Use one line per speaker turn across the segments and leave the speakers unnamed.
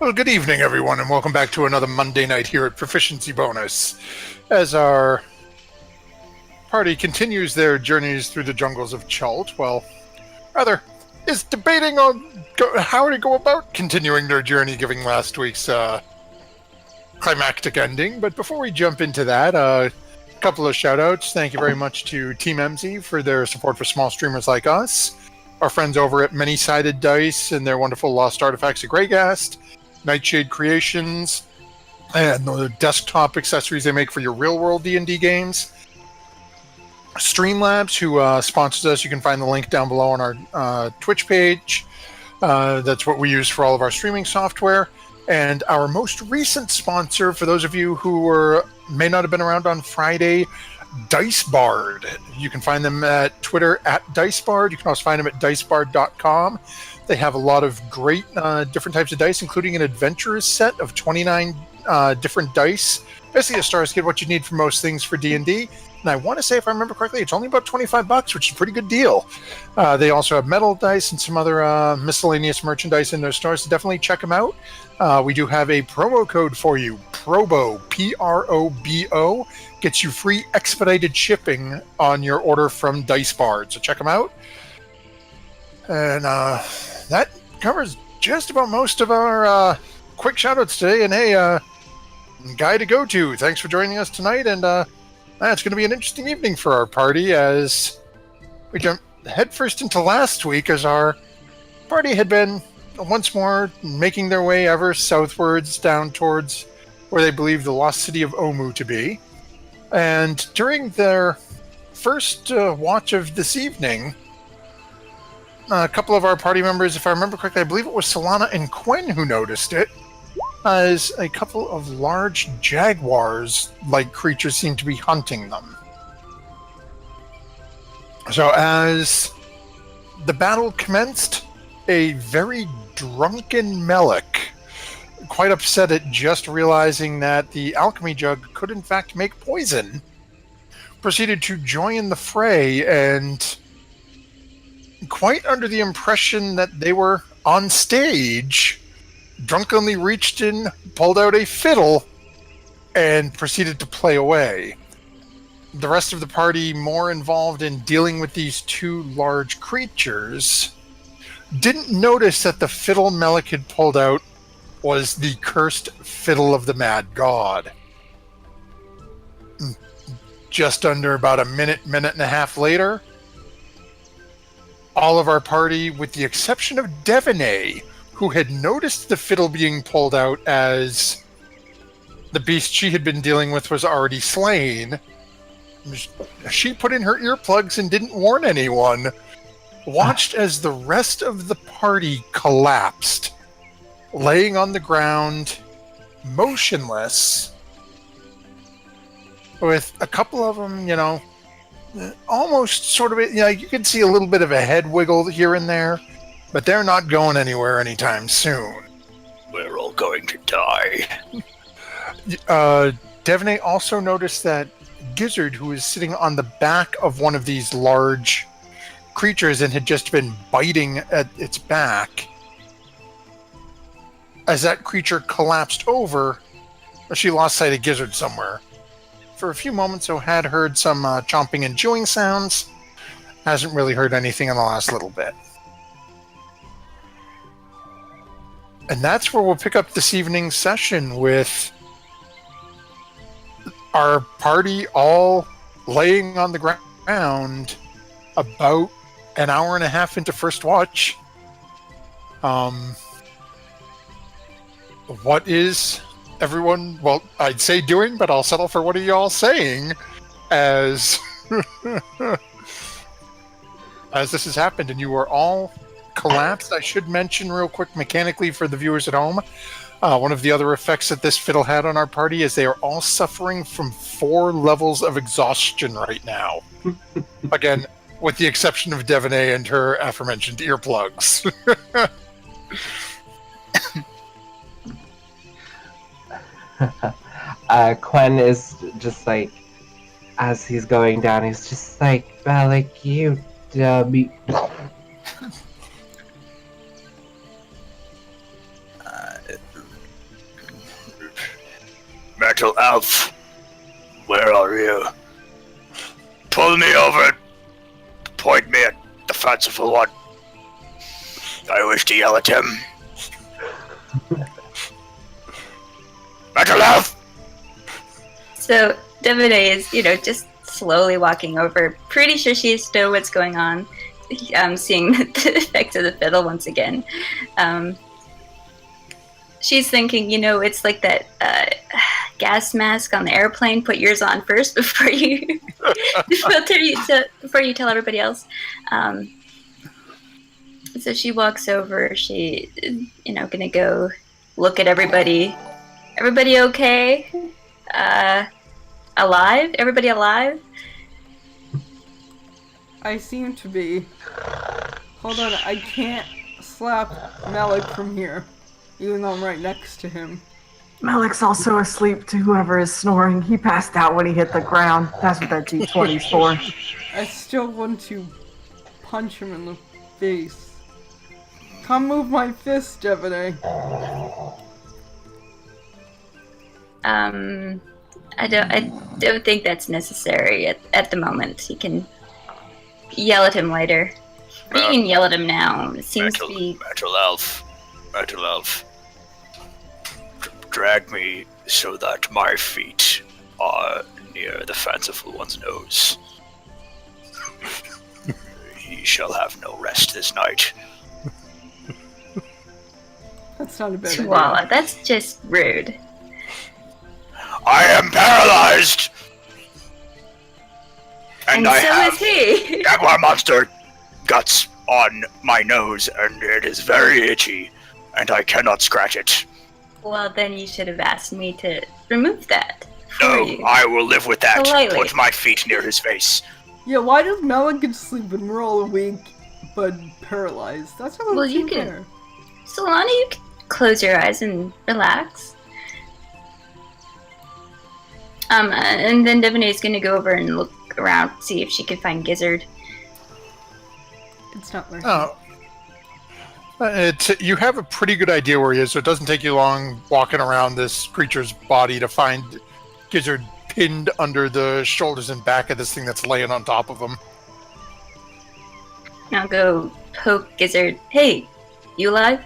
Well, good evening, everyone, and welcome back to another Monday night here at Proficiency Bonus. As our party continues their journeys through the jungles of Chult, rather, is debating on how to go about continuing their journey, given last week's climactic ending. But before we jump into that, a couple of shout-outs. Thank you very much to Team MZ for their support for small streamers like us, our friends over at Many-Sided Dice and their wonderful Lost Artifacts of Greygast, Nightshade Creations, and the desktop accessories they make for your real-world D&D games. Streamlabs, who sponsors us. You can find the link down below on our Twitch page. That's what we use for all of our streaming software. And our most recent sponsor, for those of you who may not have been around on Friday, DiceBard. You can find them at Twitter at DiceBard. You can also find them at dicebard.com. They have a lot of great different types of dice, including an adventurous set of 29 different dice. Basically, a stars get what you need for most things for D&D. And I want to say, if I remember correctly, it's only about $25, which is a pretty good deal. They also have metal dice and some other miscellaneous merchandise in their stores, so definitely check them out. We do have a promo code for you, PROBO, P-R-O-B-O, gets you free expedited shipping on your order from DiceBard, so check them out. And that covers just about most of our quick shoutouts today. And hey, guy to go to, thanks for joining us tonight, and it's going to be an interesting evening for our party as we jump headfirst into last week, as our party had been once more making their way ever southwards down towards where they believe the lost city of Omu to be. And during their first watch of this evening, a couple of our party members, if I remember correctly, I believe it was Solana and Quinn who noticed it, as a couple of large jaguars-like creatures seemed to be hunting them. So as the battle commenced, a very drunken Melik, quite upset at just realizing that the alchemy jug could in fact make poison, proceeded to join the fray, and quite under the impression that they were on stage, drunkenly reached in, pulled out a fiddle, and proceeded to play away. The rest of the party, more involved in dealing with these two large creatures, didn't notice that the fiddle Melik had pulled out was the cursed fiddle of the Mad God. Just under about a minute and a half later, all of our party, with the exception of Devaney, who had noticed the fiddle being pulled out as the beast she had been dealing with was already slain, she put in her earplugs and didn't warn anyone, watched as the rest of the party collapsed, laying on the ground, motionless, with a couple of them, almost sort of, you can see a little bit of a head wiggle here and there, but they're not going anywhere anytime soon.
We're all going to die.
Devaney also noticed that Gizzard, who was sitting on the back of one of these large creatures and had just been biting at its back, as that creature collapsed over, she lost sight of Gizzard somewhere. For a few moments, so had heard some chomping and chewing sounds. Hasn't really heard anything in the last little bit. And that's where we'll pick up this evening's session, with our party all laying on the ground about an hour and a half into First Watch. What is everyone, I'd say doing, but I'll settle for what are y'all saying as as this has happened and you are all collapsed. I should mention real quick mechanically for the viewers at home, one of the other effects that this fiddle had on our party is they are all suffering from 4 levels of exhaustion right now. Again, with the exception of Devaney and her aforementioned earplugs.
Quen is just like, as he's going down, he's just like, Melik, you dummy.
fanciful one. I wish to yell at him. Metal Elf!
So Devine is, just slowly walking over. Pretty sure she knows what's going on. Seeing the effects of the fiddle once again. She's thinking, it's like that gas mask on the airplane. Put yours on first before you before you tell everybody else. So she walks over. She, gonna go look at everybody. Everybody okay? Alive? Everybody alive?
I seem to be. Hold on, I can't slap Malik from here, even though I'm right next to him.
Malik's also asleep to whoever is snoring. He passed out when he hit the ground. That's what that D20's for.
I still want to punch him in the face. Come move my fist, Devine.
I don't think that's necessary at the moment. You can yell at him later. Or you can yell at him now. It seems to be...
Metal Elf. Drag me so that my feet are near the fanciful one's nose. He shall have no rest this night.
That's not a bad idea.
Swallow. That's just rude.
I am paralyzed!
And
I
so
have
is he.
jaguar monster guts on my nose, and it is very itchy, and I cannot scratch it.
Well, then you should have asked me to remove that.
No,
you.
I will live with that.
Politely.
Put my feet near his face.
Yeah, why does Malik get to sleep and we're all awake but paralyzed? That's a little
Well, you
too
can-
fair.
Solana, you can close your eyes and relax. And then Devaney's gonna go over and look around, see if she can find Gizzard.
It's not working.
Oh. You have a pretty good idea where he is, so it doesn't take you long walking around this creature's body to find Gizzard pinned under the shoulders and back of this thing that's laying on top of him.
I'll go poke Gizzard. Hey, you alive?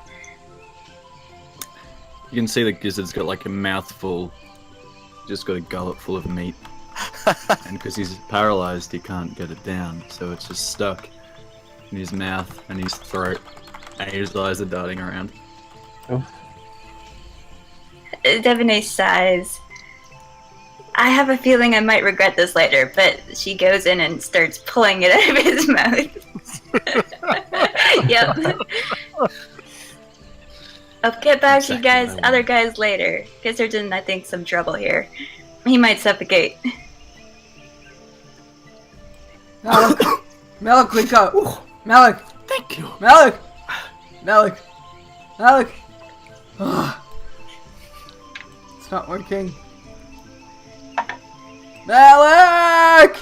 You can see that Gizzard's got like a mouthful, just got a gullet full of meat. And because he's paralyzed, he can't get it down, so it's just stuck in his mouth and his throat, and his eyes are darting around.
Devaney sighs. I have a feeling I might regret this later, but she goes in and starts pulling it out of his mouth. Yep. I'll get back to you guys, other guys later. Gizzard's in, I think, some trouble here. He might suffocate.
Malik! Malik, wake up! Malik!
Thank you.
Malik! Malik! Malik! Ugh. It's not working. Malik!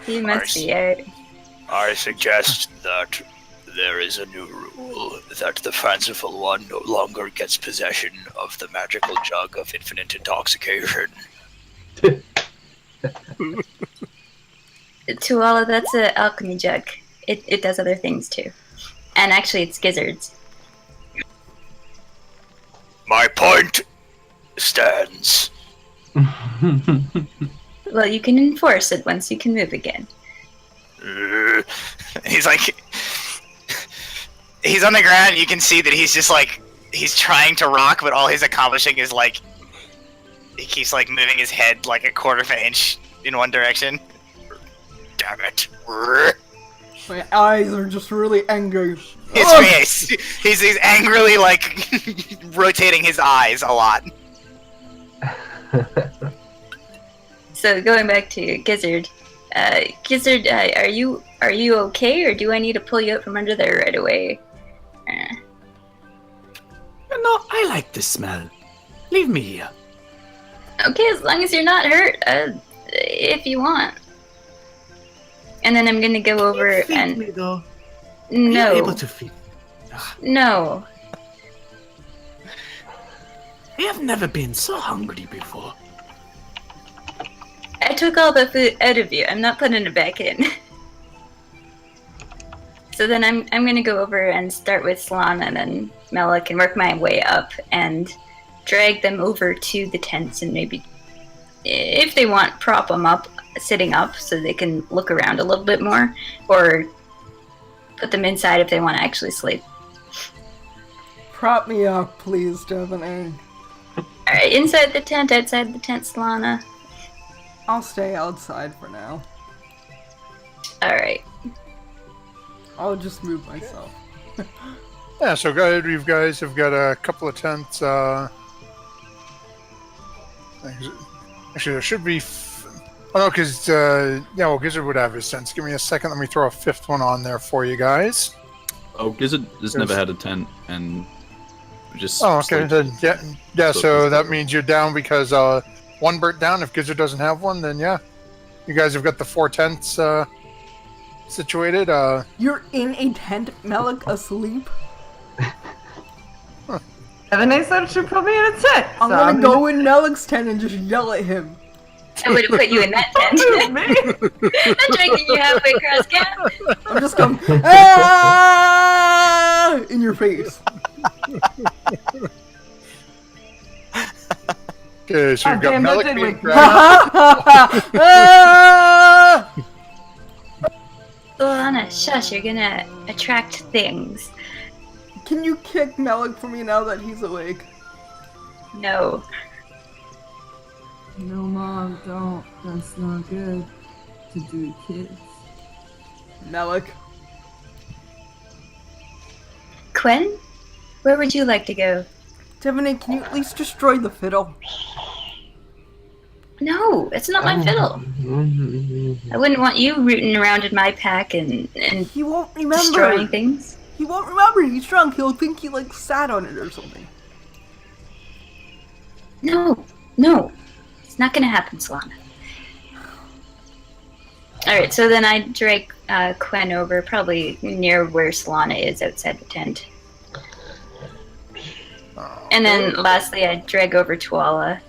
He must be out.
I suggest that there is a new rule that the fanciful one no longer gets possession of the magical jug of infinite intoxication.
Tuala, that's an alchemy jug. It does other things too. And actually, it's Gizzard's.
My point stands.
Well, you can enforce it once you can move again.
He's like, he's on the ground. You can see that he's just like, he's trying to rock, but all he's accomplishing is like, he keeps like moving his head like a quarter of an inch in one direction.
Damn it.
My eyes are just really angry.
His
Ugh!
face. He's angrily like rotating his eyes a lot.
So going back to Gizzard, Gizzard, are you okay, or do I need to pull you out from under there right away?
No, I like the smell. Leave me here.
Okay, as long as you're not hurt, if you want. And then I'm gonna go over
Feed
and
me though. You're able
no,
to feed.
no.
I have never been so hungry before.
took all the food out of you. I'm not putting it back in. So then I'm gonna go over and start with Solana and then Melek and work my way up and drag them over to the tents and maybe, if they want, prop them up, sitting up so they can look around a little bit more, or put them inside if they want to actually sleep.
Prop me up, please, Devin.
Alright, inside the tent, outside the tent, Solana.
I'll stay outside for now.
Alright.
I'll just move myself.
Yeah, so go ahead. You guys have got a couple of tents. Actually, there should be. Oh no, because well, Gizzard would have his tents. Give me a second. Let me throw a fifth one on there for you guys.
Oh, Gizzard has never had a tent and just.
Oh, okay. Then, yeah. So that
sleep.
means you're down because one burnt down. If Gizzard doesn't have one, then yeah, you guys have got the 4 tents situated.
You're in a tent, Melek asleep?
Devin said it should put me in a tent.
I'm gonna go in Melek's tent and just yell at him.
I would have put you in that tent. I'm dragging you halfway across camp.
I'm just going, ah! In your face.
Okay, so you've got
damn, that
Melek
did
being
wake me
grabbed.
Ah!
Solana, shush, you're gonna attract things.
Can you kick Melek for me now that he's awake?
No.
No, Mom, don't. That's not good to do, kids.
Melek.
Quen? Where would you like to go?
Devin, can you at least destroy the fiddle?
No, it's not my fiddle. I wouldn't want you rooting around in my pack and
He won't remember.
destroying things.
He won't remember. He's drunk. He'll think he like sat on it or something.
No. It's not gonna happen, Solana. Alright, so then I drag Quen over, probably near where Solana is outside the tent. And then lastly, I drag over Tuala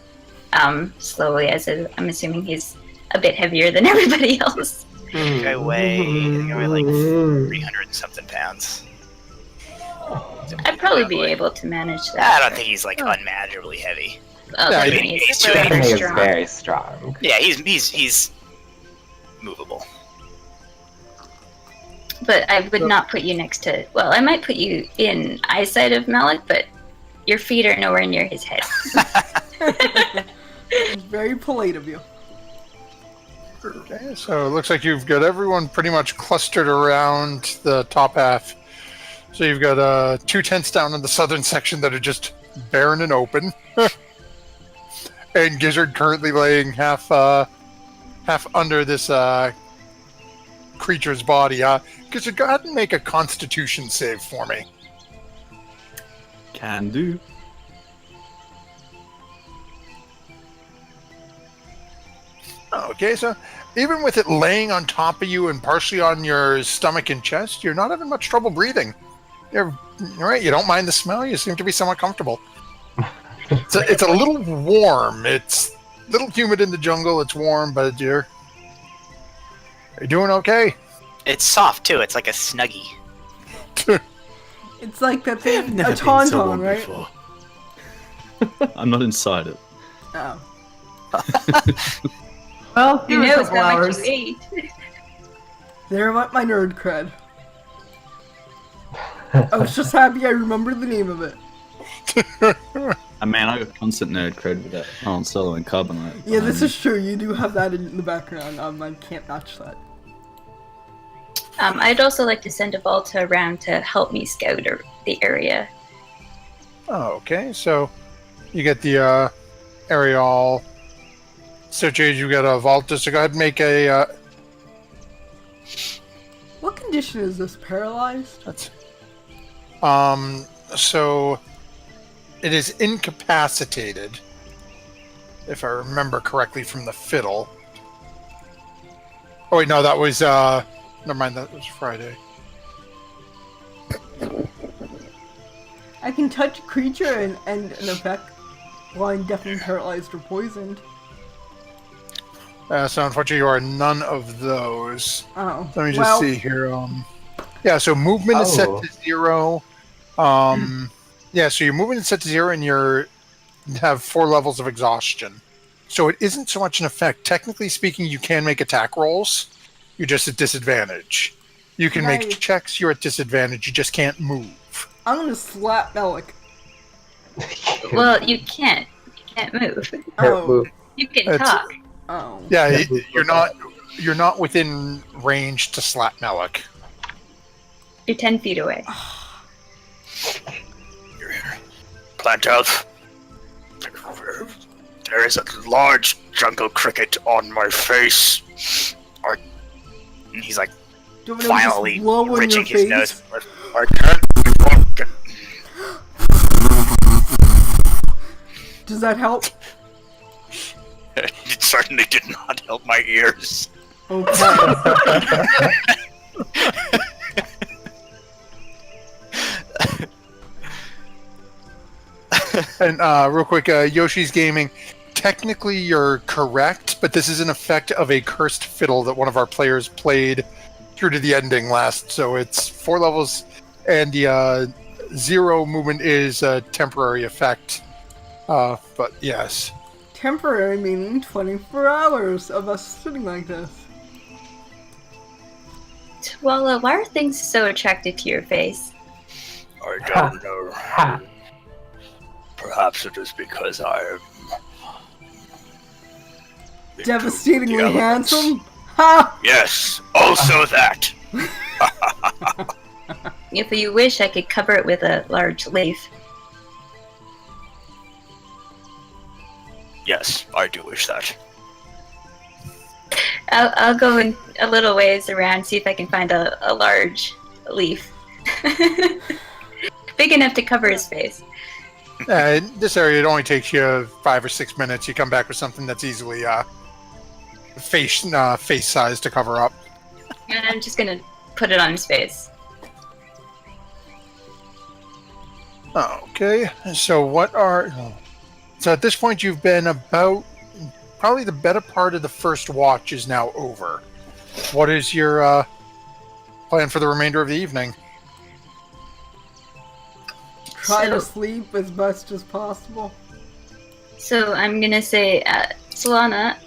slowly, as I'm assuming he's a bit heavier than everybody else.
I weigh like 300 and something pounds.
I'd probably be able to manage
I
that.
don't think he's like unmanageably heavy.
Well,
Yeah,
then
he's
he's
too
very
Devin is
strong.
very strong.
Yeah, he's movable.
But I would not put you next to. Well, I might put you in eyesight of Melek, but your feet are nowhere near his head.
It's very polite of you.
Okay, so it looks like you've got everyone pretty much clustered around the top half. So you've got 2 tents down in the southern section that are just barren and open. And Gizzard currently laying half under this creature's body. Gizzard, go ahead and make a Constitution save for me.
Can do.
Okay, so even with it laying on top of you and partially on your stomach and chest, you're not having much trouble breathing. You're right. You don't mind the smell. You seem to be somewhat comfortable. It's a little warm. It's a little humid in the jungle. It's warm, but you're doing okay.
It's soft too. It's like a snuggie.
It's like that thing,
Never
a
been so
tauntaun,
warm
right?
before. I'm not inside it.
Oh.
Well,
Who
give me a
knows
couple
how
hours.
much you ate?
There went my nerd cred. I was just happy I remembered the name of it.
I mean, I got constant nerd cred with that Han Solo and Carbonite.
Yeah, this is true. You do have that in the background. I can't match that.
I'd also like to send a Volta around to help me scout the area.
Oh, okay, so you get the area all situated. You got a Volta, so go ahead and make a.
What condition is this? Paralyzed?
That's, so it is incapacitated, if I remember correctly from the fiddle. Oh wait, no, that was never mind. That was Friday.
I can touch a creature and an effect while I'm definitely paralyzed or poisoned.
So unfortunately, you are none of those.
Oh.
Let me just see here. Yeah, so movement is set
Oh.
to 0. Yeah, so your movement is set to 0, and you have 4 levels of exhaustion. So it isn't so much an effect. Technically speaking, you can make attack rolls. You're just at disadvantage. You can make
Nice.
checks. You're at disadvantage. You just can't move.
I'm gonna slap Melik.
Well, you can't. You can't move.
Oh.
Move.
You can
It's-
talk.
Oh.
Yeah,
Yeah, move.
you're not within range to slap Melik.
You're 10 feet away.
Plant Elf. There is a large jungle cricket on my face.
And he's like
Do you want me to just
violently
blow in your
reaching his
face?
nose. I can't fucking.
Does that help?
It certainly did not help my ears.
Okay.
And real quick, Yoshi's Gaming. Technically, you're correct, but this is an effect of a cursed fiddle that one of our players played through to the ending last. So it's 4 levels, and the 0 movement is a temporary effect. But yes.
Temporary meaning 24 hours of us sitting like this.
Twala, why are things so attracted to your face?
I don't know.
Ha.
Perhaps it is because I am into
Devastatingly
the elements.
handsome? Ha!
Yes, also that.
If you wish, I could cover it with a large leaf.
Yes, I do wish that.
I'll go in a little ways around, see if I can find a large leaf. Big enough to cover his face.
In this area, it only takes you 5 or 6 minutes. You come back with something that's easily face size to cover up.
And I'm just gonna put it on his face.
Okay, so so at this point you've been about probably the better part of the first watch is now over. What is your plan for the remainder of the evening?
Try to
So-
sleep as best as possible.
So I'm gonna say, Solana,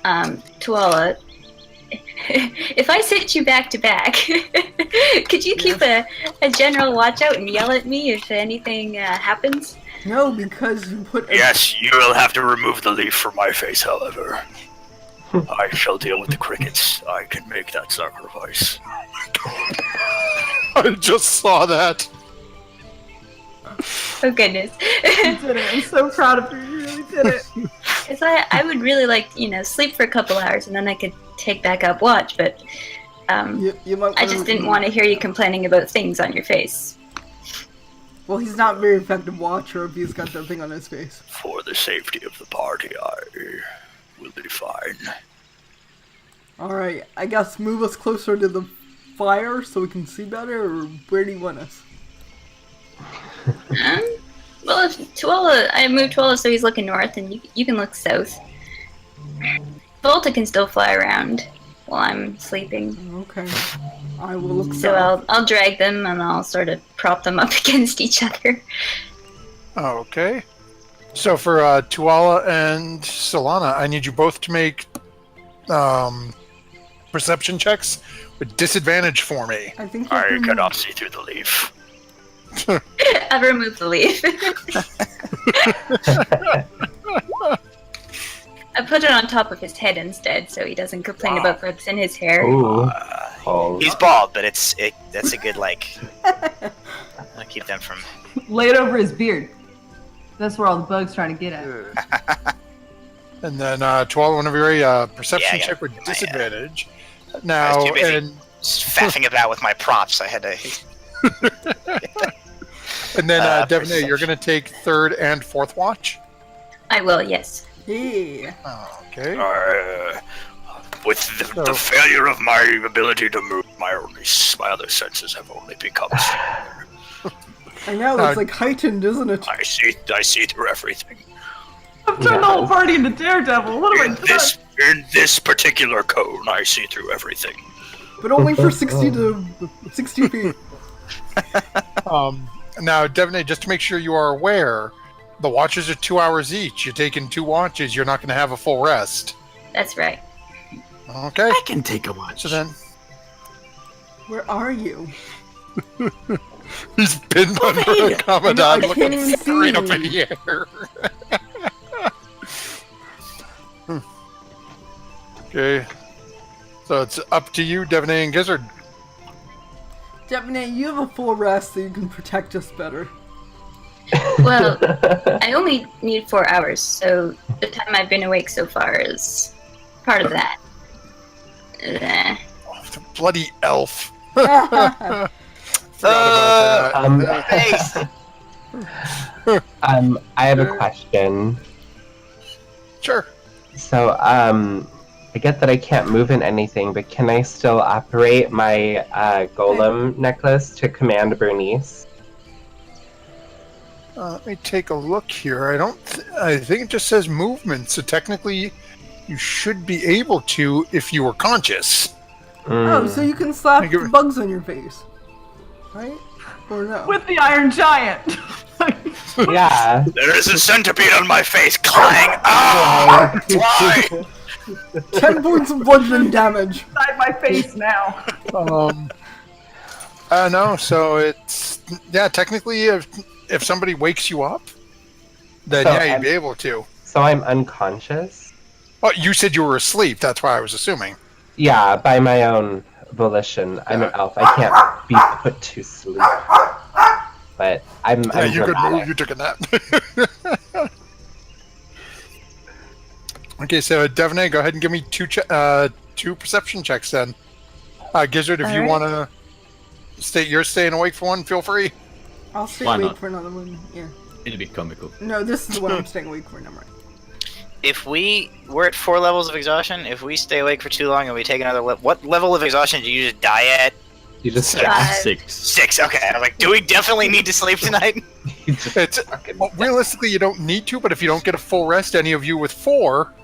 Tuala, if I sit you back to back, could you keep a general watch out and yell at me if anything happens?
No, because you put a
Yes, you will have to remove the leaf from my face, however. I shall deal with the crickets. I can make that sacrifice.
I just saw that.
Oh goodness.
You did it. I'm so proud of you. You really did it.
Because I would really like, sleep for a couple hours and then I could take back up watch, but
you might
I just didn't want to hear you complaining about things on your face.
Well, he's not a very effective watcher if he's got that thing on his face.
For the safety of the party, I will be fine.
Alright, I guess move us closer to the fire so we can see better, or where do you want us?
Well, if Tuala, I moved Tuala so he's looking north, and you can look south. Volta can still fly around while I'm sleeping,
Okay. I will look
so I'll drag them and I'll sort of prop them up against each other.
Okay. So for Tuala and Solana, I need you both to make perception checks with disadvantage for me.
I think you
I
can
cannot see through the leaf.
I've removed the leaf. I put it on top of his head instead, so he doesn't complain
Wow.
about bugs in his hair.
Ooh. Oh.
He's bald, but that's a good I'll keep them from.
Lay it over his beard. That's where all the bugs trying to get at.
And then Tuala, whenever you're ready, perception
Yeah, I
check with
my,
disadvantage.
I
Now,
was too busy.
and
Faffing about with my props. I had to.
then Devanay, you're
perception.
going to take third and fourth watch.
I will, yes.
Yeah.
Okay.
With the failure of my ability to move, my other senses have only become stronger.
I know, it's like heightened, isn't it?
I see through everything.
I've turned the whole party into Daredevil. What have I done?
In this particular cone, I see through everything.
But only for 60 feet.
Now, Devonay, just to make sure you are aware, the watches are 2 hours each. You're taking 2 watches. You're not going to have a full rest.
That's right.
Okay.
I can take a watch.
So then,
Where are you?
he's pinned under a commandant
I
looking
can't even
straight
see
up in the air. Okay. So it's up to you, Devonay and Gizzard.
Deputy, you have a full rest so you can protect us better.
Well, I only need 4 hours, so the time I've been awake so far is part of that.
Oh, the bloody elf.
Face.
I have a question.
Sure.
So, I get that I can't move in anything, but can I still operate my golem necklace to command Bernice?
Let me take a look here. I think it just says movement, so technically you should be able to if you were conscious.
Oh, so you can slap bugs on your face. Right? Or no?
With the Iron Giant.
Yeah.
There is a centipede on my face. Clang! Ah! Fly!
10 points of bludgeoning damage.
Inside my face now.
No, so it's... Yeah, technically, if somebody wakes you up, then
So
yeah, you'd be able to.
So I'm unconscious?
Oh, you said you were asleep. That's why I was assuming.
Yeah, by my own volition. I'm an elf. I can't be put to sleep. But I'm
You could
dramatic.
move. You took a nap. Okay, so Devonay, go ahead and give me two perception checks then. Gizzard, if you want to state you're staying awake for one, feel free.
I'll stay
Why
awake
not?
for another one. Yeah.
It'd be comical.
No, this is the one I'm staying awake for. Never mind.
If we're at 4 levels of exhaustion, if we stay awake for too long and we take another what level of exhaustion do you just die at?
You just
6.
6. Okay, I'm like, do we definitely need to sleep tonight?
Realistically, you don't need to, but if you don't get a full rest, any of you with 4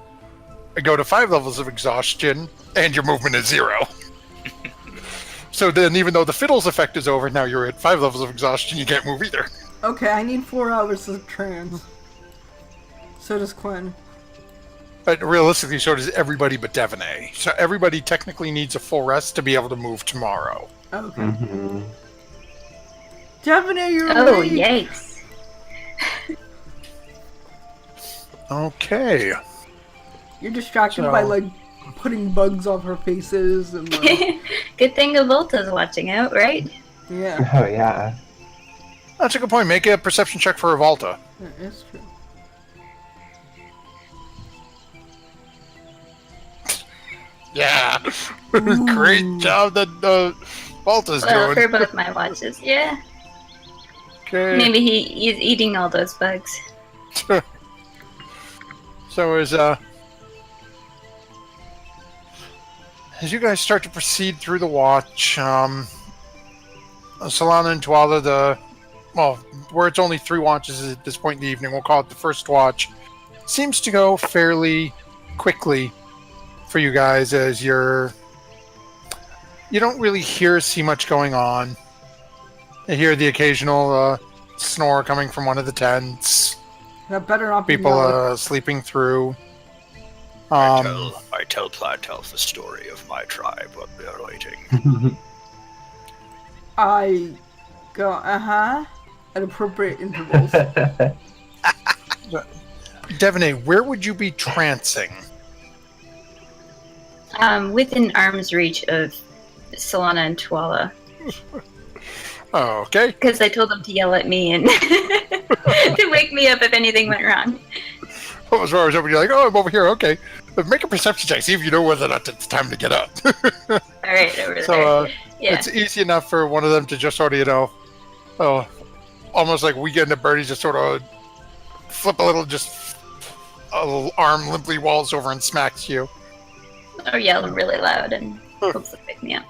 go to 5 levels of exhaustion, and your movement is 0. So then, even though the fiddle's effect is over, now you're at 5 levels of exhaustion, you can't move either.
Okay, I need 4 hours of trance. So does Quinn.
But realistically, so does everybody but Devonay. So everybody technically needs a full rest to be able to move tomorrow.
Okay.
Mm-hmm.
Devonay, you're
Oh,
awake.
yikes.
Okay.
You're distracted
So-
by, like, putting bugs off her faces and, like...
Good thing Avolta's watching out, right?
yeah,
Oh, yeah.
That's a good point. Make a perception check for Revolta.
it's true.
Yeah. Great job that Revolta's
Well,
doing.
for both my watches, yeah.
Okay.
Maybe he's eating all those bugs.
So as you guys start to proceed through the watch, Solana and Tuala, where it's only 3 watches at this point in the evening, we'll call it the first watch, seems to go fairly quickly for you guys as you don't really see much going on. You hear the occasional snore coming from one of the tents.
That better not be
People
Mel.
sleeping through.
I tell Plant Elf the story of my tribe while we are waiting.
I go, at appropriate intervals.
Devonay, where would you be trancing?
Within arm's reach of Solana and Tuala.
Oh, okay.
Because I told them to yell at me and to wake me up if anything went wrong.
What was wrong? I was hoping you're like, oh, I'm over here. Okay. But make a perception check. See if you know whether or not it's time to get up.
Alright, over
So
there. Yeah.
it's easy enough for one of them to just sort of, almost like Weekend at Bernie's, just sort of flip a little arm limply walls over and smacks you.
Or yell really loud and hopes to pick me up.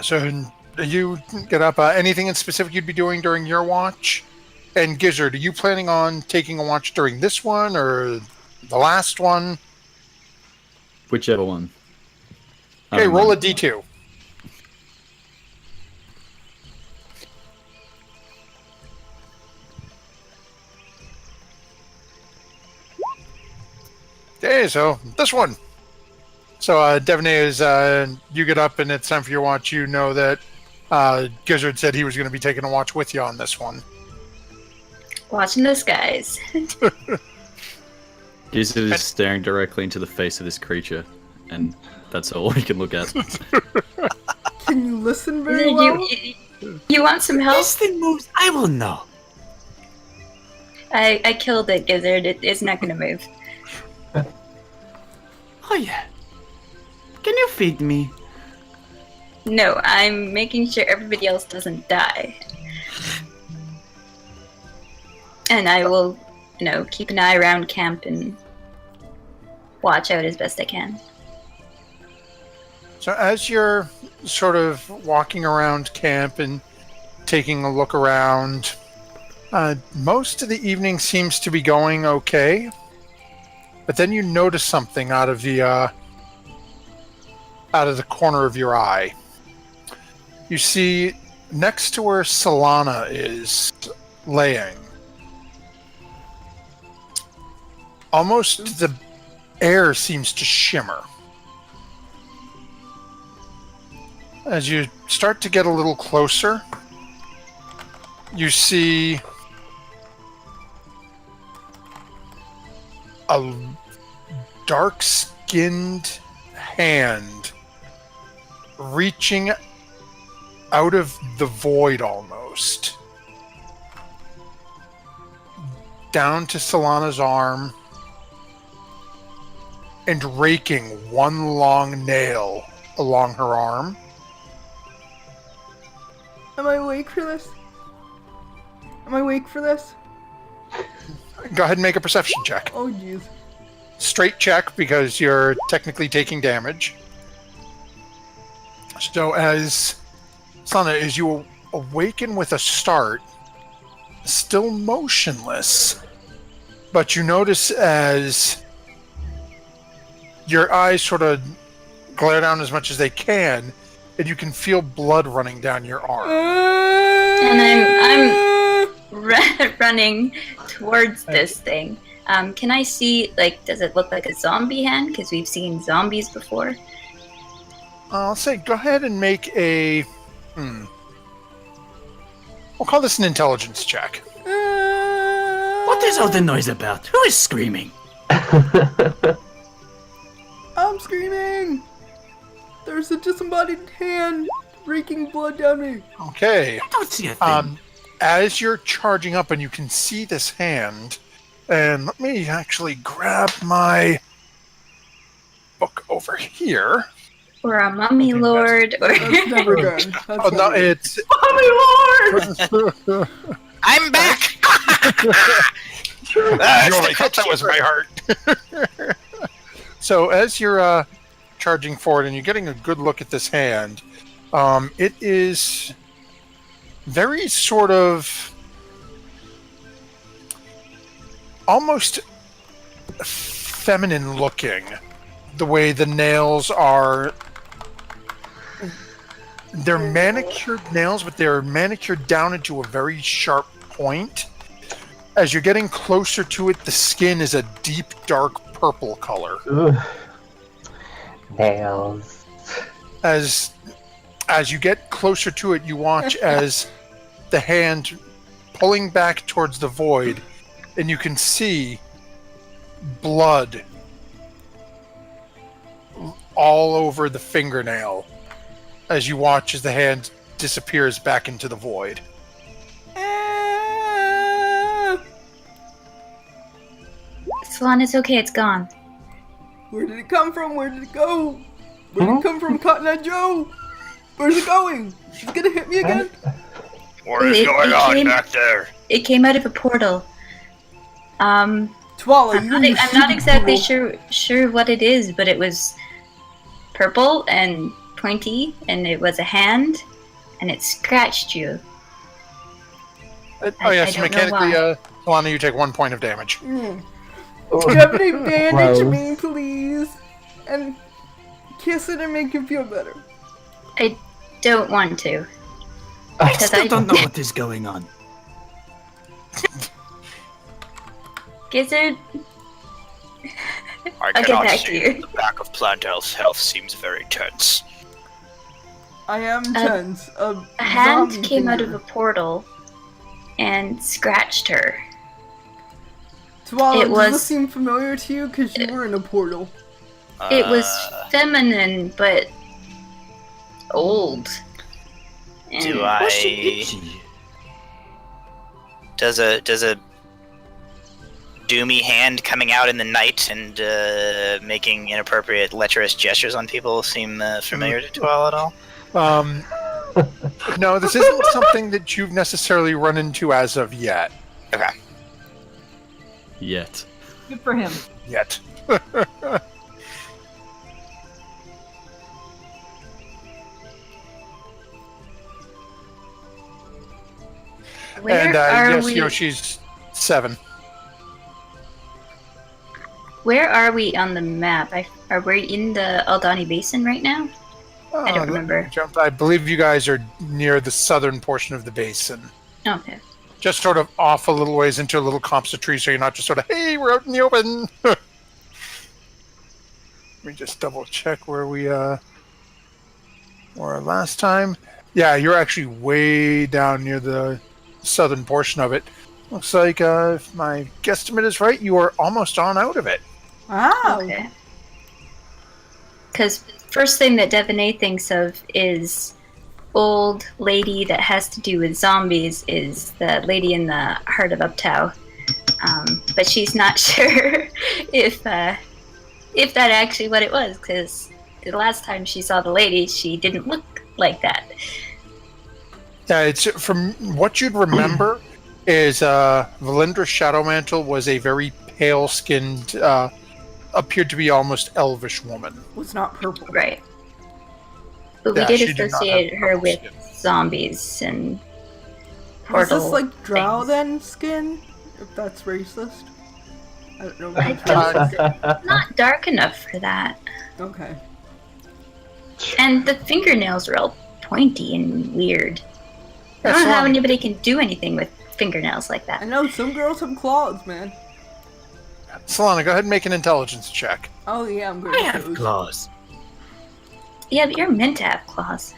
So you get up. Anything in specific you'd be doing during your watch? And Gizzard, are you planning on taking a watch during this one, or The last one.
Whichever one.
Okay, roll a d2. Okay, so this one. So, Devaney, as you get up and it's time for your watch, you know that Gizzard said he was going to be taking a watch with you on this one.
Watching the skies.
Gizzard is staring directly into the face of this creature, and that's all we can look at.
Can you listen very well?
You want some help?
This thing moves. I will know.
I killed it, Gizzard. It's not gonna move.
Oh yeah. Can you feed me?
No, I'm making sure everybody else doesn't die. And I will, keep an eye around camp and watch out as best I can.
So as you're sort of walking around camp and taking a look around, most of the evening seems to be going okay. But then you notice something out of the corner of your eye. You see, next to where Solana is laying, almost the air seems to shimmer. As you start to get a little closer, you see a dark-skinned hand reaching out of the void almost down to Solana's arm and raking one long nail along her arm.
Am I awake for this? Am I awake for this?
Go ahead and make a perception check.
Oh jeez.
Straight check because you're technically taking damage. So as you awaken with a start, still motionless, but you notice as your eyes sort of glare down as much as they can, and you can feel blood running down your arm.
And I'm running towards this thing. Can I see, does it look like a zombie hand? Because we've seen zombies before.
I'll say, go ahead and make a... We'll call this an intelligence check.
What is all the noise about? Who is screaming?
I'm screaming! There's a disembodied hand raking blood down me.
Okay.
I don't see a thing.
As you're charging up and you can see this hand, and let me actually grab my book over here.
Or a mummy lord, or...
That's never good. That's
Oh, no,
never good.
it's...
I'm back!
You only thought that was my heart. So as you're charging forward and you're getting a good look at this hand, it is very sort of almost feminine looking. The way the nails are, they're manicured nails, but they're manicured down into a very sharp point. As you're getting closer to it, the skin is a deep, dark purple color.
Ooh. Nails.
As you get closer to it, you watch as the hand pulling back towards the void, and you can see blood all over the fingernail as you watch as the hand disappears back into the void.
Solana, it's okay, it's gone.
Where did it come from? Where did it go? Where did it come from, Cotton Eye Joe? Where's it going? Is it gonna hit me again?
What is
It
going on
came-
back there?
It came out of a portal.
Twala,
I'm not exactly sure what it is, but it was purple and pointy, and it was a hand, and it scratched you.
Oh
I
yes,
don't know
mechanically,
why.
Solana, you take 1 point of damage.
Stephanie, bandage
Gross.
me, please. And kiss it and make it feel better.
I don't want to.
I
Because
still
I
don't know what is going on.
Gizzard,
I
I'll get
cannot
back
see.
to you.
The back of Plant Health seems very tense.
I am tense.
A hand
zombie
came out of
finger.
a portal and scratched her.
Swallow,
It
does
was-
this seem familiar to you? Because you were in a portal.
It was feminine, but old. And
Do
Was she
I...
itchy?
Does a doomy hand coming out in the night and making inappropriate lecherous gestures on people seem familiar to Dwell at all?
No, this isn't something that you've necessarily run into as of yet.
Okay.
Yet.
Good for him.
Yet.
where
And
are
yes,
we?
Yoshi's 7.
Where are we on the map? Are we in the Aldani Basin right now? I don't remember.
I believe you guys are near the southern portion of the basin.
Okay.
Just sort of off a little ways into a little copse of trees, so you're not just sort of, hey, we're out in the open. Let me just double check where we were last time. Yeah, you're actually way down near the southern portion of it. Looks like, if my guesstimate is right, you are almost on out of it.
Wow.
Okay. Because first thing that Devaney thinks of is old lady that has to do with zombies is the lady in the heart of Uptow. But she's not sure if that actually what it was, because the last time she saw the lady, she didn't look like that.
Yeah, it's from what you'd remember is Valindra's Shadowmantle was a very pale-skinned, appeared to be almost elvish woman.
Was not purple.
Right. But we
Yeah,
did
she did not
associate
have
her
purple
with
skin.
zombies and
Was
portal
this like drow
things.
then skin? If that's racist. I don't know.
I
If that's racist.
Not dark enough for that.
Okay.
And the fingernails are all pointy and weird. I
Yeah,
don't know how
so-
anybody can do anything with fingernails like
I
that.
know some girls have claws, man.
Solana, go ahead and make an intelligence check.
Oh yeah, I'm good
I
at
have
those.
claws.
Yeah, but you're meant to have claws.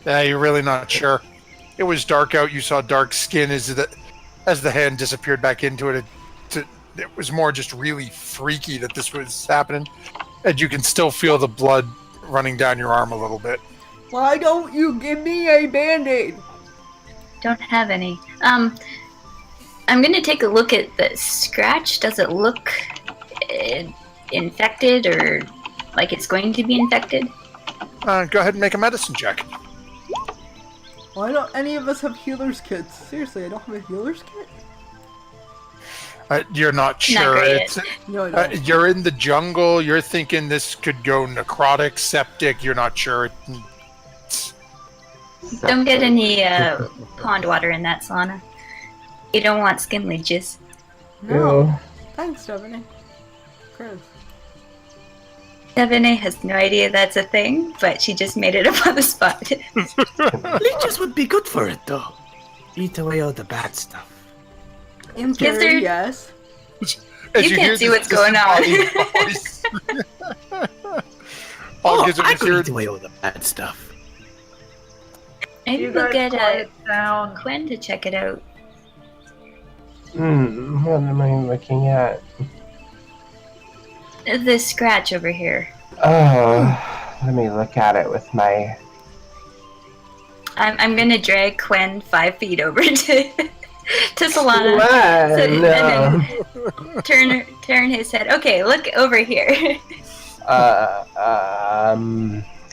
Yeah, you're really not sure. It was dark out. You saw dark skin as the hand disappeared back into it. It was more just really freaky that this was happening, and you can still feel the blood running down your arm a little bit.
Why don't you give me a band-aid?
Don't have any. I'm gonna take a look at the scratch. Does it look infected or like it's going to be infected?
Go ahead and make a medicine check.
Why don't any of us have healer's kits? Seriously, I don't have a healer's kit?
You're not sure.
great.
No, I don't.
You're in the jungle. You're thinking this could go necrotic, septic. You're not sure.
Don't get any pond water in that sauna. You don't want skin leeches.
No. Thanks, Stephanie. Chris.
Devaney has no idea that's a thing, but she just made it up on the spot.
Leeches would be good for it, though. Eat away all the bad stuff.
In
Is
theory,
there-
yes.
As
You
hear
can't see
this
what's going on.
disembodied voice. All
Oh,
gives it
I
is
could
here-
eat away all the bad stuff.
Maybe
You
we'll
guys
get
quiet down.
Quinn to check it out.
What am I looking at?
This scratch over here.
Oh, let me look at it with my.
I'm gonna drag Quinn 5 feet over to Solana.
What?
So-
No.
Turn his head. Okay, look over here.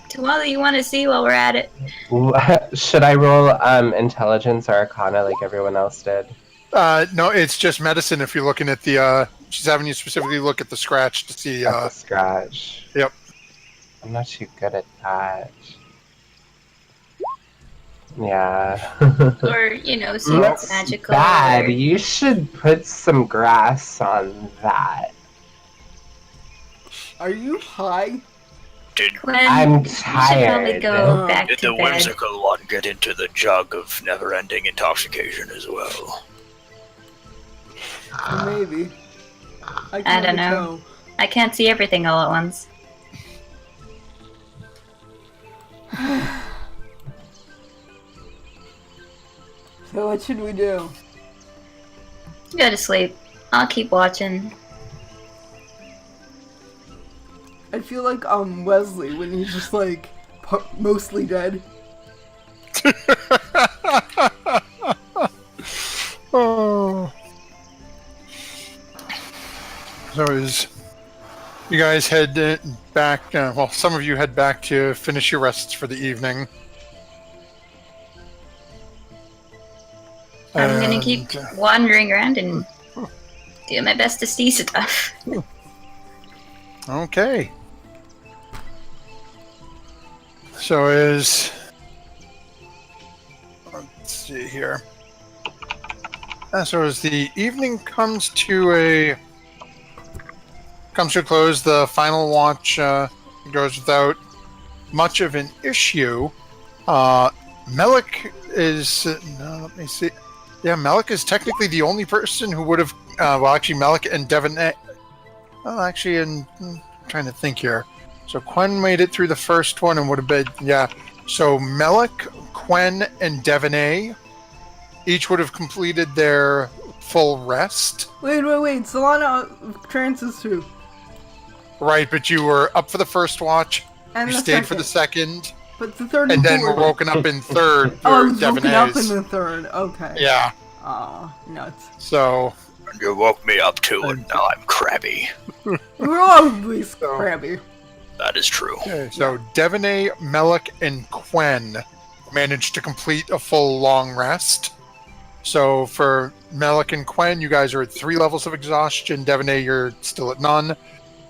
Tawala, you want to see while we're at it?
Should I roll intelligence or arcana like everyone else did?
No, it's just medicine. If you're looking at the, she's having you specifically look at the scratch to see.
At the scratch.
Yep.
I'm not too good at that. Yeah.
Or, see what's
Looks
magical.
bad.
Or...
You should put some grass on that.
Are you high?
Did,
Quinn,
I'm
you should probably
tired.
go back
did
to
the
bed.
whimsical one get into the jug of never-ending intoxication as well?
Or maybe. I
I don't
never
know.
tell.
I can't see everything all at once.
So what should we do?
Go to sleep. I'll keep watching.
I feel like Wesley when he's just like mostly dead.
Oh. So as you guys head back, well, some of you head back to finish your rests for the evening.
I'm gonna keep wandering around and do my best to see stuff.
Okay. So let's see here. So as the evening comes to a close, the final watch goes without much of an issue. Melik is let me see. Yeah, Melik is technically the only person who would have. Actually, Melik and Devon. Well, actually, I'm trying to think here. So Quen made it through the first one and would have been, yeah. So Melik, Quen, and Devon each would have completed their full rest.
Wait. Solana trances too.
Right, but you were up for the first watch.
And
You
the
stayed for the
second.
second,
But the third
and then
fourth.
were woken up in third for
Oh, I was woken up in
Devon's.
the third. Okay.
Yeah.
Aw, nuts.
So
You woke me up too, and now I'm crabby.
We're always crabby.
That is true.
okay, so Devonay, Melik, and Quen managed to complete a full long rest. So for Melik and Quen, you guys are at 3 levels of exhaustion. Devonay, you're still at none.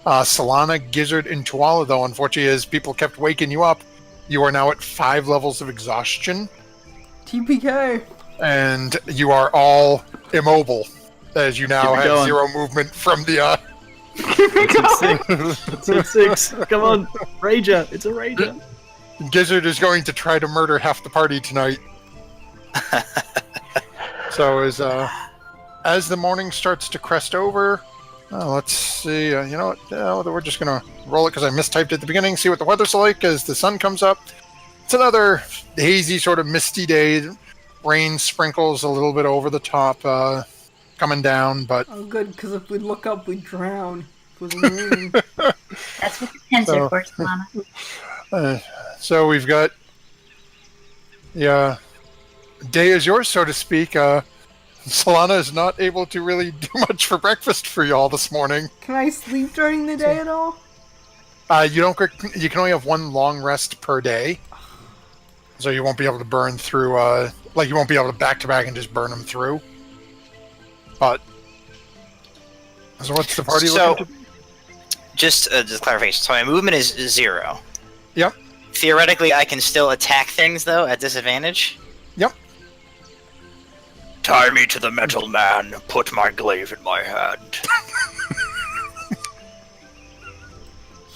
Solana, Gizzard, and Tuala, though, unfortunately, as people kept waking you up, you are now at 5 levels of exhaustion.
TPK.
And you are all immobile, as you now
Keep it
have
going.
0 movement from the...
It's at 6. Come on. Rager. It's a rager.
Gizzard is going to try to murder half the party tonight. So as the morning starts to crest over, let's see. You know what? We're just gonna roll it because I mistyped at the beginning. See what the weather's like as the sun comes up. It's another hazy, sort of misty day. Rain sprinkles a little bit over the top, coming down, but
Oh, good, because if we look up, we drown. It was raining.
That's what the tents are for, Solana.
so we've got day is yours, so to speak. Solana is not able to really do much for breakfast for y'all this morning.
Can I sleep during the day at all?
You can only have 1 long rest per day, so you won't be able to burn through. You won't be able to back to back and just burn them through. But so what's the party looking to?
Just clarification. So my movement is 0.
Yep.
Theoretically, I can still attack things though at disadvantage.
Yep.
Tie me to the metal man, put my glaive in my hand.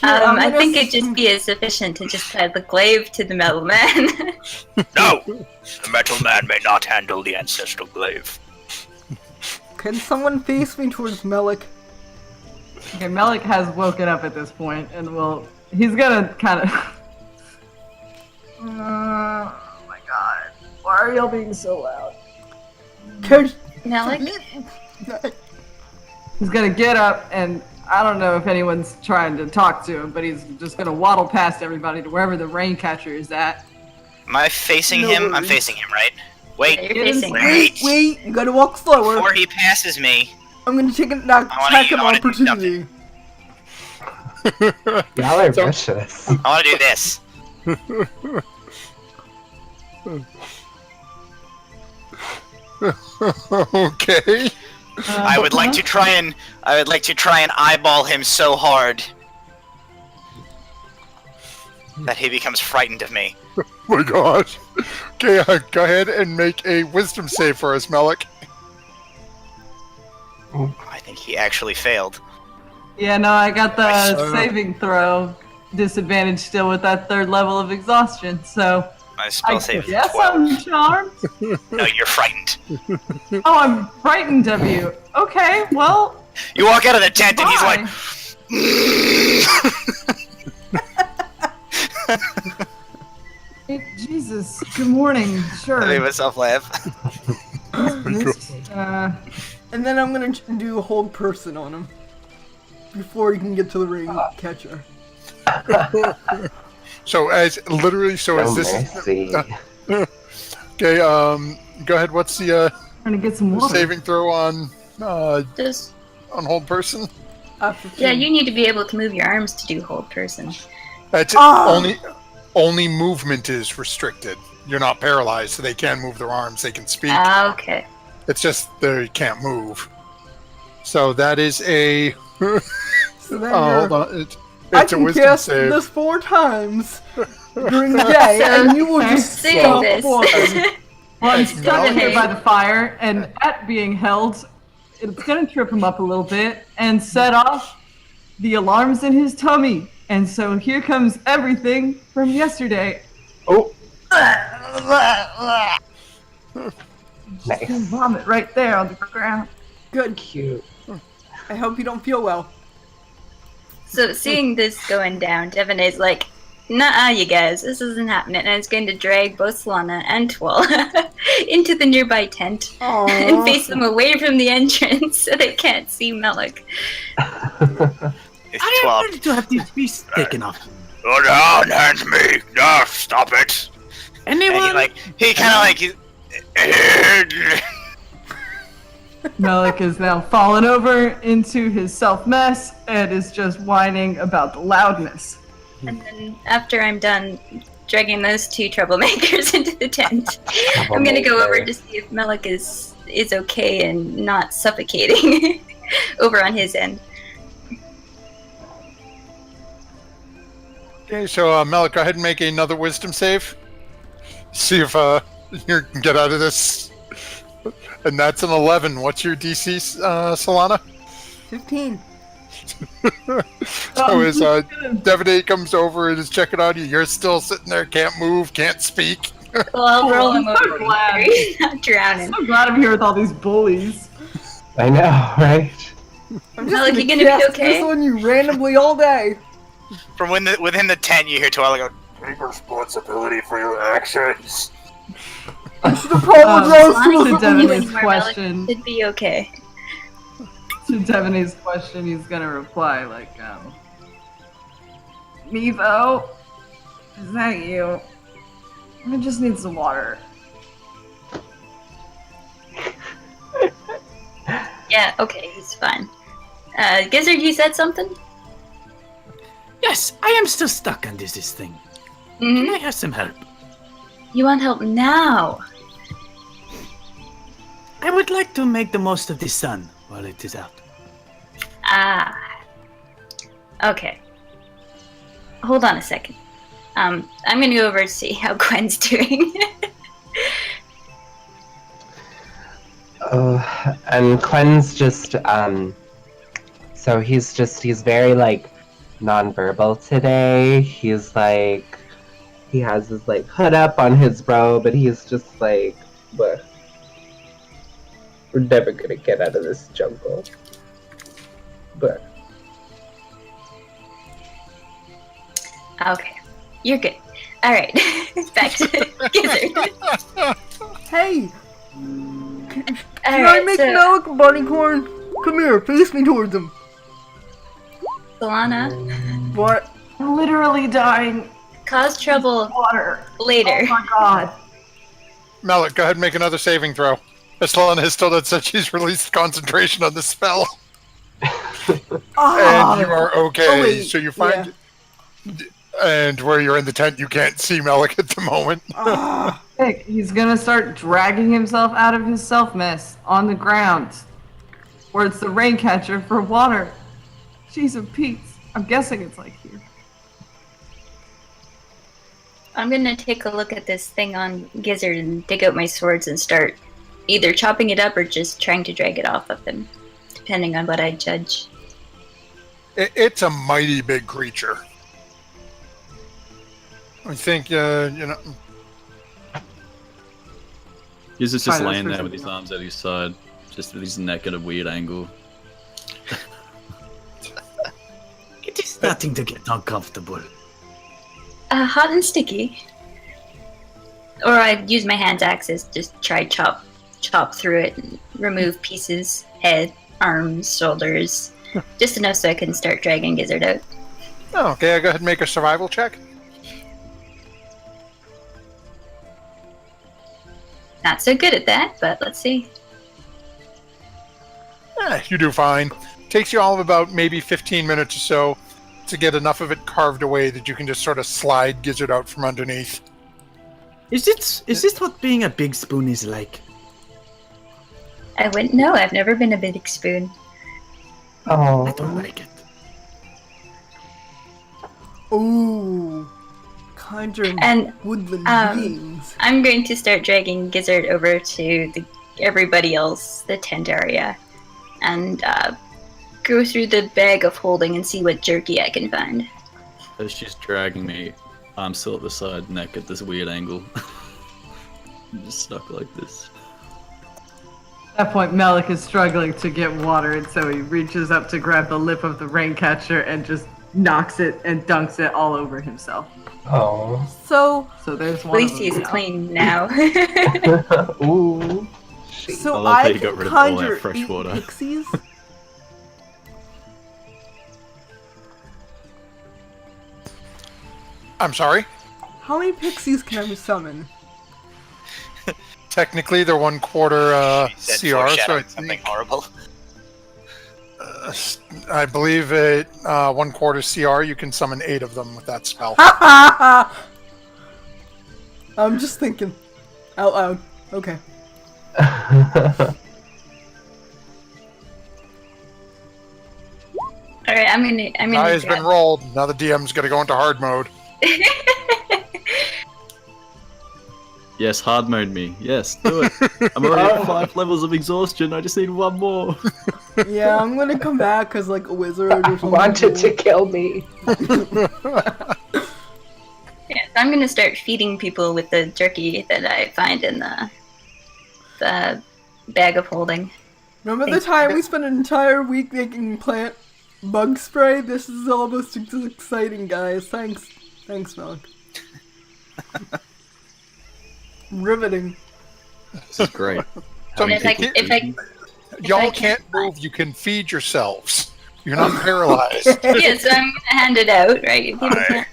I think it'd just be sufficient to just tie the glaive to the metal man.
No! The metal man may not handle the ancestral glaive.
Can someone face me towards Melik?
Okay, Melik has woken up at this point, and he's gonna kind of... oh my god. Why are y'all being so loud?
Melik?
He's gonna get up, and I don't know if anyone's trying to talk to him, but he's just gonna waddle past everybody to wherever the rain catcher is at.
Am I facing him? I'm facing him, right? Wait,
You're facing him.
Wait, you gotta walk slower.
before he passes me,
I'm gonna take an
wanna
attack
eat-
of
I wanna do
opportunity.
Y'all are vicious.
I want to do this.
Okay.
I would like to try and eyeball him so hard that he becomes frightened of me.
Oh my gosh. Okay, go ahead and make a wisdom save for us, Melik.
I think he actually failed.
Yeah, no, I got
Nice.
the saving throw disadvantage still with that 3rd level of exhaustion, so
My spell
I
save is
guess
12.
I'm charmed.
No, you're frightened.
Oh, I'm frightened of you. Okay, well,
You walk out of the tent and he's like,
hey, Jesus, good morning, sure.
I made myself laugh.
And then I'm gonna do hold person on him before he can get to the ring catcher.
So as this
mercy.
okay, go ahead, what's the
Trying to get some water.
saving throw on
Just
hold person?
yeah, you need to be able to move your arms to do hold person.
That's only movement is restricted. You're not paralyzed, so they can move their arms, they can speak.
Okay.
It's just they can't move. So that is a
So then
hold on. It's
I
a
can
wisdom
cast
save.
this 4 times during the day, and you will just
Save
stop
this.
walking.
Well, I'm
It's
standing here
Melik.
by the fire, and at being held, it's gonna trip him up a little bit and set off the alarms in his tummy. And so here comes everything from yesterday.
Oh,
Just
nice.
vomit right there on the ground.
Good.
Cute.
I hope you don't feel well.
So seeing this going down, Devin is like, "Nuh-uh, you guys, this isn't happening," and it's going to drag both Solana and Twal into the nearby tent and face them away from the entrance so they can't see Melik.
It's
I am
12.
ready to have these beasts taken off.
Go down, hand me. No, stop it.
And
Anyone?
he kind of like, he's,
Melik is now fallen over into his self-mess and is just whining about the loudness.
And then after I'm done dragging those 2 troublemakers into the tent, I'm going to go over to see if Melik is okay and not suffocating over on his end.
Okay, so Melik, go ahead and make another wisdom save. See if you can get out of this. And that's an 11. What's your DC, Solana?
15.
So as Devanate comes over and is checking on you, you're still sitting there, can't move, can't speak.
Well, I'll roll him
I'm so
over.
glad.
He's not drowning.
I'm glad I'm here with all these bullies.
I know, right?
I'm
Melik, you gonna be
cast
okay?
this on you randomly all day.
from within the tent, you hear Twilight go,
Take responsibility for your actions.
I should apologize
to
to
Devin
You
his
and Melik
question.
should be okay.
To Devaney's question, he's gonna reply like, Mevo, is that you? I just need some water.
Yeah, okay, he's fine. Gizzard, you said something?
Yes, I am still stuck on this thing.
Mm-hmm.
Can I have some help?
You want help now?
I would like to make the most of the sun while it is out.
Ah. Okay. Hold on a second. I'm gonna go over to see how Gwen's doing.
And Quen's just, so he's very, like, nonverbal today. He's, like, he has his, like, hood up on his robe, and he's just, like, we're never gonna get out of this jungle. But
Okay. You're good. Alright. Back to Gizzard.
Hey, can I
Alright,
make
so
Melik a bunny corn? Come here, face me towards him.
Solana,
What?
I'm literally dying.
cause trouble
Water.
later.
Oh my god.
Melik, go ahead and make another saving throw. Solana has still not said she's released concentration on the spell. And you are okay.
Oh, wait,
So you find... And where you're in the tent, you can't see Melik at the moment.
Heck, he's gonna start dragging himself out of his self-mess on the ground. Where it's the rain catcher for water. Jeez of Pete's. I'm guessing it's like here.
I'm gonna take a look at this thing on Gizzard and dig out my swords and start either chopping it up or just trying to drag it off of him, depending on what I judge.
It's a mighty big creature. I think,
He's just
Fine,
laying
let's
there with his arms at his side, just with his neck at a weird angle.
It is starting to get uncomfortable.
Hot and sticky. Or I'd use my hand axes, just try chop through it and remove pieces, head, arms, shoulders, just enough so I can start dragging Gizzard out.
Oh, okay, go ahead and make a survival check.
Not so good at that, but let's see.
You do fine. Takes you all of about maybe 15 minutes or so to get enough of it carved away that you can just sort of slide Gizzard out from underneath.
Is this what being a big spoon is like?
I wouldn't know. I've never been a big spoon.
Oh.
I don't like it.
Ooh. Conjuring
And
woodland beings.
I'm going to start dragging Gizzard over to everybody else, the tent area, and go through the bag of holding and see what jerky I can find.
As she's dragging me, I'm still at the side, neck at this weird angle. I'm just stuck like this.
At that point, Malik is struggling to get water, and so he reaches up to grab the lip of the raincatcher and just knocks it and dunks it all over himself.
Oh.
So
there's
At
one.
least
of
he's
them now.
clean now.
Ooh.
so
love how
I
you got
can
rid of all that
conjure
fresh
8
water.
pixies.
I'm sorry?
How many pixies can I summon?
Technically, they're 1/4
She said
CR, so I
foreshadowing something
think,
horrible.
I believe at 1/4 CR, you can summon 8 of them with that spell.
I'm just thinking out loud. Okay.
All right, I'm gonna
Die has been rolled. Now the DM's gonna go into hard mode.
Yes, hard mode me. Yes, do it. I'm already at 5 levels of exhaustion. I just need 1 more.
Yeah, I'm gonna come back as like a wizard or something.
Wanted to kill me.
Yeah, so I'm gonna start feeding people with the jerky that I find in the bag of holding.
Remember the time we spent an entire week making plant bug spray? This is almost as exciting, guys. Thanks, Malik. Riveting.
This is great.
So
And
y'all can't move, you can feed yourselves. You're not paralyzed.
yeah, so I'm gonna hand it out, right? People can't-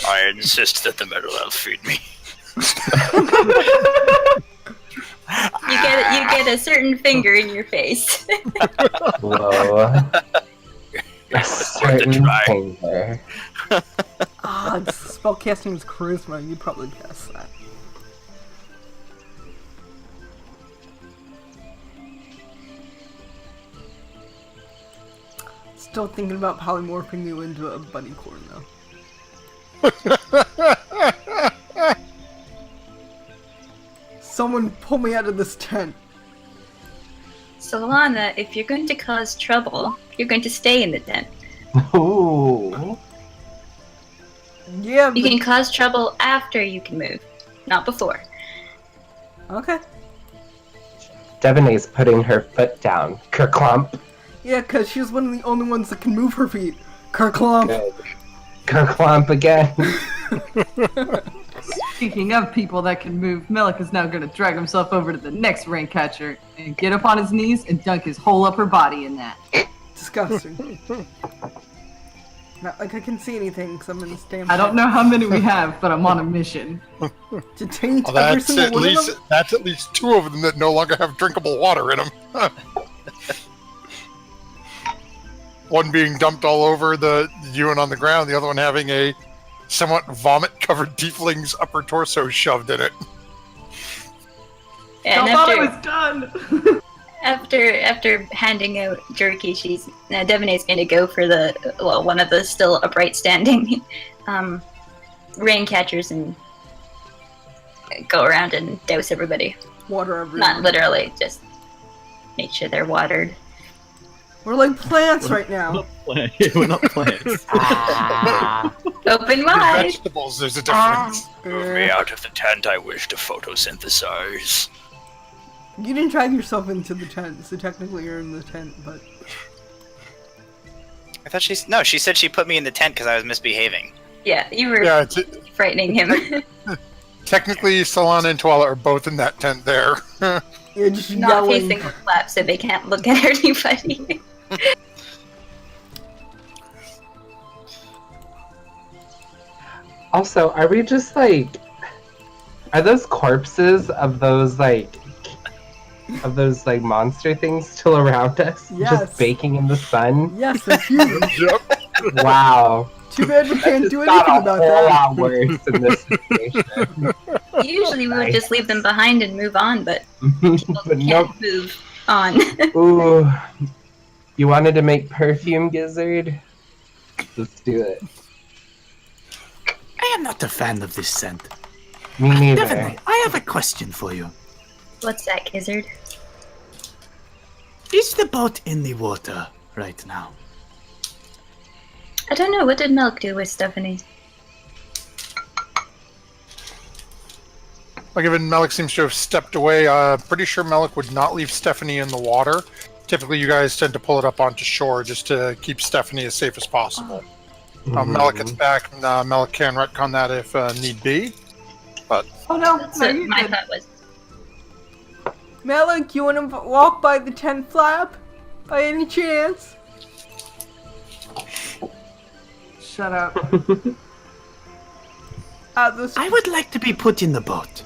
I insist that the metal elf feed me.
You get a certain finger in your face.
Whoa. A
It's worth a
certain
try.
finger.
Spellcasting is charisma. You'd probably pass that. Still thinking about polymorphing you into a bunny corn, though. Someone pull me out of this tent.
So Lana, if you're going to cause trouble, you're going to stay in the tent.
Ooh.
Yeah,
You
but...
can cause trouble after you can move, not before.
Okay.
Devaney's putting her foot down. Kerclump.
Yeah, because she's one of the only ones that can move her feet. Kerclump.
Good. Kerclump again.
Speaking of people that can move, Melik is now going to drag himself over to the next raincatcher and get up on his knees and dunk his whole upper body in that.
Disgusting. Not like I can see anything, because I'm in this damn
I don't know how many we have, but I'm on a mission.
to taint
Well,
every
that's
single
at
one of
least
them.
that's at least 2 of them that no longer have drinkable water in them. One being dumped all over you and on the ground, the other one having a somewhat vomit-covered tiefling's upper torso shoved in it.
And
I thought it
after,
was done!
after handing out jerky, Devaney's going to go for one of the still upright standing rain catchers and go around and douse everybody.
Water everywhere.
Not literally, just make sure they're watered.
We're like plants right now.
We're not plants.
Open
Your
wide.
vegetables, there's a difference.
Move me out of the tent. I wish to photosynthesize.
You didn't drag yourself into the tent, so technically you're in the tent, but...
I thought she said she put me in the tent because I was misbehaving.
Yeah, you were
Yeah, it's,
frightening him.
technically, Solana and Twala are both in that tent there.
You're just
Not
yelling.
facing the flap so they can't look at anybody.
Also, are we just like... Are those corpses of those monster things still around us?
Yes.
Just baking in the sun?
Yes, they're huge.
Yep.
Wow.
Too bad we can't do
Got
anything about
a whole
that.
lot worse in this situation.
Usually we would just leave them behind and move on, but people
But
can't
nope.
move on.
Ooh. You wanted to make perfume, Gizzard? Let's do it.
I am not a fan of this scent.
Me neither.
Definitely, I have a question for you.
What's that, Gizzard?
Is the boat in the water right now?
I don't know. What did Milk do with Stephanie?
Well, given Melik seems to have stepped away, pretty sure Melik would not leave Stephanie in the water. Typically, you guys tend to pull it up onto shore just to keep Stephanie as safe as possible. Melik gets back, and Melik can retcon that if need be. But
Oh no,
That's
no,
what
you're
my
good.
thought was.
Malik, you want to walk by the tent flap? By any chance?
Shut up.
This...
I would like to be put in the boat.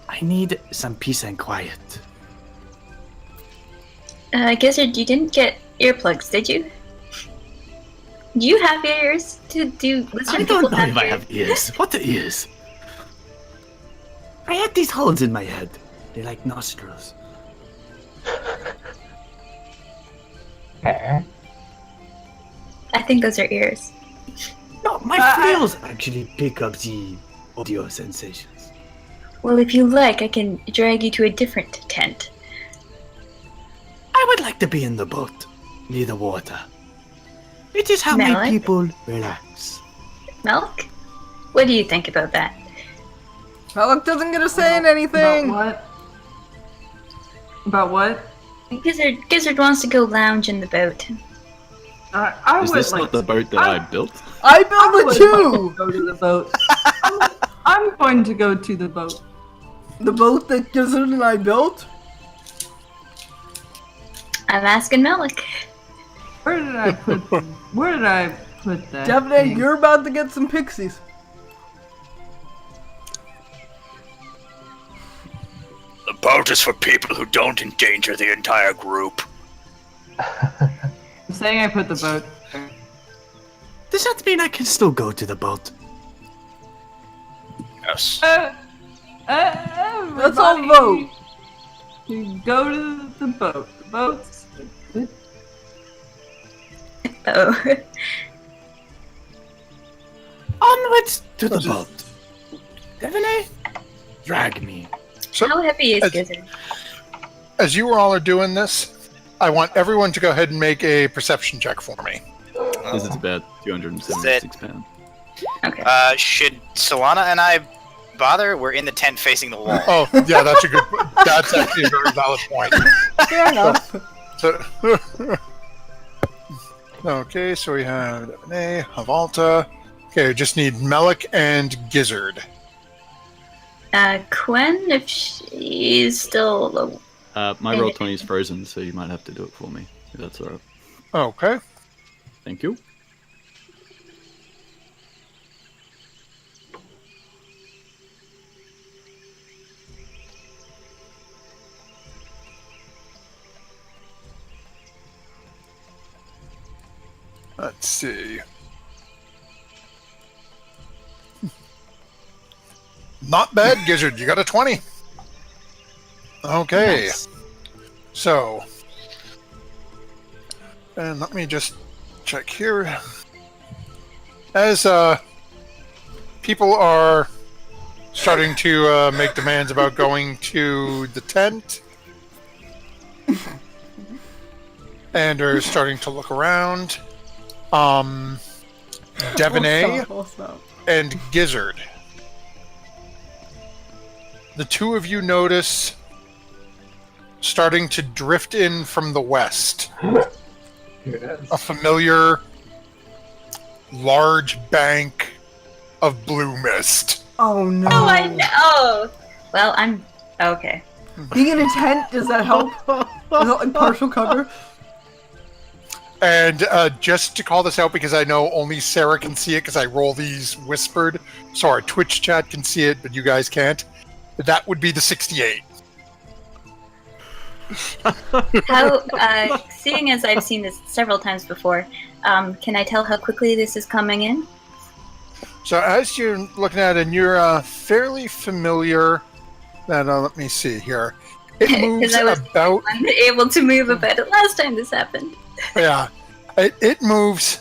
I need some peace and quiet.
Gizzard, you didn't get earplugs, did you? Do you have ears? Do lizard
I
people
don't know
have
if I
ears?
have ears. What are ears? I had these holes in my head. They're like nostrils.
Fair.
I think those are ears.
No, my frills actually pick up the audio sensations.
Well, if you like, I can drag you to a different tent.
I would like to be in the boat, near the water. It is how my
Malik?
people relax.
Milk? What do you think about that?
Malik doesn't get a say in
About
anything!
what? About what?
Gizzard wants to go lounge in the boat.
I
Is
would
this
like
not the boat that I built?
I
I
built
would
it too!
go to the boat. I'm going to go to the boat.
The boat that Gizzard and I built?
I'm asking Malik.
Where did I put that?
Definitely,
thing?
you're about to get some pixies.
The boat is for people who don't endanger the entire group.
I'm saying I put the boat.
Does that mean I can still go to the boat?
Yes.
Let's all
Everybody,
vote.
You go to the boat. The boat's good.
Oh.
Onwards to the boat. Definitely drag me.
so,
How heavy is
as-
Gizzard?
as you all are doing this, I want everyone to go ahead and make a perception check for me.
Because it's about 276 pounds.
Okay.
Should Solana and I bother? We're in the tent facing the wall.
Oh, yeah, that's a good. That's actually a very valid point.
Fair enough.
So, okay, so we have Devane, Havalta. Okay, we just need Melik and Gizzard.
Quen, if she's still low.
My roll 20 is frozen, so you might have to do it for me, if that's alright.
Okay.
Thank you.
Let's see. Not bad, Gizzard. You got a 20. Okay.
Nice.
So, and let me just check here. As people are starting to make demands about going to the tent. And are starting to look around. Devaney
I'll stop.
and Gizzard. The two of you notice starting to drift in from the west.
Here it is.
A familiar large bank of blue mist.
Oh no.
Oh, I know. Well, I'm okay.
Being in a tent, does that help? Does that like partial cover?
And just to call this out, because I know only Sarah can see it because I roll these whispered, so our Twitch chat can see it, but you guys can't. That would be the 68.
How, seeing as I've seen this several times before, can I tell how quickly this is coming in?
So as you're looking at it, and you're fairly familiar. Let me see here. It moves
I was
about.
unable to move about it last time this happened.
Yeah, it moves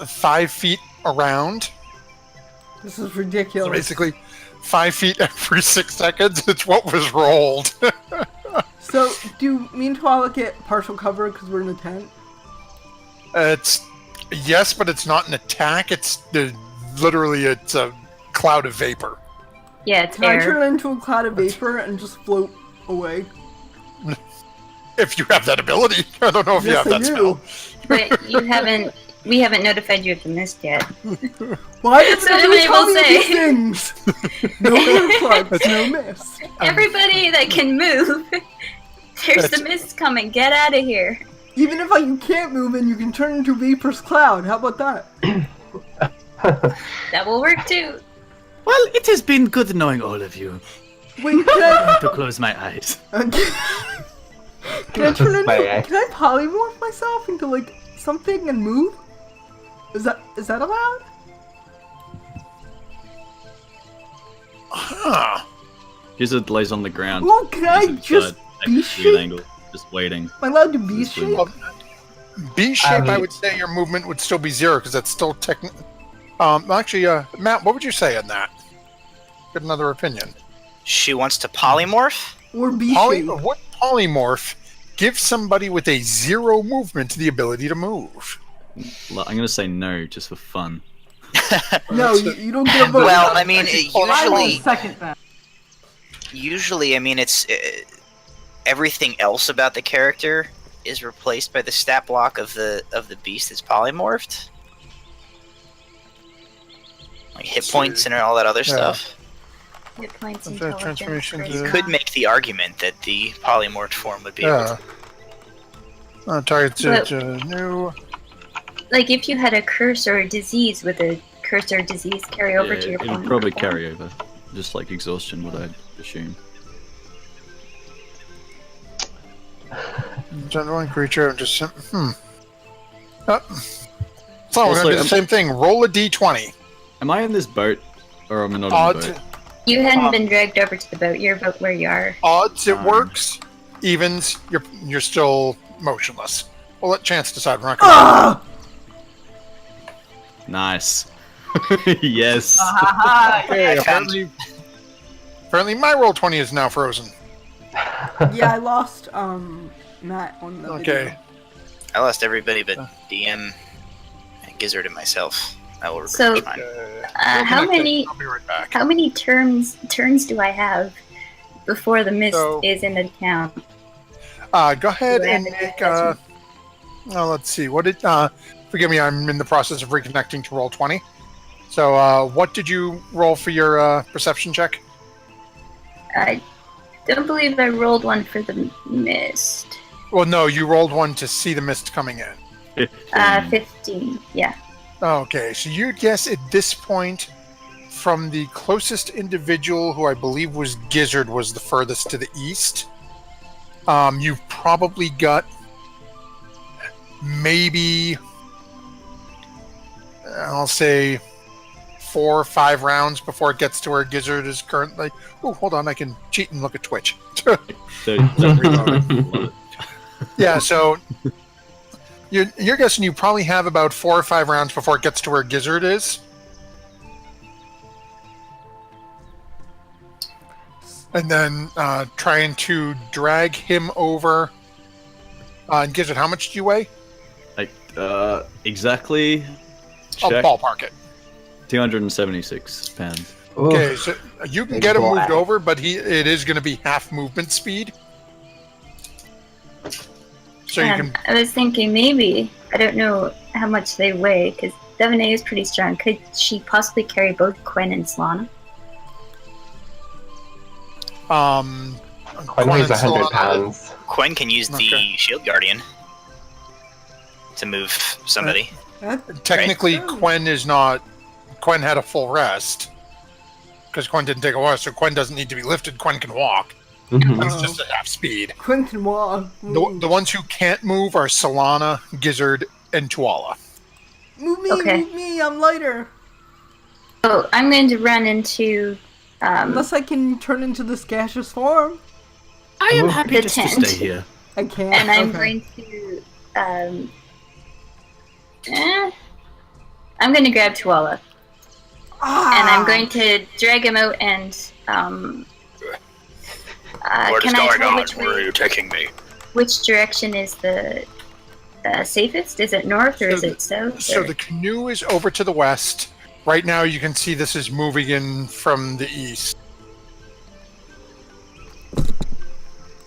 5 feet around.
This is
So
ridiculous.
basically, 5 feet every 6 seconds. It's what was rolled.
So, do me and Twilight get partial cover because we're in a tent?
It's yes, but it's not an attack. It's literally it's a cloud of vapor.
Yeah, it's
Can I
air.
turn into a cloud of vapor and just float away?
If you have that ability, I don't know if you
Yes,
have
I
that
do.
spell.
But we haven't notified you of the mist yet.
Why did
So
you tell me
say-
these things? No influx, no mist.
Everybody that can move, there's the mist coming. Get out of here.
Even if you can't move and you can turn into Vapor's Cloud, how about that?
That will work too.
Well, it has been good knowing all of you.
Wait, can
To close my eyes.
I can I turn
My
into?
eye.
Can I polymorph myself into like something and move? Is that allowed?
Huh.
Gizzard lays on the ground.
Oh, can I
Gizzard's
just
got
be
a
shape?
angle, just waiting.
Am I allowed to be
This
shape?
will-
B shape, I would say your movement would still be 0 because that's still technically. Actually, Matt, what would you say on that? Get another opinion.
She wants to polymorph?
Or be shape?
What polymorph gives somebody with a 0 movement the ability to move?
I'm gonna say no, just for fun.
No, you don't get a vote.
Well, I mean,
I will
usually,
second that.
I mean, it's everything else about the character is replaced by the stat block of the beast that's polymorphed, like hit points and all that other stuff.
Hit points,
What's that
intelligence,
transformation
grace.
to-
You could make the argument that the polymorphed form would be able
Yeah. Target
But-
to new.
Like if you had a curse or a disease, would the curse or disease carry over
Yeah,
to your
it'll
opponent?
probably carry over, just like exhaustion would, I assume.
General creature, just so we're
Also,
gonna do the same thing. Roll a d20.
Am I in this boat, or am I not in
Odds,
the boat?
You hadn't been dragged over to the boat. You're about where you are.
odds it works. Evens, you're still motionless. We'll let Chance decide. We're not gonna.
Ah!
Nice. Yes.
Haha,
Okay,
I found-
apparently my roll 20 is now frozen.
Yeah, I lost Matt on the
Okay.
video.
I lost everybody but DM and Gizzard and myself. I will
So-
refresh mine.
How many
I'll be right back.
how many turns do I have before the mist
So-
is in the town?
Go ahead
Do I
and
have
make.
advantage?
Let's see. What did? Forgive me. I'm in the process of reconnecting to roll 20. So, what did you roll for your perception check?
I don't believe I rolled one for the mist.
Well, no, you rolled one to see the mist coming in.
15. Yeah.
Okay, so you'd guess at this point, from the closest individual, who I believe was Gizzard, was the furthest to the east. You've probably got maybe, I'll say, 4 or 5 rounds before it gets to where Gizzard is currently. Oh, hold on, I can cheat and look at Twitch.
So, that's reloading.
Yeah, so you're guessing you probably have about 4 or 5 rounds before it gets to where Gizzard is. and then trying to drag him over. And Gizzard, how much do you weigh?
Like, exactly.
I'll
Check.
ballpark it.
276 pounds.
Okay,
Oof.
so you can
Big
get him
boy.
moved over, but it is going to be half movement speed. So you can.
I was thinking maybe, I don't know how much they weigh, because Devaney is pretty strong. Could she possibly carry both Quinn and Solana?
Quinn weighs
and
100
Solana-
pounds.
Quinn can use
Okay.
the Shield Guardian to move somebody.
Technically,
Right.
Quinn is not. Quinn had a full rest because Quinn didn't take a rest, so Quinn doesn't need to be lifted. Quinn can walk.
Mhm.
It's just at half speed.
Quentin walk.
The ones who can't move are Solana, Gizzard, and Tuala.
Move me,
Okay.
move me, I'm lighter.
So I'm going to run into
Unless I can turn into this gaseous form.
I am
Ooh.
happy
The
just to
tent.
stay here.
I can't.
and I'm
okay.
going to I'm going to grab Tuala, and I'm going to drag him out and
What is
can I
going
tell
on?
which
Where are
way,
you taking me?
which direction is the safest? Is it north or is it south?
So
or-
the canoe is over to the west. Right now, you can see this is moving in from the east.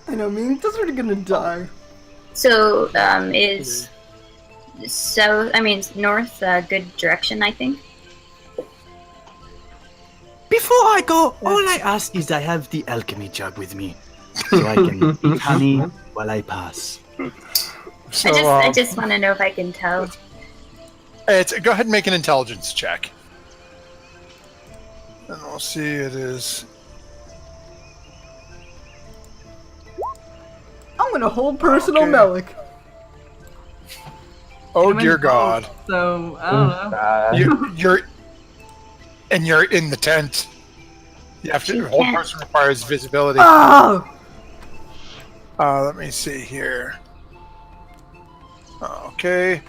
I know, me and Gizzard are gonna die.
So is south? I mean north a good direction? I think.
Before I go, all I ask is I have the alchemy jug with me, so I can eat honey while I pass.
So
I just want to know if I can tell.
go ahead and make an intelligence check. And we'll see. It is.
I'm gonna hold personal
Okay.
Melik.
Oh
I'm in
dear
both,
God!
So I don't know.
You're in the tent. You have to.
You
Whole
can't-
person requires visibility.
Oh!
Let me see here. Okay.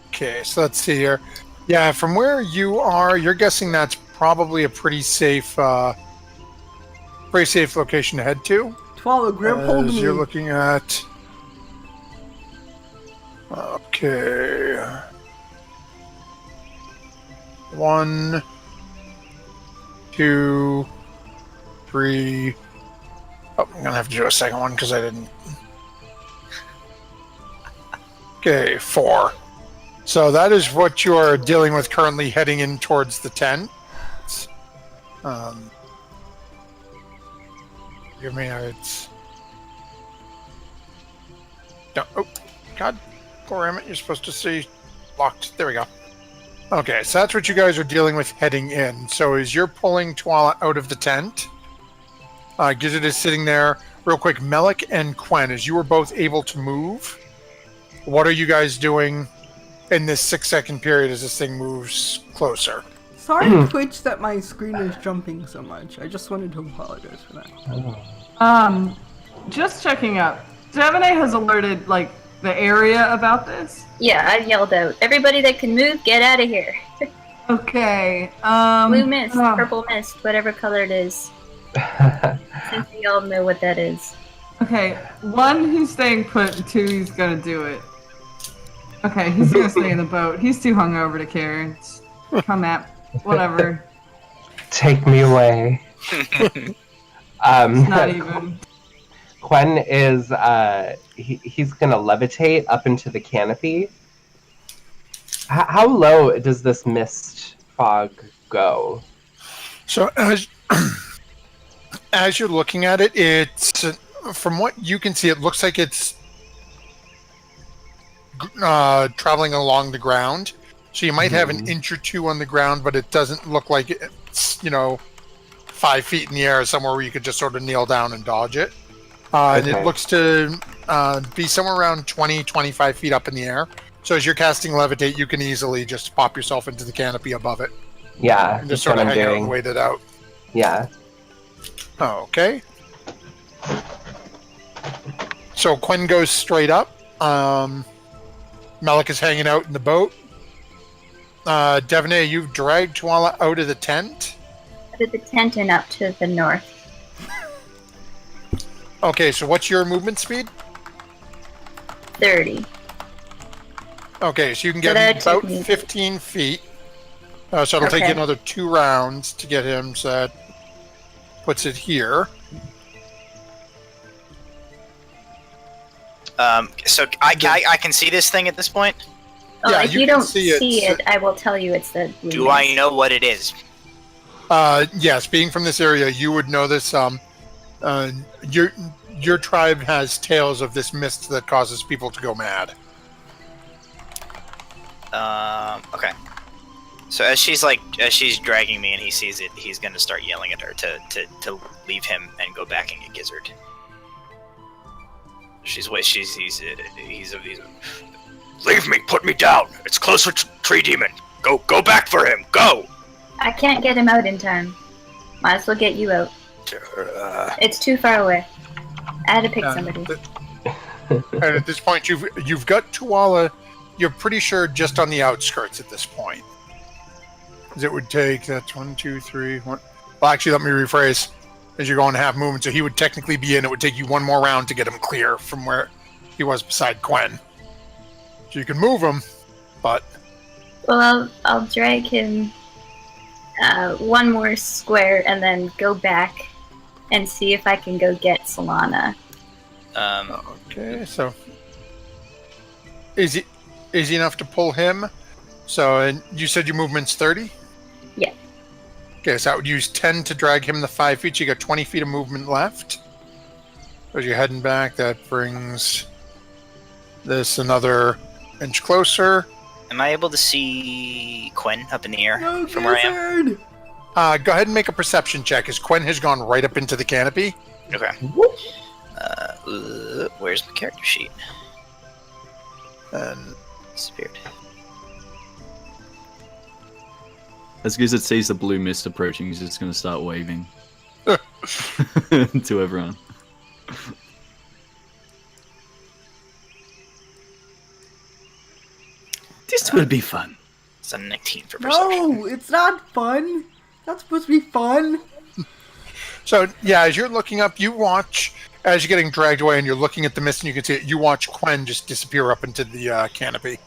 Okay, so let's see here. Yeah, from where you are, you're guessing that's probably a pretty safe location to head to.
Twala, grab hold of
As
me.
you're looking at. Okay. 1, 2, 3. Oh, I'm gonna have to do a second one because I didn't. Okay, 4. So that is what you are dealing with currently, heading in towards the tent. Give me it's. No, oh, God, damn it! You're supposed to see locked. There we go. Okay, so that's what you guys are dealing with heading in. So as you're pulling Tuala out of the tent, Gizzard is sitting there. Real quick, Melik and Quen, as you were both able to move, what are you guys doing in this 6-second period as this thing moves closer?
Sorry, Twitch, that my screen is jumping so much. I just wanted to apologize for that.
Just checking up. Devaney has alerted like the area about this.
Yeah, I yelled out, "Everybody that can move, get out of here!"
Okay.
Blue mist,
oh,
purple mist, whatever color it is. Since we all know what that is.
Okay, 1, he's staying put, and 2, he's gonna do it. Okay, he's gonna stay in the boat. He's too hungover to care. It's, come at whatever.
Take me away.
Not even.
Quen is he's gonna levitate up into the canopy. How low does this mist fog go?
So as you're looking at it, it's from what you can see, it looks like it's traveling along the ground. So you might have an inch or two on the ground, but it doesn't look like it's 5 feet in the air somewhere where you could just sort of kneel down and dodge it. And
Okay.
it looks to be somewhere around 20-25 feet up in the air. So as you're casting levitate, you can easily just pop yourself into the canopy above it
Yeah,
and just
that's
sort
what
of
I'm
hang out
doing.
and wait it out.
Yeah.
Okay. So Quen goes straight up. Melik is hanging out in the boat. Devaney, you've dragged Tuala out of the tent.
out of the tent and up to the north.
Okay, so what's your movement speed?
30.
Okay, so you can
So
get
that
him about
took me-
15 feet. So it'll take you
Okay.
another 2 rounds to get him, so that puts it here.
So I can see this thing at this point.
Oh,
Yeah,
if
you
you,
can
don't
see
see
it.
it, I will tell you it's the blue
Do I
mist.
know what it is?
Yes, being from this area, you would know this. Your tribe has tales of this mist that causes people to go mad.
Okay. So as she's dragging me and he sees it, he's gonna start yelling at her to leave him and go back and get Gizzard. He's leave me, put me down. It's closer to Tree Demon. Go back for him. Go.
I can't get him out in time. Might as well get you out. It's too far away. I had to pick somebody.
And at this point, you've got Tuala. You're pretty sure just on the outskirts at this point. 'Cause it would take, that's 1, 2, 3, 1. Well, actually, let me rephrase. As you're going half movement, so he would technically be in. It would take you one more round to get him clear from where he was beside Gwen. So you can move him, but
Well, I'll drag him one more square and then go back and see if I can go get Solana.
okay. So is he enough to pull him? So, and you said your movement's 30?
Yeah.
Okay, so I would use 10 to drag him the 5 feet. You got 20 feet of movement left. As you're heading back, that brings this another inch closer.
Am I able to see Quinn up in the air
No,
from where I am?
Gizzard!
Go ahead and make a perception check, as Quen has gone right up into the canopy.
Okay. Where's my character sheet?
And
Disappeared.
As Gizzard sees the blue mist approaching, he's just going to start waving to everyone.
This will be fun.
It's a 19 for perception.
No, it's not fun. That's supposed to be fun.
so, yeah, as you're looking up, you watch, as you're getting dragged away and you're looking at the mist and you can see it, you watch Quen just disappear up into the canopy.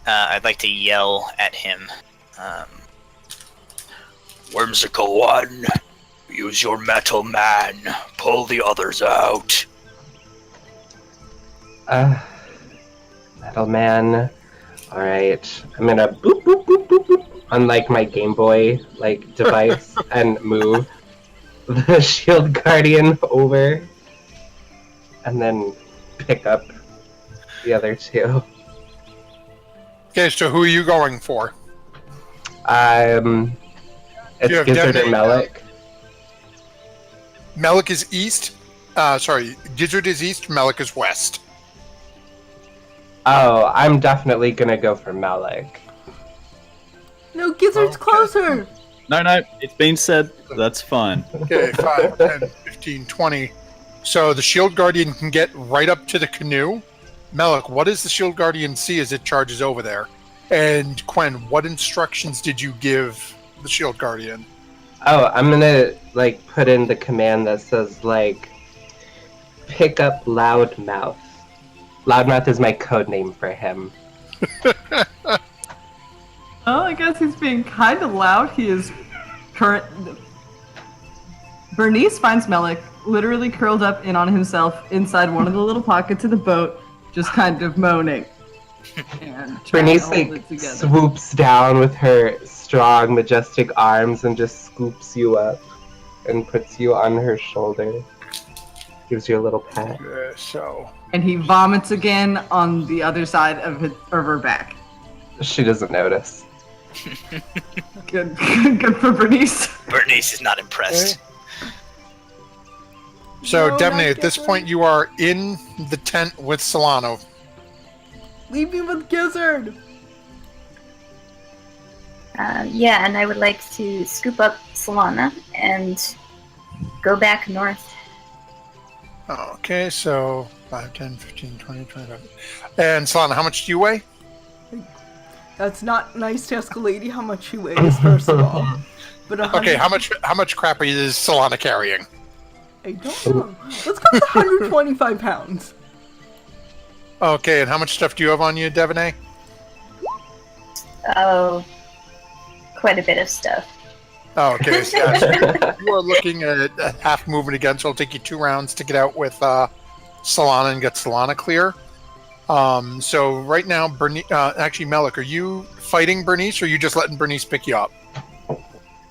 I'd like to yell at him.
Whimsical one, use your metal man. Pull the others out.
Metal Man. Alright. I'm gonna boop boop boop boop boop on like my Game Boy like device and move the Shield Guardian over. And then pick up the other two.
Okay, so who are you going for?
It's
You have
Gizzard
Devin,
and Melik.
Melik is east. Sorry, Gizzard is east, Melik is west.
Oh, I'm definitely gonna go for Melik.
No, Gizzard's
Okay.
closer.
No, it's been said. That's fine.
Okay, 5, 10, 15, 20. So the Shield Guardian can get right up to the canoe. Melik, what does the Shield Guardian see as it charges over there? And Quen, what instructions did you give the Shield Guardian?
Oh, I'm gonna like put in the command that says like pick up Loudmouth. Loudmouth is my code name for him.
Well, I guess he's being kind of loud. He is current. Bernice finds Melik literally curled up in on himself inside one of the little pockets of the boat, just kind of moaning. And trying
Bernice
to hold
like
it together.
swoops down with her strong, majestic arms and just scoops you up and puts you on her shoulder. Gives you a little pat.
So
And he vomits again on the other side of her back.
She doesn't notice.
Good, good for Bernice.
Bernice is not impressed.
So,
No,
Devney,
not
at this
Gizzard.
point, you are in the tent with Solano.
Leave me with Gizzard.
Yeah, and I would like to scoop up Solana and go back north.
Okay, so 5, 10, 15, 20, 25. And Solano, how much do you weigh?
That's not nice to ask a lady how much she weighs, first of all. But
Okay, how much crap is Solana carrying?
I don't know. Let's go with 125 pounds.
Okay, and how much stuff do you have on you, Devanay?
Oh, quite a bit of stuff.
Oh, okay. So yeah, you are looking at a half movement again, so it'll take you 2 rounds to get out with Solana and get Solana clear. So right now, actually, Melik, are you fighting Bernice, or are you just letting Bernice pick you up?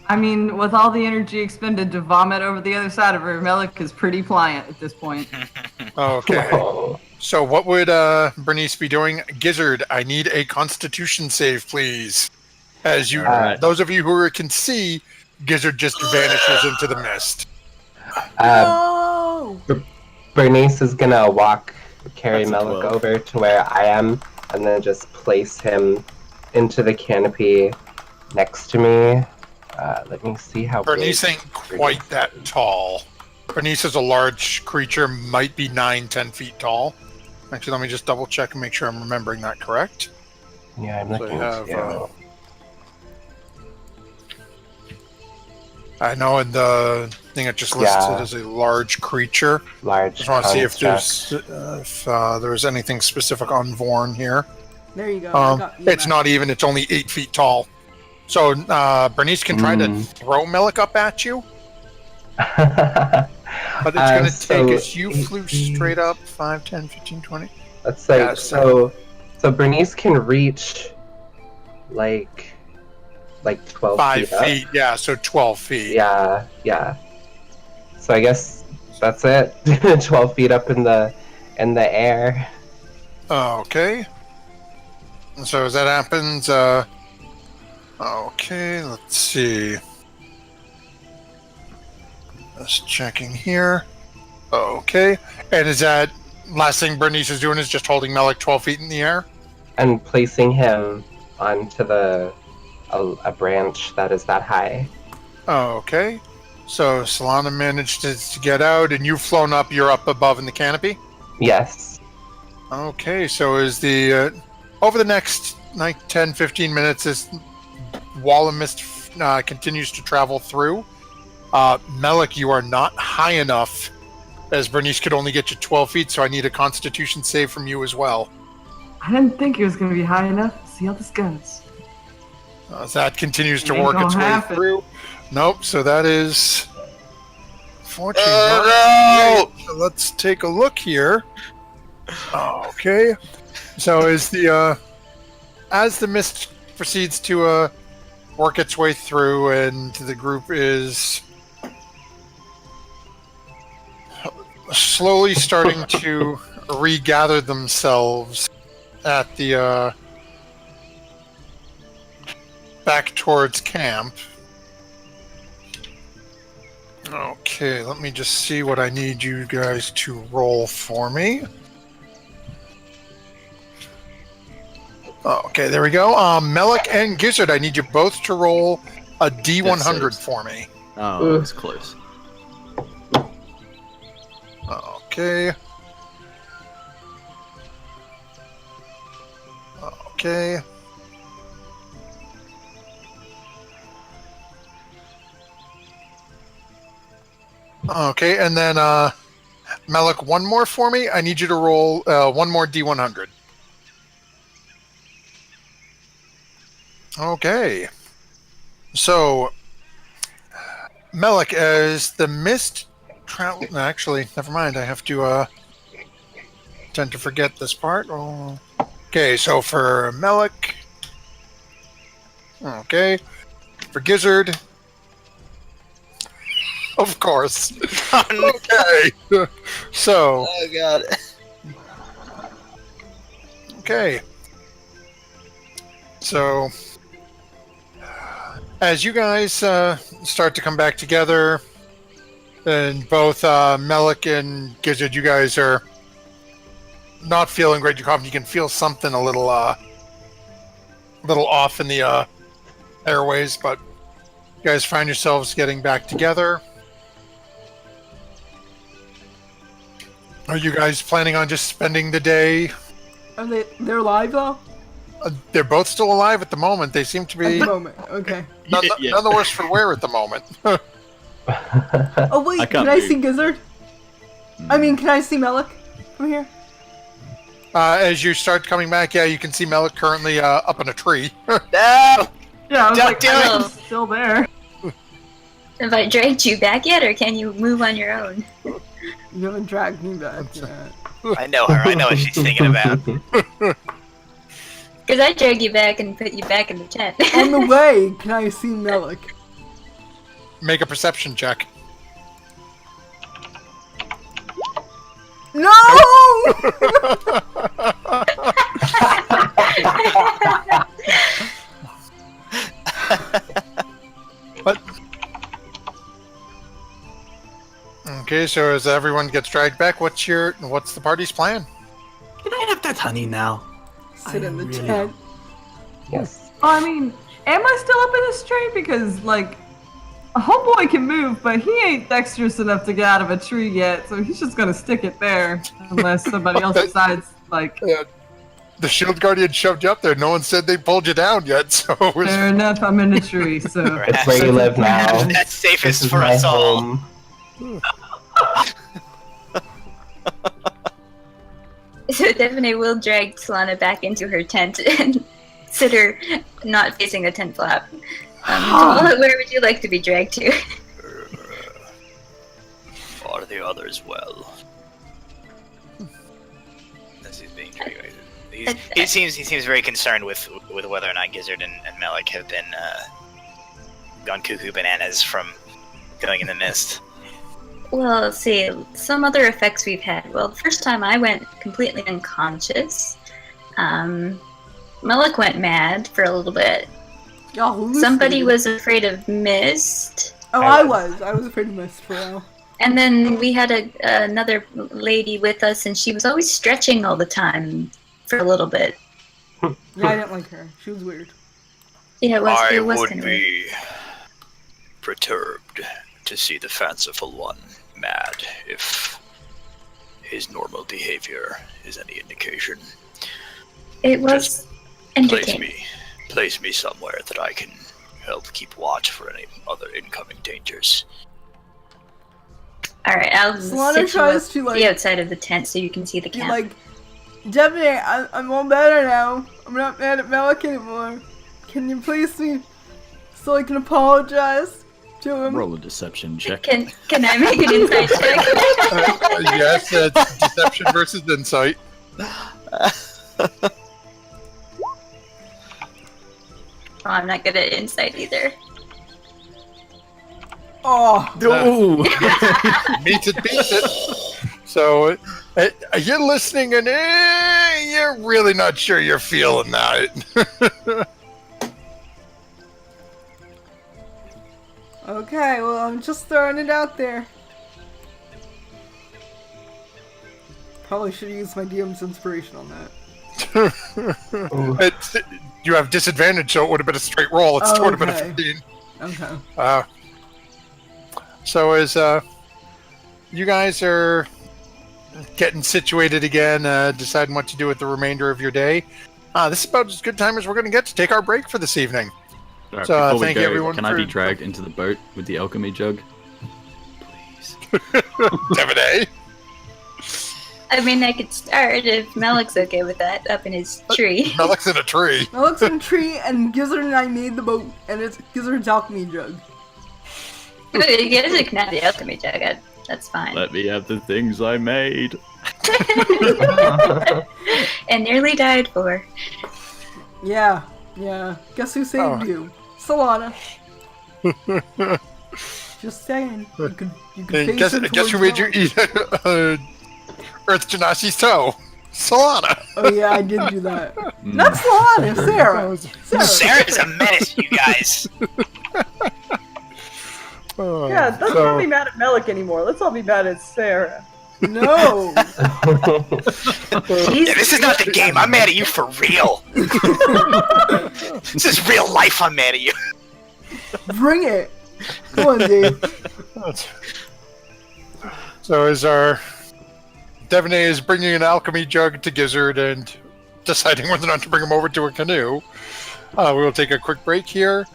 I mean, with all the energy expended to vomit over the other side of her, Melik is pretty pliant at this point.
Okay.
Oh.
So what would Bernice be doing? Gizzard, I need a Constitution save, please. As you, those of you who can see, Gizzard just vanishes into the mist.
No!
Bernice is gonna carry
That's a
Melik
12.
over to where I am, and then just place him into the canopy next to me. Let me see how
Bernice
big
ain't quite that tall. Bernice is a large creature, might be 9-10 feet tall. Actually, let me just double check and make sure I'm remembering that correct.
Yeah, I'm
So
looking
you have,
too.
I know in the thing it just lists it as a large creature.
Large
Just want to see if
construct.
there's anything specific on Vorn here.
There you go. I got you
It's
back.
not even. It's only 8 feet tall. So Bernice can try to throw Melik up at you, but it's going to take as you flew straight up 5, 10, 15, 20.
That's like
Yeah,
so Bernice can reach like 12
5
feet up.
feet, yeah, so 12 feet.
Yeah. So I guess that's it. 12 feet up in the air.
Okay. So as that happens, okay, let's see. Just checking here. Okay. And is that last thing Bernice is doing is just holding Melik 12 feet in the air?
And placing him onto a branch that is that high.
Okay. So Solana managed to get out, and you've flown up. You're up above in the canopy?
Yes.
Okay, so is the... over the next 10, 15 minutes, this wall of mist continues to travel through. Melik, you are not high enough, as Bernice could only get you 12 feet, so I need a Constitution save from you as well.
I didn't think it was going to be high enough. See how this goes.
As that continues to
Ain't
work
gonna
its way
happen.
through. Nope, so that is... Fortunately,
Oh,
so let's take a look here. Okay. So as the mist proceeds to work its way through, and the group is slowly starting to regather themselves at the back towards camp. Okay, let me just see what I need you guys to roll for me. Okay, there we go. Melik and Gizzard, I need you both to roll a D100
saves.
for me.
Oh, it was close.
Okay. Okay. Okay, and then Melik, one more for me. I need you to roll one more D100. Okay. So, Melik, as the mist travel... Actually, never mind. I have to tend to forget this part. Oh. Okay, so for Melik... Okay. For Gizzard... Of course. Okay. So...
Oh god.
Okay. So... As you guys start to come back together, and both Melik and Gizzard, you guys are not feeling great. You can feel something a little off in the airways, but you guys find yourselves getting back together. Are you guys planning on just spending the day?
They're live though?
They're both still alive at the moment. They seem to
At
be
the moment, okay.
none,
Yeah.
none the worse for wear at the moment.
Oh wait,
I
can
can't
I
move.
see Gizzard? I mean, can I see Melik from here?
As you start coming back, yeah, you can see Melik currently up in a tree.
No!
Yeah, I was
Don't
like,
do
oh,
it.
it's still there.
Have I dragged you back yet, or can you move on your own?
You haven't dragged me back yet.
I know her. I know what she's thinking about.
Because I drag you back and put you back in the tent.
On the way, can I see Melik?
Make a perception check.
No!
What? Okay, so as everyone gets dragged back, what's the party's plan?
Can I have that honey now?
Sit in the
really
tent.
Yes.
I mean, am I still up in this tree? Because, like, a homeboy can move, but he ain't dexterous enough to get out of a tree yet, so he's just gonna stick it there. Unless somebody else decides, like,
The shield guardian shoved you up there. No one said they pulled you down yet, so it was...
fair enough, I'm in the tree, so.
It's where you live now.
That's
This
safest
is
for
my
us all.
home.
So Stephanie will drag Solana back into her tent and sit her not facing a tent flap. Where would you like to be dragged to?
Are the others well?
As he's being dragged. He seems very concerned with whether or not Gizzard and Melik have been gone cuckoo bananas from going in the mist.
Well, let's see. Some other effects we've had. Well, the first time I went completely unconscious. Melik went mad for a little bit.
Y'all
Somebody
hallucinated.
was afraid of mist.
Oh, I was. I was afraid of mist for a while.
And then we had another lady with us, and she was always stretching all the time for a little bit.
Yeah, I didn't like her. She was weird.
Yeah, it was.
I
It was
would
kind of weird.
be perturbed to see the fanciful one mad if his normal behavior is any indication.
It was entertaining.
Place me somewhere that I can help keep watch for any other incoming dangers.
All right, I'll
Solana
sit you
tries
up
to, like-
the outside of the tent so you can see the
Be
camp.
like, Definitely, I'm all better now. I'm not mad at Melik anymore. Can you please me so I can apologize to him?
Roll a deception check.
Can I make an insight check?
Yes, it's deception versus insight.
Oh, I'm not good at insight either.
Oh,
Ooh.
Meets it, beats it. So you're listening and you're really not sure you're feeling that.
okay, well, I'm just throwing it out there. Probably should have used my DM's inspiration on that.
You have disadvantage, so it would have been a straight roll. It's
Oh,
would have been a
okay.
15.
Okay.
So as you guys are getting situated again, deciding what to do with the remainder of your day, this is about as good time as we're going to get to take our break for this evening.
Alright,
So,
before we
thank you,
go,
everyone,
can I be
for-
dragged into the boat with the alchemy jug? Please.
Devin A.
I mean, I could start if Melik's okay with that up in his tree.
Melik's in a tree.
Melik's in a tree, and Gizzard and I made the boat, and it's Gizzard's alchemy jug.
You guys can have the alchemy jug. That's fine.
Let me have the things I made.
And nearly died for.
Yeah. Guess who saved
Oh.
you? Solana. Just saying. You could
Hey,
face it
guess who
towards
made you
Melik.
eat Earth Genasi's toe? Solana.
Oh yeah, I did do that. Not Solana, Sarah.
Sarah's a menace, you guys.
Yeah, let's not be mad at Melik anymore. Let's all be mad at Sarah.
No.
Yeah, this is not the game. I'm mad at you for real. This is real life. I'm mad at you.
Bring it. Come on, Dave.
So as our Devonay is bringing an alchemy jug to Gizzard and deciding whether or not to bring them over to a canoe. We will take a quick break here.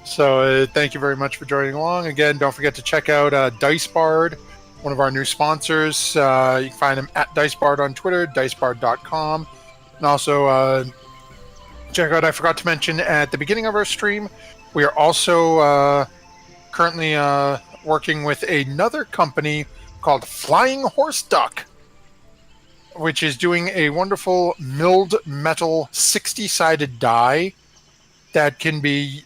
So thank you very much for joining along. Again, don't forget to check out DiceBard, one of our new sponsors. You can find them at DiceBard on Twitter, dicebard.com. And also check out, I forgot to mention at the beginning of our stream, we are also currently working with another company called Flying Horse Duck, which is doing a wonderful milled metal 60-sided die that can be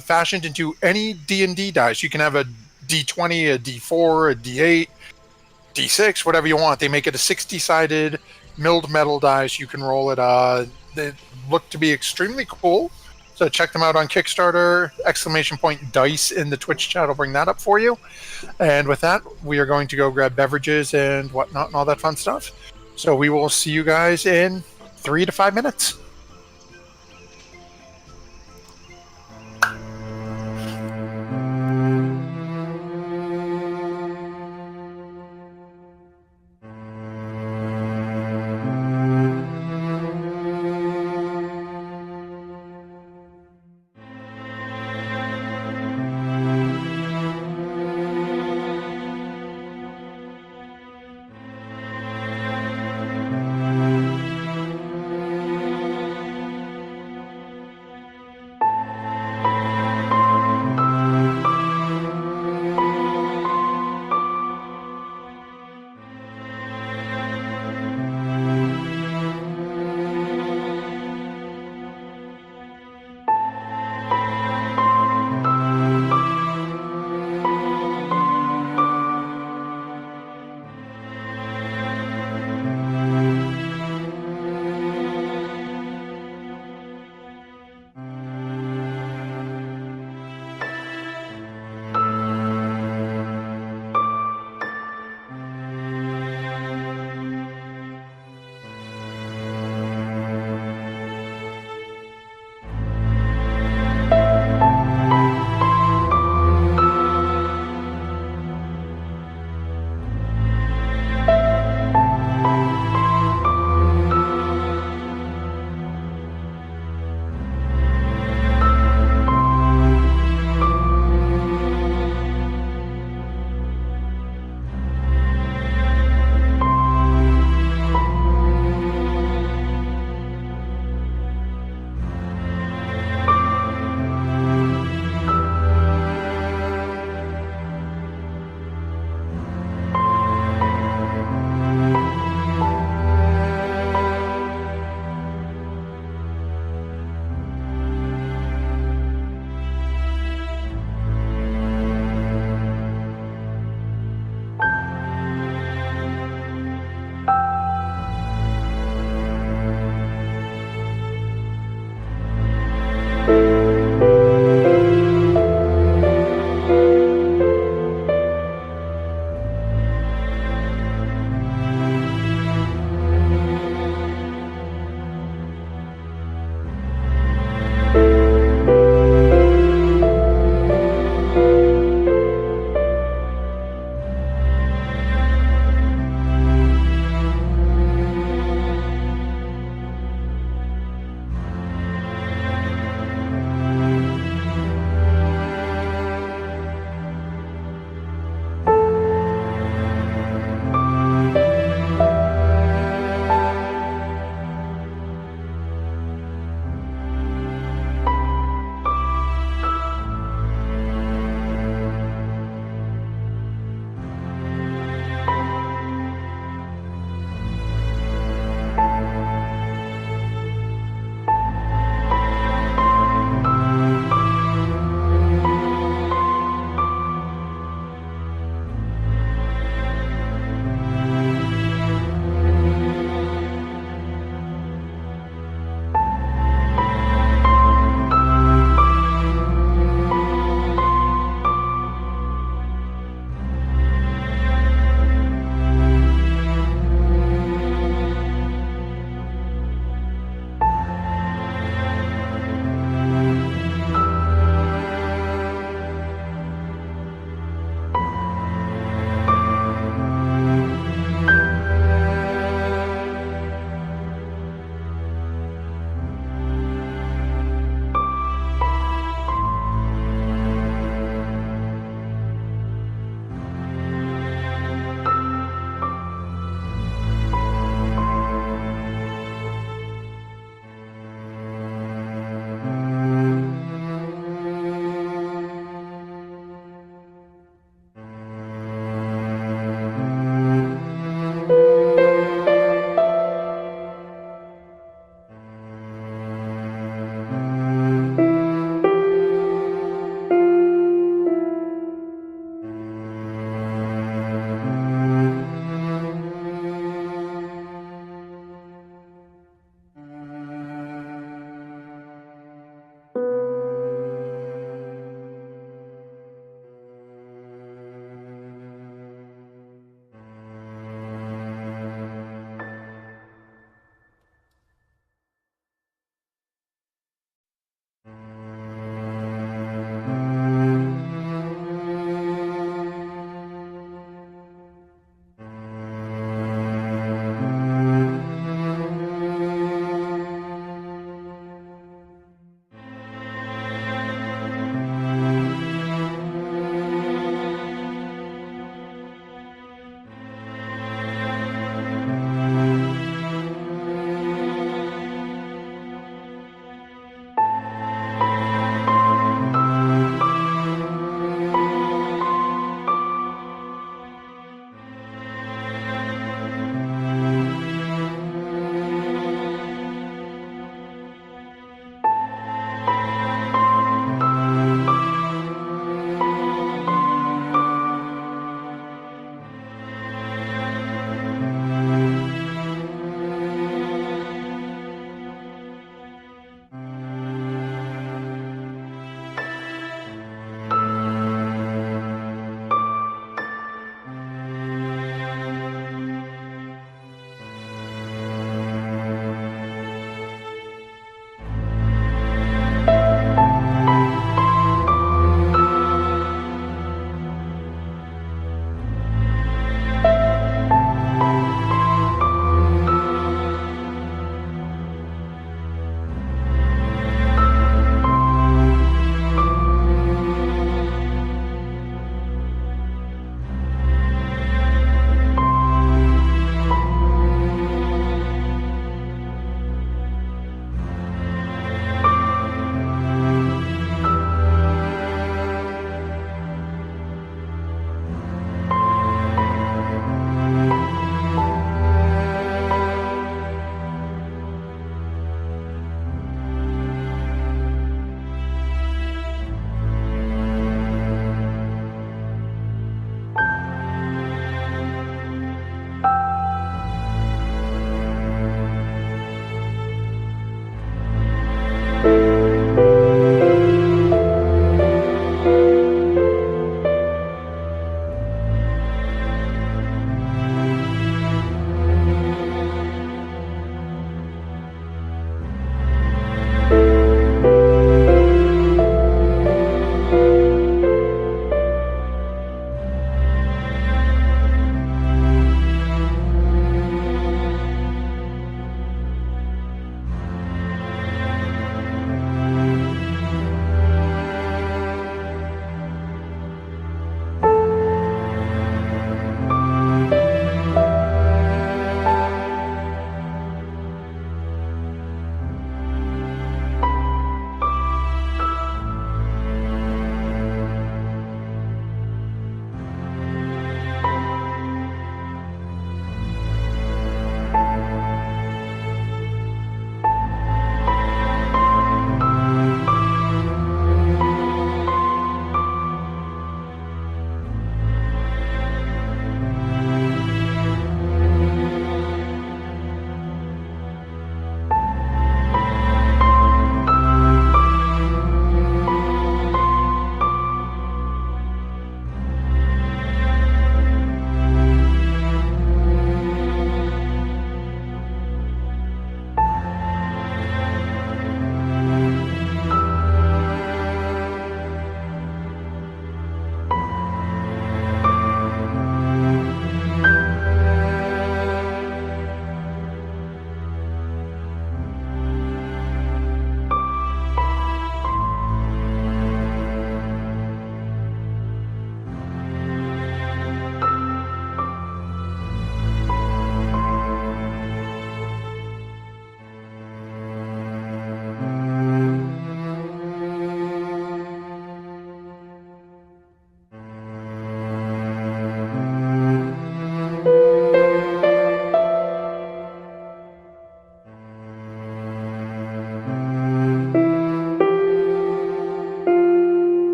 fashioned into any D&D dice. You can have a D20, a D4, a D8, D6, whatever you want. They make it a 60-sided milled metal dice. You can roll it. They look to be extremely cool. So check them out on Kickstarter, !dice in the Twitch chat will bring that up for you. And with that, we are going to go grab beverages and whatnot and all that fun stuff. So we will see you guys in 3 to 5 minutes.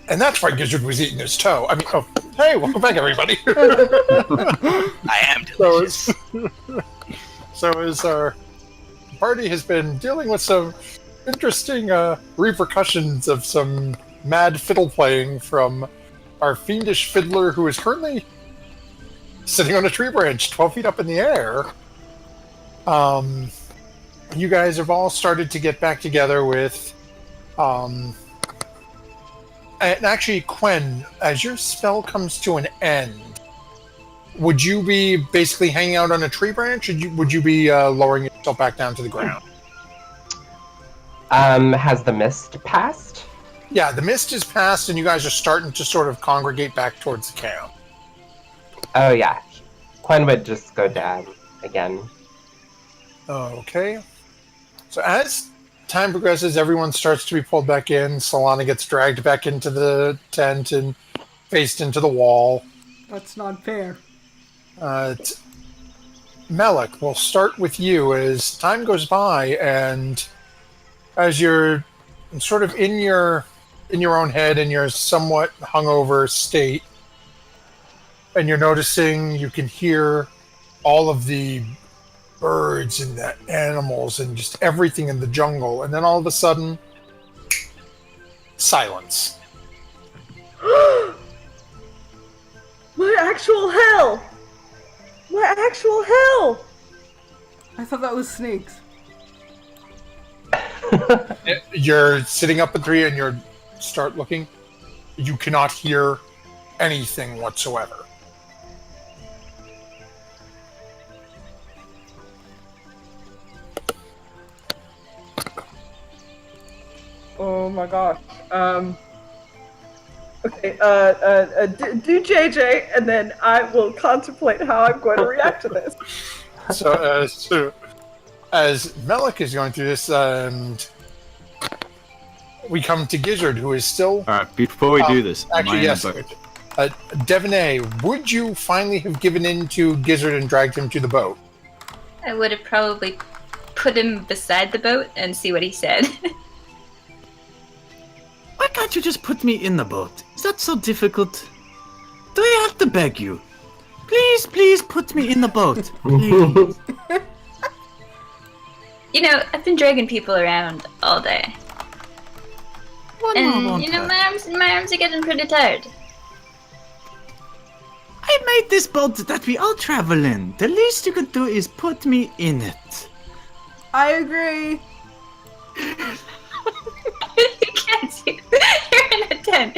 And that's why Gizzard was eating his toe. I mean, oh, hey, welcome back, everybody.
I am delicious.
So as our party has been dealing with some interesting repercussions of some mad fiddle playing from our fiendish fiddler who is currently sitting on a tree branch 12 feet up in the air, you guys have all started to get back together with... and actually, Quen, as your spell comes to an end, would you be basically hanging out on a tree branch, or would you be lowering yourself back down to the ground?
Has the mist passed?
Yeah, the mist is passed, and you guys are starting to sort of congregate back towards the camp.
Oh yeah, Quen would just go down again.
Okay. So as time progresses, everyone starts to be pulled back in. Solana gets dragged back into the tent and faced into the wall.
That's not fair.
Melik, we'll start with you as time goes by, and as you're sort of in your own head in your somewhat hungover state, and you're noticing you can hear all of the birds and the animals and just everything in the jungle, and then all of a sudden, silence.
My actual hell! My actual hell!
I thought that was snakes.
You're sitting up a tree and you start looking. You cannot hear anything whatsoever.
Oh my gosh. Okay, do JJ, and then I will contemplate how I'm going to react to this.
So as Melik is going through this, and we come to Gizzard, who is still...
Alright, before we do this,
Actually, yes. Devaney, would you finally have given in to Gizzard and dragged him to the boat?
I would have probably put him beside the boat and see what he said.
Why can't you just put me in the boat? Is that so difficult? Do I have to beg you? Please, please put me in the boat. Please.
You know, I've been dragging people around all day.
One more
And,
won't
you know,
hurt.
my arms are getting pretty tired.
I made this boat that we all travel in. The least you could do is put me in it.
I agree.
You can't see. You're in a tent.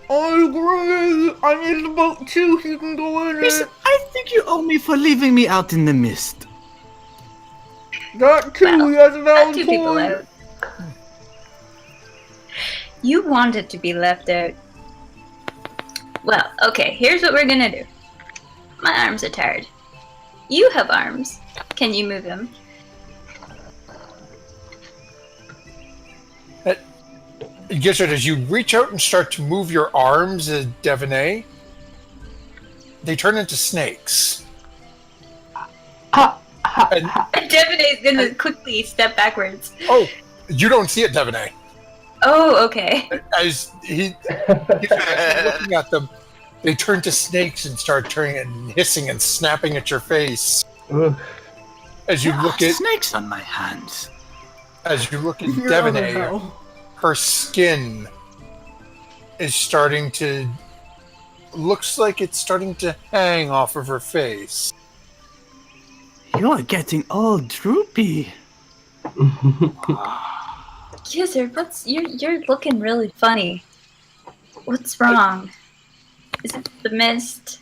I agree. I need the boat too so you can go in
Listen,
it.
I think you owe me for leaving me out in the mist.
That too,
Well,
he has a valid
Not two people
point.
out. You wanted to be left out. Well, okay, here's what we're gonna do. My arms are tired. You have arms. Can you move them?
Gizzard, as you reach out and start to move your arms, Devaney, they turn into snakes. And,
Devaney's gonna quickly step backwards.
oh, you don't see it, Devaney.
Oh, okay.
As he's looking at them, they turn to snakes and start turning and hissing and snapping at your face.
Ooh.
As you look at
snakes on my hands.
You're on
Devaney,
Devaney, her skin is starting to... looks like it's starting to hang off of her face.
You're getting all droopy.
Gizzard, you're looking really funny. What's wrong? Is it the mist?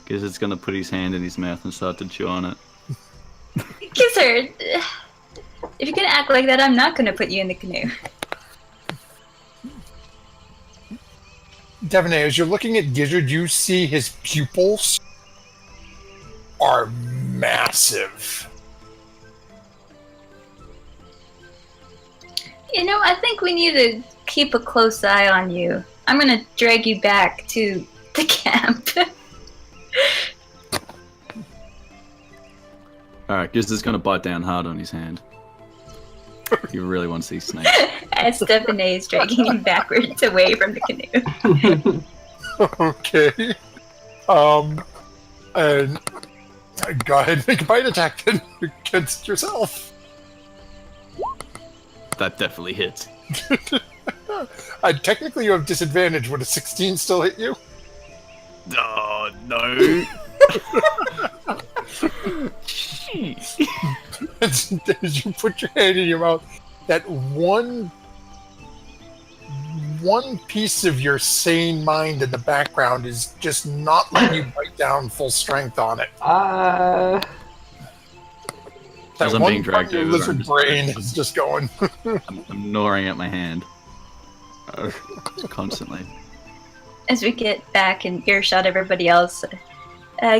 Gizzard's gonna put his hand in his mouth and start to chew on it.
Gizzard, if you're gonna act like that, I'm not gonna put you in the canoe.
Devaney, as you're looking at Gizzard, you see his pupils are massive.
You know, I think we need to keep a close eye on you. I'm gonna drag you back to the camp.
Alright, Gizzard's gonna bite down hard on his hand. You really want to see snakes.
As Stephanie is dragging him backwards away from the canoe.
Okay. And go ahead and make a bite attack then against yourself.
That definitely hits.
Technically, you have disadvantage. Would a 16 still hit you?
Oh, no.
As you put your hand in your mouth, that one piece of your sane mind in the background is just not letting you bite down full strength on it.
Uh,
That
As I'm
one
being dragged
part of your
over, I'm
lizard
just-
brain is just going.
I'm gnawing at my hand. Constantly.
As we get back and earshot everybody else,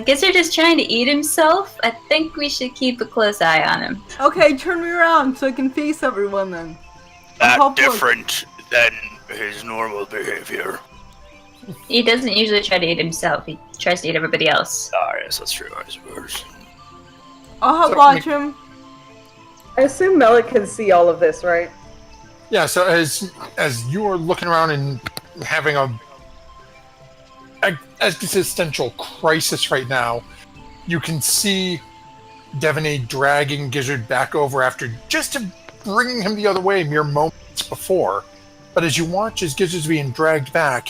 Gizzard is trying to eat himself. I think we should keep a close eye on him.
Okay, turn me around so I can face everyone then.
That
Hopefully-
different than his normal behavior.
He doesn't usually try to eat himself. He tries to eat everybody else.
Ah, yes, that's true, I suppose.
I'll help
So,
watch him.
I assume Melik can see all of this, right?
Yeah, so as you are looking around and having a existential crisis right now, you can see Devaney dragging Gizzard back over after just bringing him the other way mere moments before. But as you watch as Gizzard's being dragged back,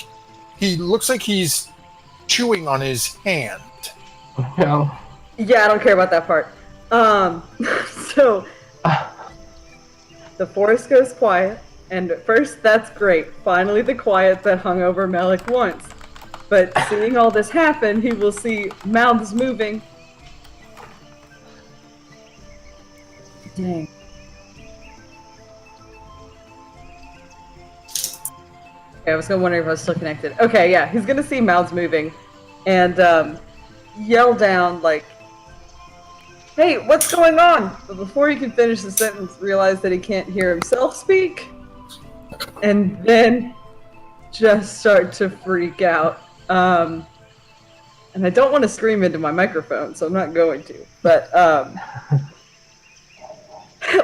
he looks like he's chewing on his hand.
no.
Yeah, I don't care about that part. So the forest goes quiet, and at first that's great. Finally, the quiet that hung over Melik once. But seeing all this happen, he will see mouths moving. Dang. Okay, I was gonna wonder if I was still connected. Okay, yeah, he's gonna see mouths moving, and yell down like, "Hey, what's going on?" But before he can finish the sentence, realize that he can't hear himself speak, and then just start to freak out. And I don't want to scream into my microphone, so I'm not going to. But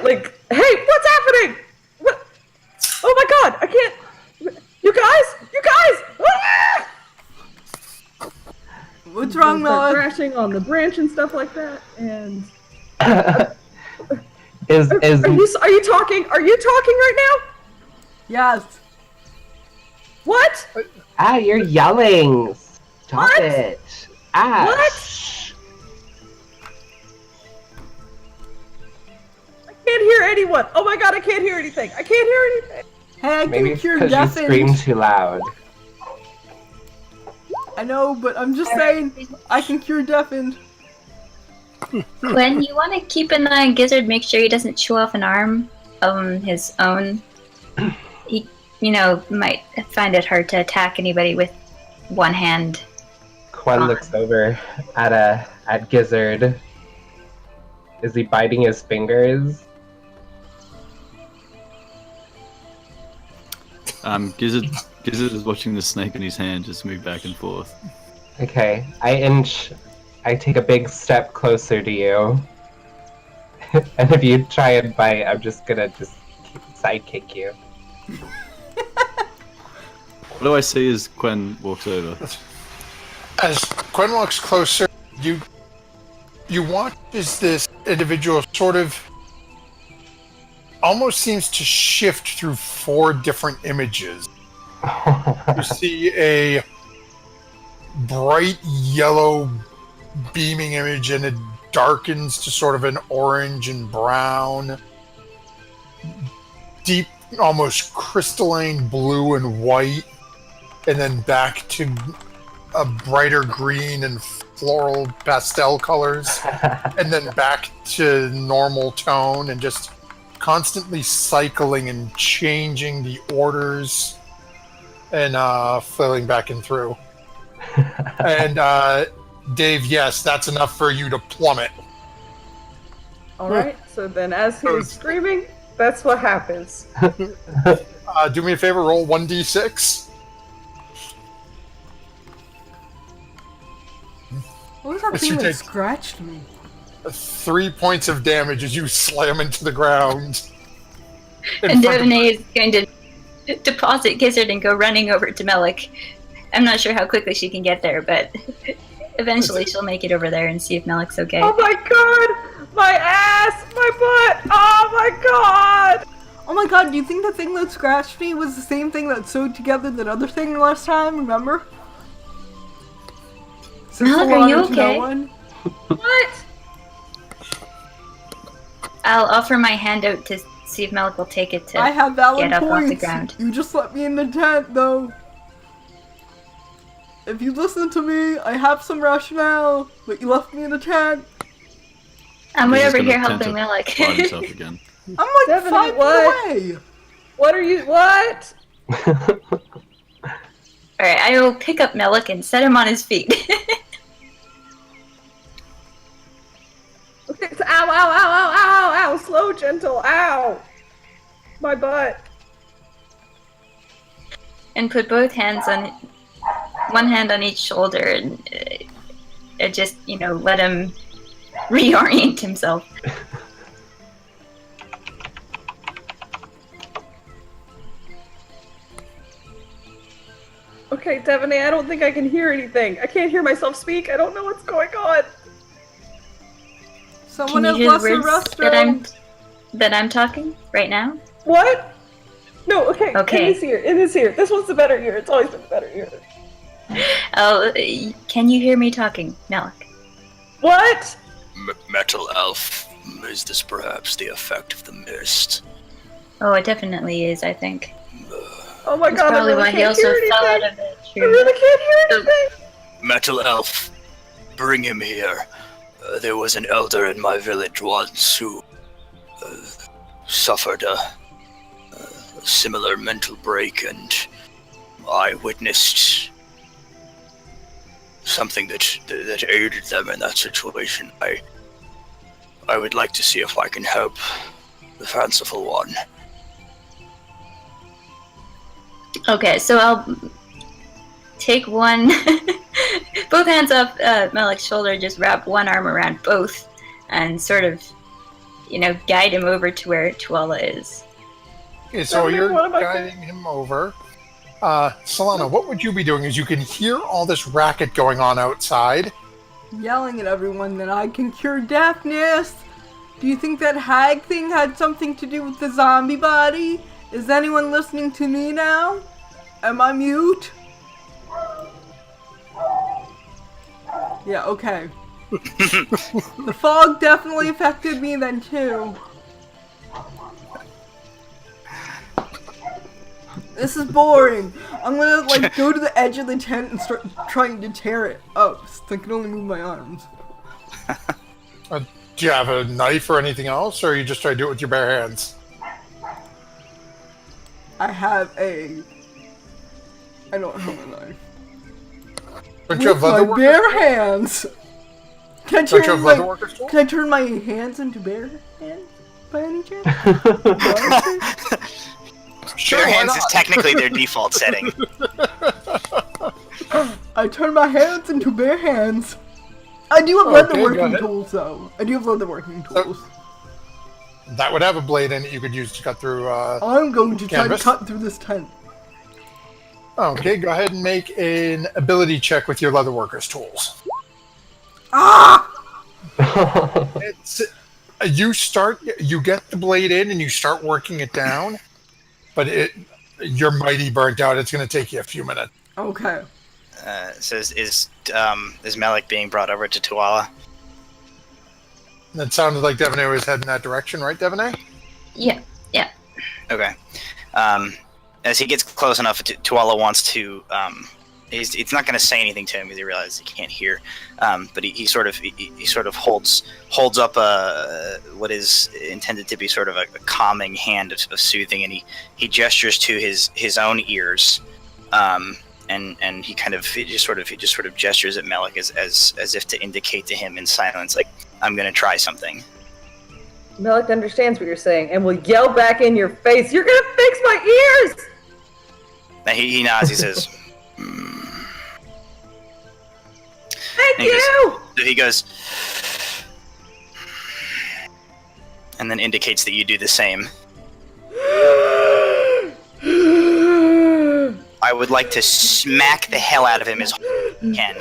like, "Hey, what's happening? What? Oh my God, I can't! You guys! Ah!"
What's wrong,
Start
Noah?
crashing on the branch and stuff like that. And
is
are you talking? Are you talking right now?
Yes.
What?
you're yelling. Stop
What?
it.
What?
Shh.
I can't hear anyone. Oh my God, I can't hear anything. I can't hear anything.
Hey, I
Maybe
can
it's
cure
because you scream
deafened.
too loud.
I know, but I'm just saying, I can cure deafened.
Gwen, you want to keep an eye on Gizzard, make sure he doesn't chew off an arm of his own. He, might find it hard to attack anybody with one hand.
Quen looks over at Gizzard. Is he biting his fingers?
Gizzard is watching the snake in his hand just move back and forth.
Okay, I take a big step closer to you. And if you try and bite, I'm just gonna sidekick you.
What do I see as Quen walks over?
As Quen walks closer, you watch as this individual sort of almost seems to shift through 4 different images. You see a bright yellow beaming image, and it darkens to sort of an orange and brown, deep, almost crystalline blue and white, and then back to a brighter green and floral pastel colors, and then back to normal tone, and just constantly cycling and changing the orders and filling back and through. And Dave, yes, that's enough for you to plummet.
All right. So then, as he was screaming, that's what happens.
Do me a favor, roll 1d6.
What was that
Yes,
thing
you
that
did.
scratched me?
3 points of damage as you slam into the ground.
And Devonay is going to deposit Gizzard and go running over to Melik. I'm not sure how quickly she can get there, but eventually she'll make it over there and see if Melik's okay.
Oh my god! My ass! My butt! Oh my god!
Oh my god, do you think the thing that scratched me was the same thing that sewed together that other thing last time? Remember?
Melik, are you okay?
What?
I'll offer my hand out to see if Melik will take it to
I have valid
get up off the
points.
ground.
You just let me in the tent, though. If you listen to me, I have some rationale, but you left me in the tent.
I'm way
He's
over
gonna
here
attempt
helping
to
Melik.
find himself again.
I'm like
Devin,
5 feet
what?
away.
What are you? What?
Alright, I will pick up Melik and set him on his feet.
Okay, so ow, ow, ow, ow, ow, ow, slow, gentle, ow. My butt.
And put both hands on, one hand on each shoulder and just, let him reorient himself.
Okay, Devonay, I don't think I can hear anything. I can't hear myself speak. I don't know what's going on.
Someone
Can
has
you hear the
lost
words
their
that I'm talking right now?
What? No, okay.
Okay.
In this ear. In this ear. This one's the better ear. It's always been the better ear.
Oh, can you hear me talking, Melik?
What?
Metal Elf, is this perhaps the effect of the mist?
Oh, it definitely is, I think.
Oh my
That's
god, I
probably
really
why he
can't
also
hear
fell
anything.
out of the
I
tree.
really can't hear anything.
Metal Elf, bring him here. There was an elder in my village once who suffered a similar mental break, and I witnessed something that aided them in that situation. I would like to see if I can help the fanciful one.
Okay, so I'll take one, both hands off Melik's shoulder, just wrap one arm around both, and sort of, guide him over to where Tuala is.
Okay, so
Devin,
you're
what am I
guiding him over. Solana, what would you be doing? Is you can hear all this racket going on outside.
Yelling at everyone that I can cure deafness. Do you think that hag thing had something to do with the zombie body? Is anyone listening to me now? Am I mute? Yeah, okay. The fog definitely affected me then too. This is boring. I'm gonna go to the edge of the tent and start trying to tear it up so I can only move my arms.
Do you have a knife or anything else, or you just try to do it with your bare hands?
I don't have a knife.
Don't you have
With my
leather
bare hands! Can I
Don't you have leather
turn
workers tools?
can I turn my hands into bare hands by any chance?
Sure,
Bare
why
hands is
not?
technically their default setting.
I turn my hands into bare hands. I do have
Okay, go
leatherworking
ahead.
tools though. I do have leatherworking tools.
That would have a blade in it you could use to cut through.
I'm going to try to
Canvas?
cut through this tent.
Okay, go ahead and make an ability check with your leatherworkers tools.
Ah!
It's you get the blade in and you start working it down, but you're mighty burnt out. It's going to take you a few minutes.
Okay.
So is Melik being brought over to Tuala?
That sounded like Devonay was heading that direction, right, Devonay?
Yeah.
Okay. As he gets close enough, Tuala wants to. He's not going to say anything to him because he realizes he can't hear. But he sort of holds up what is intended to be sort of a calming hand of soothing, and he gestures to his own ears. And he just sort of gestures at Melik as if to indicate to him in silence, like, I'm gonna try something.
Melik understands what you're saying and will yell back in your face, "You're gonna fix my ears!"
Now he nods. He says,
Thank
And
you!
he goes, and then indicates that you do the same. I would like to smack the hell out of him as hard as I can.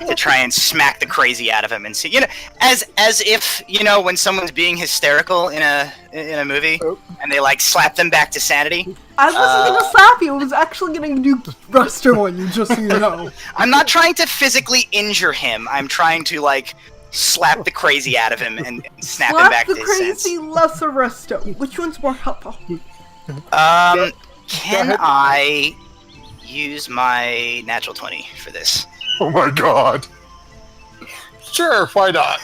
To try and smack the crazy out of him and see, as if, when someone's being hysterical in a movie and they like slap them back to sanity.
I wasn't gonna slap you, I was actually gonna do thruster on you, just so you know.
I'm not trying to physically injure him. I'm trying to like slap the crazy out of him and snap him back to his sense.
Slap the crazy, less Arresto. Which one's more helpful?
Can I use my natural 20 for this?
Oh my god. Sure, why not?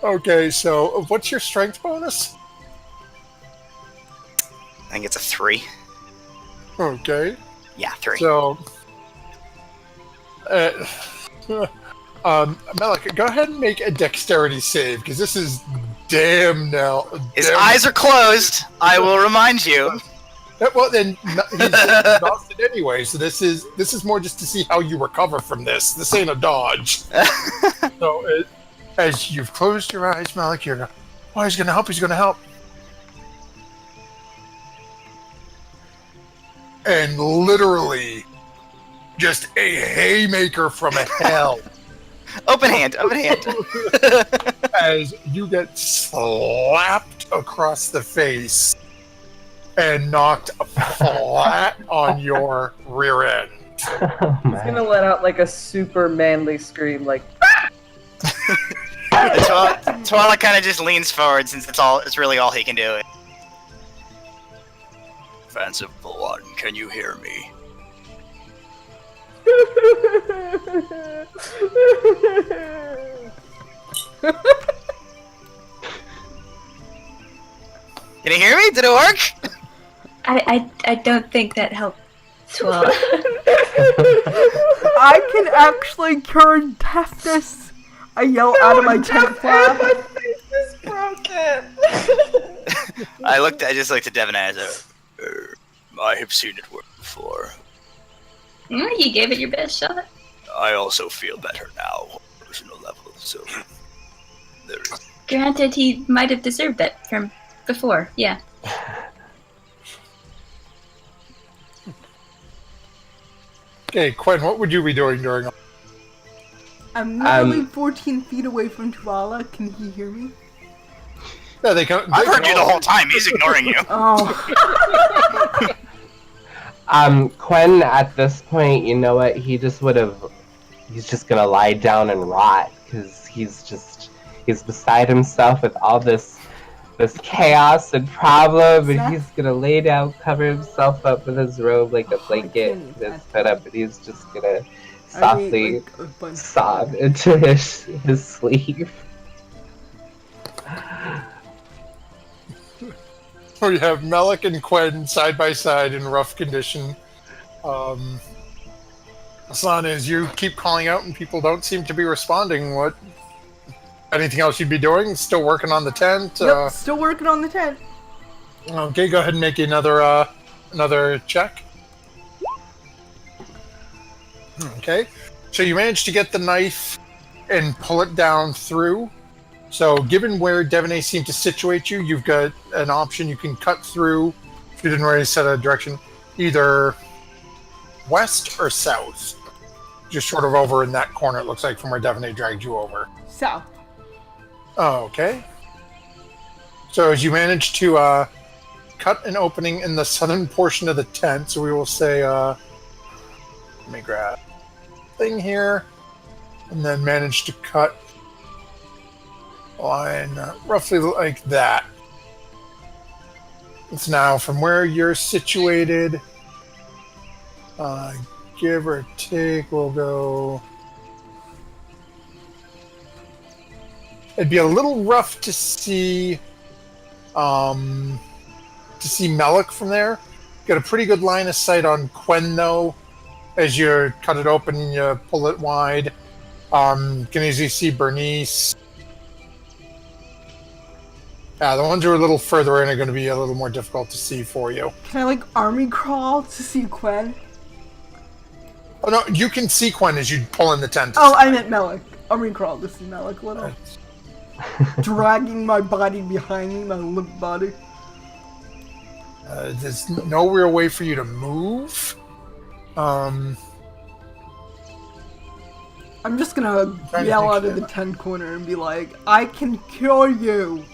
Okay, so what's your strength bonus?
I think it's a 3.
Okay.
Yeah, 3.
So, Melik, go ahead and make a dexterity save, because this is
His eyes are closed, I will remind you.
Well, then he's exhausted anyway, so this is more just to see how you recover from this. This ain't a dodge. So, as you've closed your eyes, Melik, you're going, oh, he's gonna help, and literally, just a haymaker from hell.
Open hand.
As you get slapped across the face and knocked flat on your rear end.
Oh,
He's gonna let out like a super manly scream, like.
Twala kind of just leans forward since it's really all he can do. Fanciful one, can you hear me? Can you hear me? Did it work?
I don't think that helped. Twala.
I can actually cure deafness. I yell out of my tent flap.
My face is broken.
I just looked at Devin and I said, I have seen it work before.
You gave it your best shot.
I also feel better now on a personal level, so there is.
Granted, he might have deserved that from before, yeah.
Okay, Quen, what would you be doing during all?
I'm literally 14 feet away from Twala. Can he hear me?
Yeah, they can.
I've heard you the whole time. He's ignoring you.
Oh.
Quen, at this point, you know what? He's just gonna lie down and rot, because he's beside himself with all this chaos and problem, and he's gonna lay down, cover himself up with his robe like a blanket, his foot up, and he's just gonna softly sob into his sleeve.
We have Melik and Quen side by side in rough condition. Aslan, as you keep calling out and people don't seem to be responding, what? Anything else you'd be doing? Still working on the tent?
Yep, still working on the tent.
Okay, go ahead and make another check. Okay, so you managed to get the knife and pull it down through. So given where Devaney seemed to situate you, you've got an option. You can cut through, if you didn't already set a direction, either west or south. Just sort of over in that corner, it looks like, from where Devaney dragged you over.
South.
Oh, okay. So as you manage to cut an opening in the southern portion of the tent, so we will say, let me grab thing here, and then manage to cut line roughly like that. It's now from where you're situated, give or take, we'll go. It'd be a little rough to see Melik from there. Got a pretty good line of sight on Quen though. As you cut it open and you pull it wide, can easily see Bernice. Yeah, the ones who are a little further in are going to be a little more difficult to see for you.
Can I, like, army crawl to see Quen?
Oh, no, you can see Quen as you pull in the tent.
Oh, I meant Melik. Army crawl to see Melik, little. Dragging my body behind me, my limp body.
There's no real way for you to move.
I'm just gonna
Trying to
yell
think
out of the tent corner and be like, I can kill you!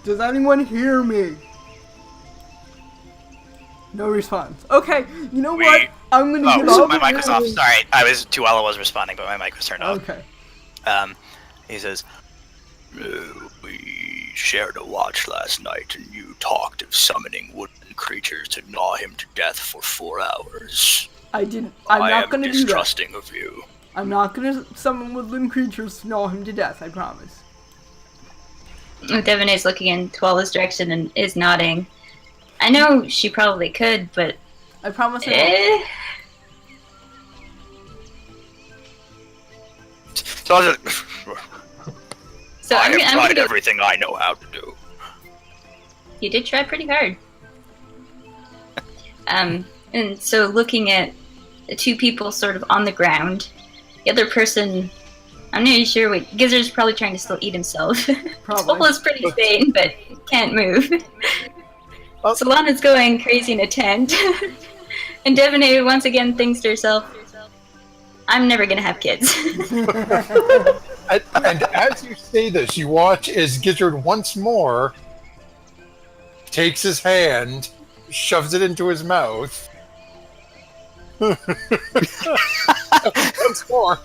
Does anyone hear me? No response. Okay, you know what? I'm gonna
Oh,
get
so
over
my mic was off.
here.
Sorry, Tuala was responding, but my mic was turned off.
Okay.
He says,
We shared a watch last night, and you talked of summoning wooden creatures to gnaw him to death for 4 hours.
I'm
I
not
am
gonna do that.
distrusting of you.
I'm not gonna summon woodland creatures to gnaw him to death, I promise.
Devon is looking in Tuala's direction and is nodding. I know she probably could, but
I promise I won't.
So I was
So
I
I'm
have
gonna
tried
go.
everything I know how to do.
You did try pretty hard. And so looking at the two people sort of on the ground, the other person, I'm not even sure what, Gizzard's probably trying to still eat himself.
Probably.
Tola's pretty sane, but can't move.
Oh.
Solana's going crazy in a tent. And Devonay once again thinks to herself, I'm never gonna have kids.
And as you say this, you watch as Gizzard once more takes his hand, shoves it into his mouth. Once more,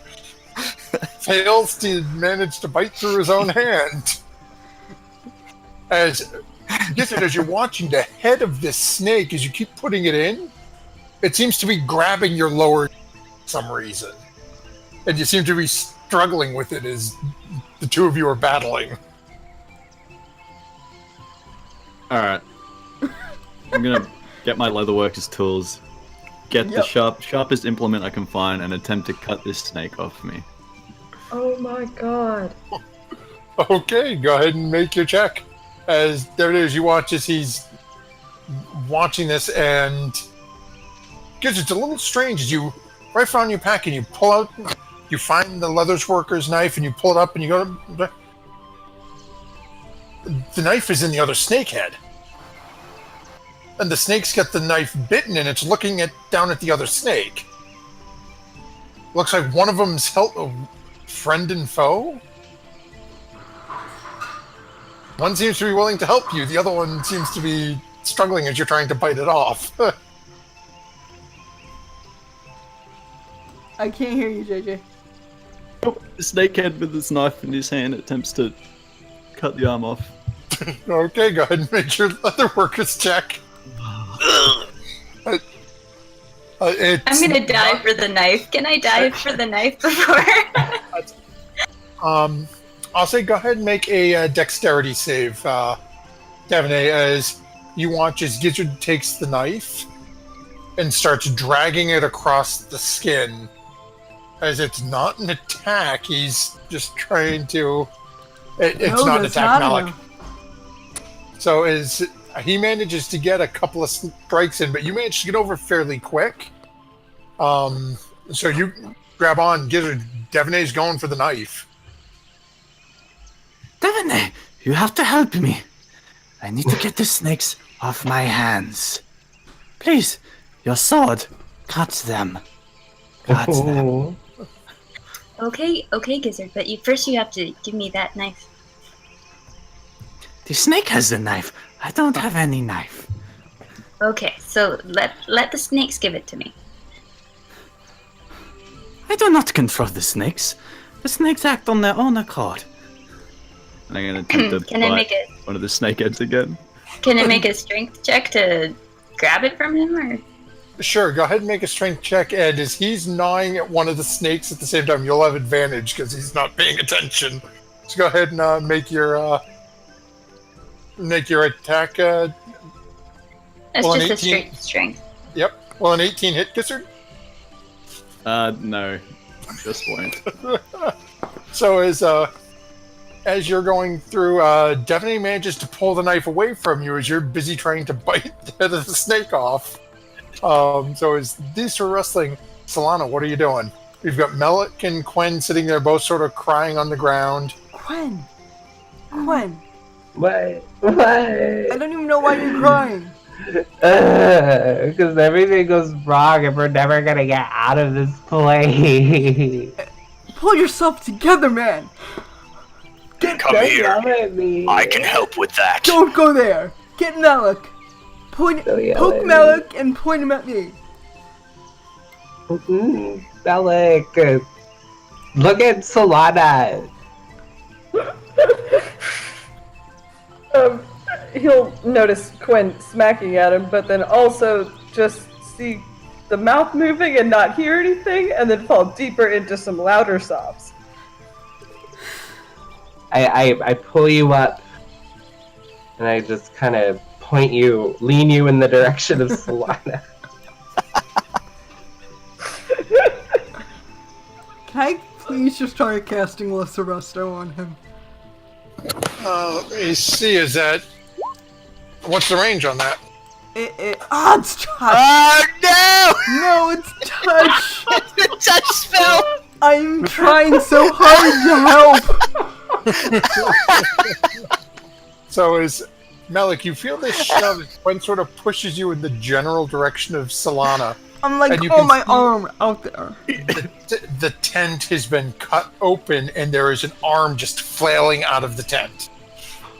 fails to manage to bite through his own hand. As Gizzard, as you're watching the head of this snake, as you keep putting it in, it seems to be grabbing your lower for some reason. And you seem to be struggling with it as the two of you are battling.
Alright. I'm gonna get my leatherworker's tools, get the sharpest implement I can find, and attempt to cut this snake off me.
Oh my god.
Okay, go ahead and make your check. As there it is, you watch as he's watching this, and because it's a little strange as you right from your pack and you pull out, you find the leatherworker's knife and you pull it up and you go to. The knife is in the other snake head. And the snake's got the knife bitten and it's looking down at the other snake. Looks like one of them's friend and foe. One seems to be willing to help you, the other one seems to be struggling as you're trying to bite it off.
I can't hear you, JJ.
The snakehead with his knife in his hand attempts to cut the arm off.
Okay, go ahead and make your leatherworker's check.
I'm gonna die for the knife. Can I die for the knife before?
I'll say go ahead and make a dexterity save, Devonay, as you watch as Gizzard takes the knife and starts dragging it across the skin. As it's not an attack, he's just trying to... It's not an attack, Malik. So as he manages to get a couple of strikes in, but you manage to get over fairly quick. So you grab on, Gizzard. Devonay's going for the knife.
Devonay, you have to help me. I need to get the snakes off my hands. Please, your sword, cut them. Cut them.
Okay, Gizzard, but first you have to give me that knife.
The snake has the knife. I don't have any knife.
Okay, so let the snakes give it to me.
I do not control the snakes. The snakes act on their own accord.
And I'm gonna attempt to bite one of the snakeheads again.
Can I make a strength check to grab it from him, or?
Sure, go ahead and make a strength check, and as he's gnawing at one of the snakes at the same time, you'll have advantage because he's not paying attention. So go ahead and make your attack.
That's
well,
just a
18
straight strength.
Yep. Well, an 18 hit, Gizzard?
No. Just won't.
So as you're going through, Devonay manages to pull the knife away from you as you're busy trying to bite the head of the snake off. So as these two are wrestling, Solana, what are you doing? We've got Melik and Quen sitting there, both sort of crying on the ground.
Quen.
What?
I don't even know why you're crying.
Because everything goes wrong and we're never gonna get out of this place.
Pull yourself together, man.
Come
Don't
here.
yell at me.
I can help with that.
Don't go there. Get Melik.
Don't yell
Poke
at me.
Melik and point him at me.
Melik, look at Solana.
He'll notice Quinn smacking at him, but then also just see the mouth moving and not hear anything, and then fall deeper into some louder sobs.
I pull you up, and I just kind of lean you in the direction of Solana.
Can I please just try casting Lesser Resto on him?
Let me see, is that... What's the range on that?
It's touch!
Oh no!
No, it's touch!
It's a touch spell!
I'm trying so hard to help!
So is... Melik, you feel this shove when sort of pushes you in the general direction of Solana.
I'm like,
And you
oh,
can
my
see-
arm out there.
The tent has been cut open and there is an arm just flailing out of the tent.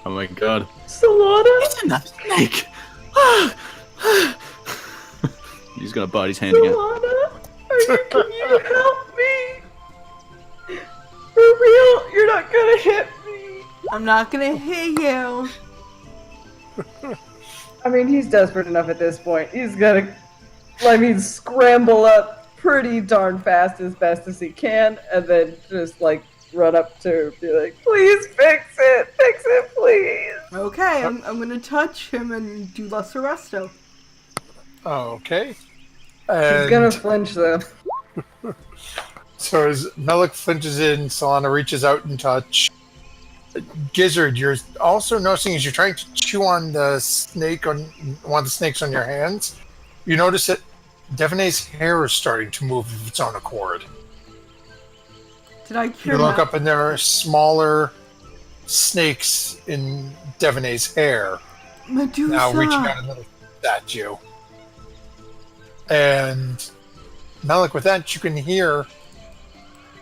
Oh my god.
Solana?
It's another snake.
He's gonna bite his hand again.
Solana? Can you help me? For real? You're not gonna hit me?
I'm not gonna hit you.
I mean, he's desperate enough at this point. He's gonna, scramble up pretty darn fast as best as he can, and then just, run up to her and be like, please fix it, please.
Okay, I'm gonna touch him and do Lesser Resto.
Okay.
He's
And
gonna flinch, though.
so as Melik flinches in, Solana reaches out and touch. Gizzard, you're also noticing as you're trying to chew on the snake on one of the snakes on your hands, you notice that Devaney's hair is starting to move of its own accord.
Did I cure
You look
that?
up and there are smaller snakes in Devaney's hair,
Medusa!
now reaching out and looking at you. And Melik, with that, you can hear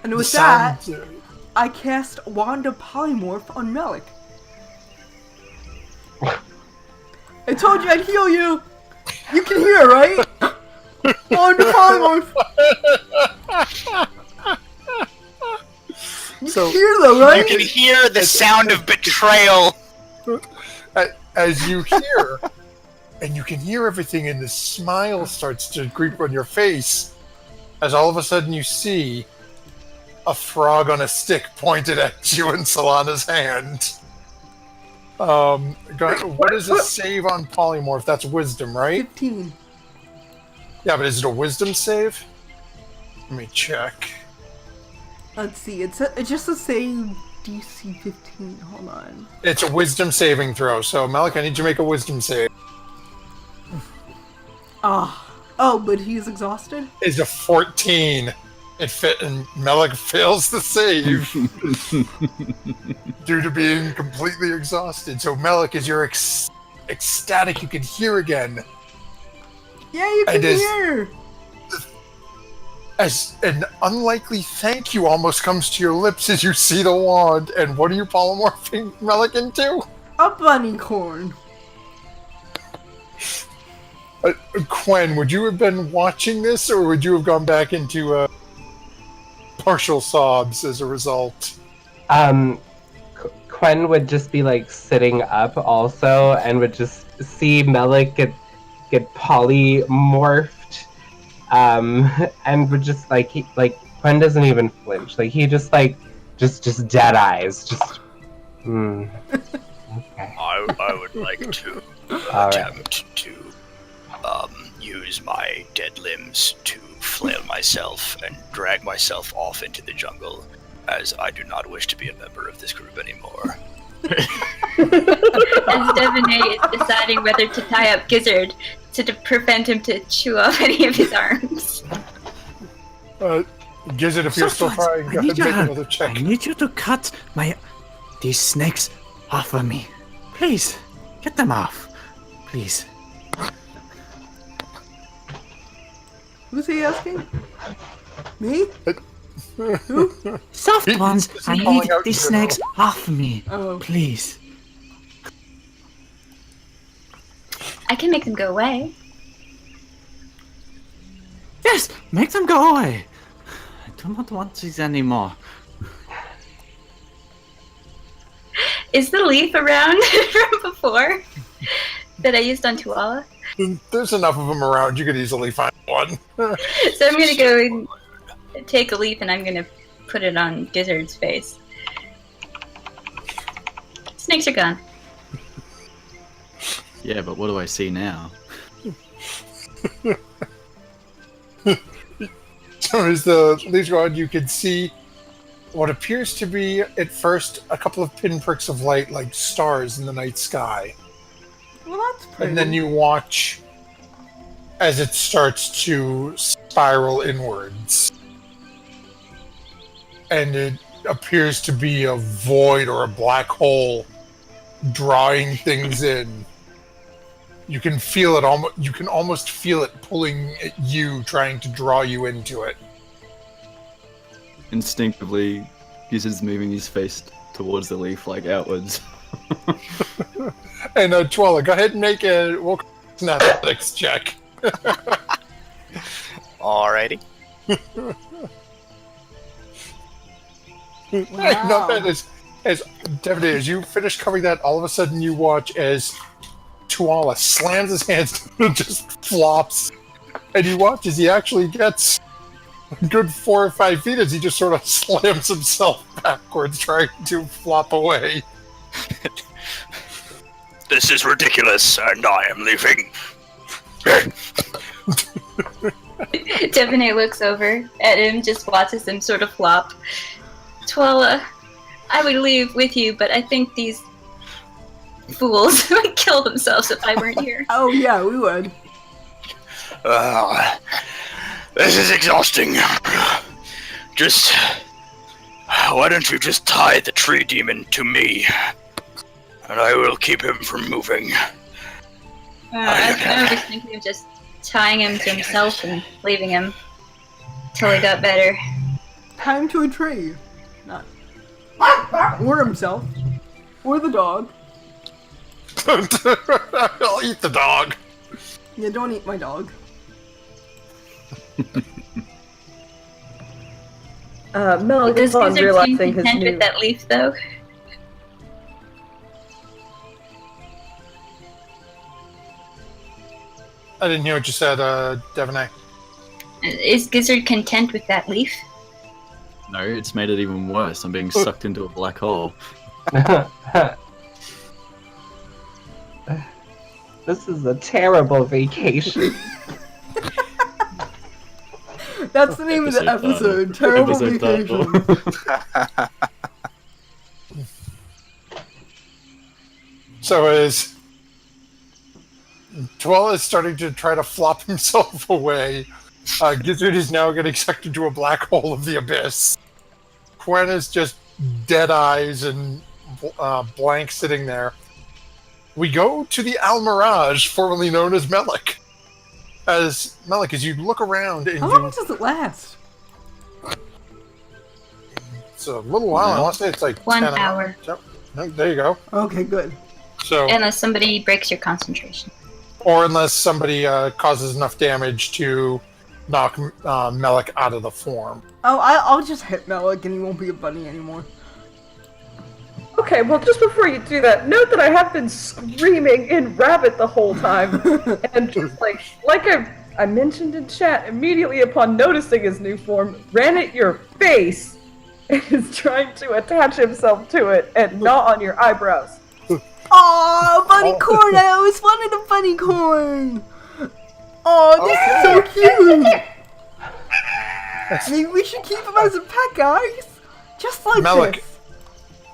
And
the
with that,
sound.
I cast Wand of Polymorph on Melik. I told you I'd heal you! You can hear, right? Wand of Polymorph! You
So-
can hear though, right?
You can hear the sound of betrayal.
As you hear, and you can hear everything, and the smile starts to creep on your face, as all of a sudden you see a frog on a stick pointed at you in Solana's hand. What is a save on polymorph? That's wisdom, right?
15.
Yeah, but is it a wisdom save? Let me check.
Let's see, it's just a save DC 15. Hold on.
It's a wisdom saving throw, so Melik, I need you to make a wisdom save.
Oh, but he's exhausted?
Is a 14. It fit, and Melik fails the save due to being completely exhausted. So Melik, as you're ecstatic, you can hear again.
Yeah, you can
And as-
hear!
As an unlikely thank you almost comes to your lips as you see the wand. And what are you polymorphing Melik into?
A bunny corn.
Quen, would you have been watching this, or would you have gone back into partial sobs as a result?
Quen would just be sitting up also, and would just see Melik get polymorphed, and would just Quen doesn't even flinch. He just just dead eyes. Just. Okay.
I would like to
All right.
attempt to use my dead limbs to flail myself and drag myself off into the jungle, as I do not wish to be a member of this group anymore.
As Devaney is deciding whether to tie up Gizzard to prevent him to chew off any of his arms.
Gizzard, if you're still
Software,
trying,
I
go
need
ahead and
your
make
help.
another check.
I need you to cut these snakes off of me. Please, get them off. Please.
Who's he asking? Me?
Soft
He-
ones,
he's
I
calling
need
out
these
in general.
snakes off me.
Oh.
Please.
I can make them go away.
Yes, make them go away. I do not want these anymore.
Is the leaf around from before that I used on Tuala?
There's enough of them around. You could easily find one.
So I'm gonna go and take a leaf and I'm gonna put it on Gizzard's face. Snakes are gone.
Yeah, but what do I see now?
So as the leaves go on, you can see what appears to be, at first, a couple of pinpricks of light like stars in the night sky.
Well, that's pretty.
And then you watch as it starts to spiral inwards. And it appears to be a void or a black hole drawing things in. You can feel it you can almost feel it pulling at you, trying to draw you into it.
Instinctively, Gizzard's moving his face towards the leaf, like outwards.
And Twella, go ahead and make an athletics check.
Alrighty.
Not bad. As Devin, as you finish covering that, all of a sudden you watch as Tuala slams his hands and just flops. And you watch as he actually gets a good 4 or 5 feet as he just sort of slams himself backwards, trying to flop away.
This is ridiculous, and I am leaving.
Devine looks over at him, just watches him sort of flop. Twella, I would leave with you, but I think these fools would kill themselves if I weren't here.
Oh yeah, we would.
This is exhausting. Just... Why don't you just tie the tree demon to me? And I will keep him from moving.
I was thinking of just tying him to himself and leaving him till he got better.
Tie him to a tree. Not. Or himself. Or the dog.
I'll eat the dog.
Yeah, don't eat my dog.
Mel
Does
is on
Gizzard seem
realizing his
content
new...
with that leaf, though?
I didn't hear what you said, Devonay.
Is Gizzard content with that leaf?
No, it's made it even worse. I'm being sucked into a black hole.
This is a terrible vacation.
That's the name of the episode. Terrible
Episode
vacation.
So as Twella is starting to try to flop himself away, Gizzard is now getting sucked into a black hole of the abyss. Quen is just dead eyes and blank sitting there. We go to the Al Mirage, formerly known as Melik. As you look around and
How long does it last?
it's a little while. I want to say it's like
1
10
hour.
Yep. No, there you go.
Okay, good.
So,
Unless somebody breaks your concentration.
or unless somebody causes enough damage to knock Melik out of the form.
Oh, I'll just hit Melik and he won't be a bunny anymore.
Okay, well, just before you do that, note that I have been screaming in rabbit the whole time, and just like I mentioned in chat, immediately upon noticing his new form, ran at your face and is trying to attach himself to it and gnaw on your eyebrows.
Aw, bunny corn! I always wanted a bunny corn! Oh, this is so cute! Maybe we should keep him as a pet, guys! Just like
Melik,
this.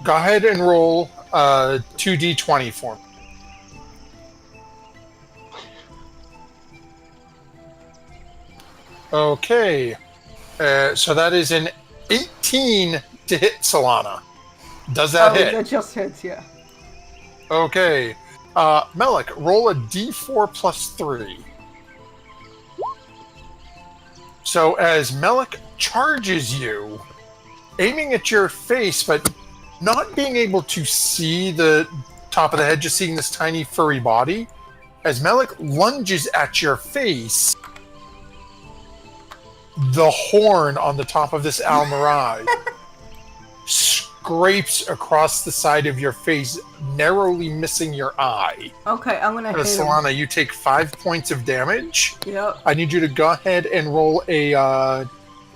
go ahead and roll 2d20 for me. Okay. So that is an 18 to hit Solana. Does that hit?
That just hits, yeah.
Okay. Melik, roll a d4 plus 3. So as Melik charges you, aiming at your face, but not being able to see the top of the head, just seeing this tiny furry body, as Melik lunges at your face, the horn on the top of this Almirai scrapes across the side of your face, narrowly missing your eye.
Okay, I'm gonna hit him.
Solana, you take 5 points of damage.
Yep.
I need you to go ahead and roll a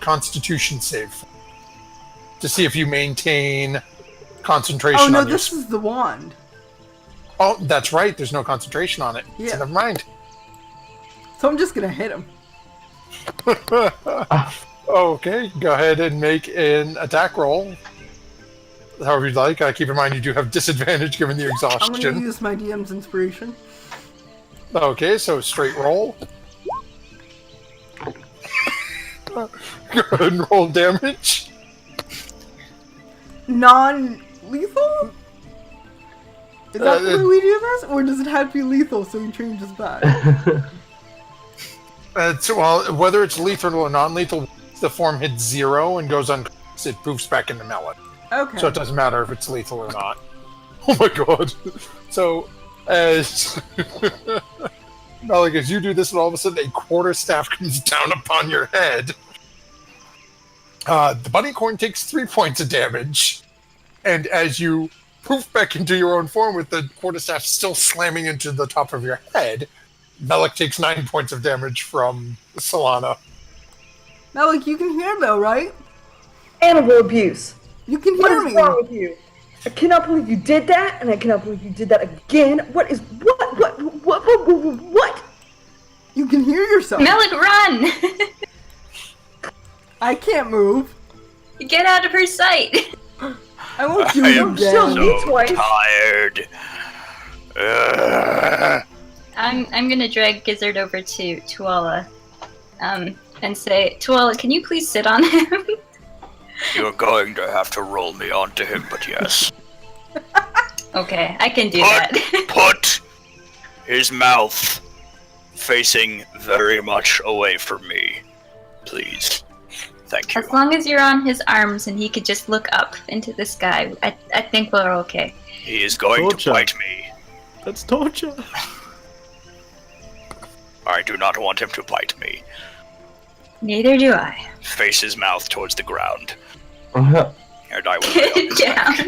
Constitution save to see if you maintain concentration.
Oh no,
on your
this is the wand.
Oh, that's right. There's no concentration on it.
Yeah.
So never mind.
So I'm just gonna hit him.
Okay, go ahead and make an attack roll. However you'd like. Keep in mind you do have disadvantage given the
I'm
exhaustion.
gonna use my DM's inspiration.
Okay, so straight roll. Go ahead and roll damage.
Non-lethal? Is that the way
it-
we do this? Or does it have to be lethal so he changes back?
Well, whether it's lethal or non-lethal, the form hits 0 and goes unconscious, it poofs back into Melon.
Okay.
So it doesn't matter if it's lethal or not. Oh my god. So, as Malik, as you do this, and all of a sudden a quarterstaff comes down upon your head. The bunnycorn takes 3 points of damage. And as you poof back into your own form with the quarterstaff still slamming into the top of your head, Malik takes 9 points of damage from Solana.
Malik, you can hear though, right?
Animal abuse.
You can
What
hear
is
me.
wrong with you? I cannot believe you did that, and I cannot believe you did that again. What?
You can hear yourself.
Melik, run!
I can't move.
Get out of her sight!
I won't do
I
it
am
again.
Me twice.
tired.
I'm gonna drag Gizzard over to Tuala, and say, Tuala, can you please sit on him?
You're going to have to roll me onto him, but yes.
Okay, I can do that.
Put his mouth facing very much away from me, please. Thank you.
As long as you're on his arms and he could just look up into the sky, I think we're okay.
He is going
Torture.
to bite me.
That's torture.
I do not want him to bite me.
Neither do I.
Face his mouth towards the ground,
Uh-huh.
and I will lay on his
Down.
neck.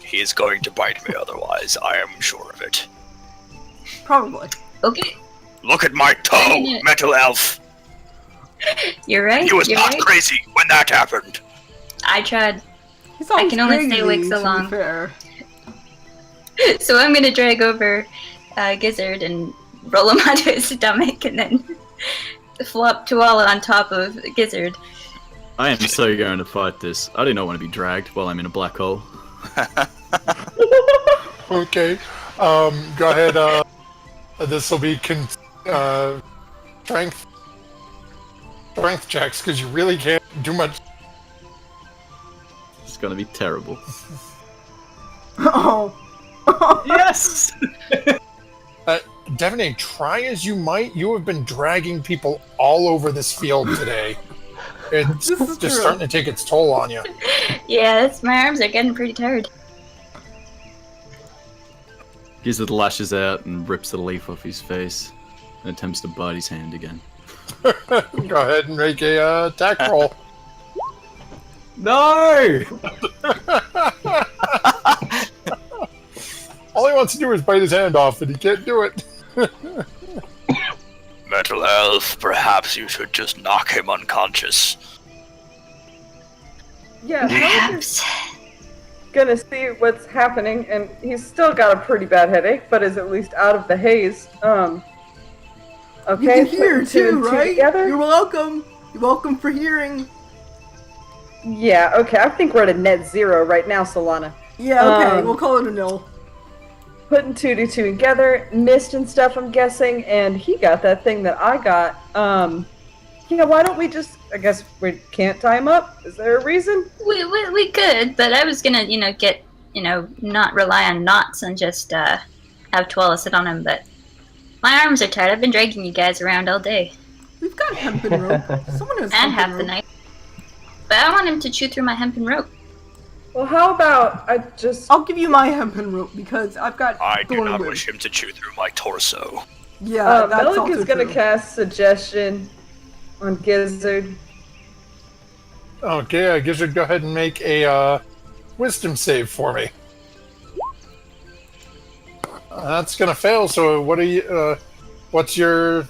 He is going to bite me otherwise, I am sure of it.
Probably.
Okay,
Look at my toe,
Yeah.
metal elf!
you're right.
He was
you're
not
right.
crazy when that happened!
I tried.
He's always
can only stay
crazy,
awake so
to be
long.
fair.
So I'm gonna drag over Gizzard and roll him onto his stomach and then flop Tuala on top of Gizzard.
I am so going to fight this. I do not want to be dragged while I'm in a black hole.
Okay. Go ahead. This will be strength checks because you really can't do much.
It's going to be terrible.
Oh.
Yes!
Devanay, try as you might, you have been dragging people all over this field today. It's
This is
just
true.
starting to take its toll on you.
Yeah, my arms are getting pretty tired.
Gizzard lashes out and rips the leaf off his face and attempts to bite his hand again.
Go ahead and make a attack roll.
No!
All he wants to do is bite his hand off, and he can't do it.
Metal elf, perhaps you should just knock him unconscious.
Yeah, I'm just
Perhaps.
gonna see what's happening, and he's still got a pretty bad headache, but is at least out of the haze. Okay.
You can hear
putting two
too,
and two
right?
Together?
You're welcome. You're welcome for hearing.
Yeah. Okay. I think we're at a net zero right now, Solana.
Yeah, okay,
Um,
we'll call it a nil.
Putting two to two together, mist and stuff, I'm guessing, and he got that thing that I got. Yeah, why don't we just, I guess we can't tie him up? Is there a reason?
We could, but I was gonna, not rely on knots and just have Tuala sit on him, but my arms are tired. I've been dragging you guys around all day.
We've got hempen rope. Someone has
And
hempen
half
rope.
the night. But I want him to chew through my hempen rope.
Well, how about I just...
I'll give you my hempen rope because I've got
I do
thorn
not
whip.
wish him to chew through my torso.
Yeah, that's
Melik
also
is gonna
true.
cast Suggestion on Gizzard.
Okay, Gizzard, go ahead and make a wisdom save for me. That's gonna fail. So, what are you? What's your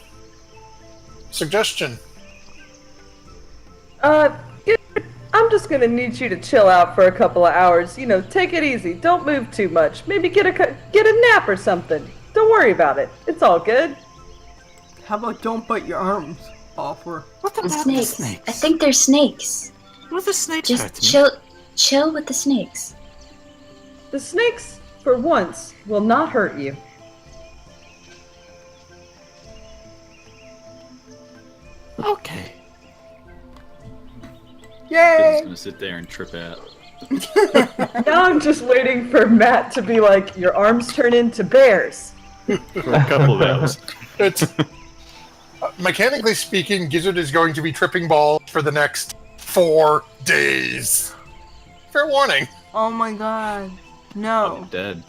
suggestion?
Gizzard, I'm just gonna need you to chill out for a couple of hours. You know, take it easy. Don't move too much. Maybe get a nap or something. Don't worry about it. It's all good.
How about don't bite your arms off? Or
What about
Snakes.
the snakes?
I think they're snakes.
Will the snakes
Just
hurt me?
chill with the snakes.
The snakes, for once, will not hurt you.
Okay.
He's
yay!
gonna sit there and trip out.
Now I'm just waiting for Matt to be like, your arms turn into bears.
For a couple of hours.
It's mechanically speaking, Gizzard is going to be tripping balls for the next 4 days. Fair warning.
Oh my god.
I'm
No.
dead.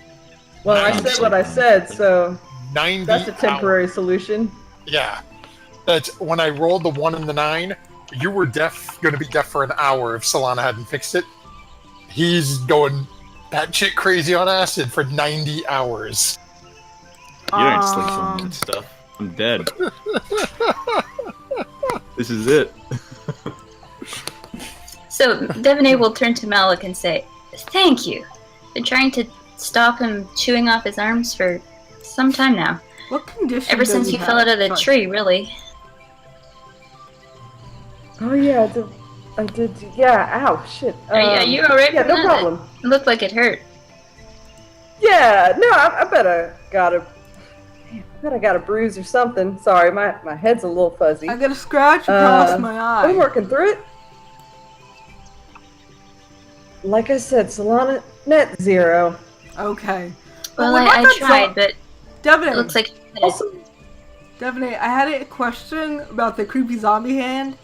Well, I said what I said, so
90.
that's a temporary
hours.
solution.
Yeah. That's when I rolled the 1 and the 9. You were going to be deaf for an hour if Solana hadn't fixed it. He's going batshit crazy on acid for 90 hours.
You don't sleep on that stuff. I'm dead. This is it.
So Devaney will turn to Malik and say, "Thank you. Been trying to stop him chewing off his arms for some time now.
What condition?
Ever
does
since
he
you
have?
fell out of the
Sorry.
tree, really."
Oh yeah, I did. Yeah, ow, shit.
Are you alright?
Yeah,
from
no
that?
problem.
It looked like it hurt.
Yeah, no, I bet I got a bruise or something. Sorry, my head's a little fuzzy.
I got a scratch across my
I'm
eye.
working through it. Like I said, Solana net 0.
Okay.
Well,
what about
I
that
tried, but it
Devaney,
looks like
Also,
Devaney, I had a question about the creepy zombie hand.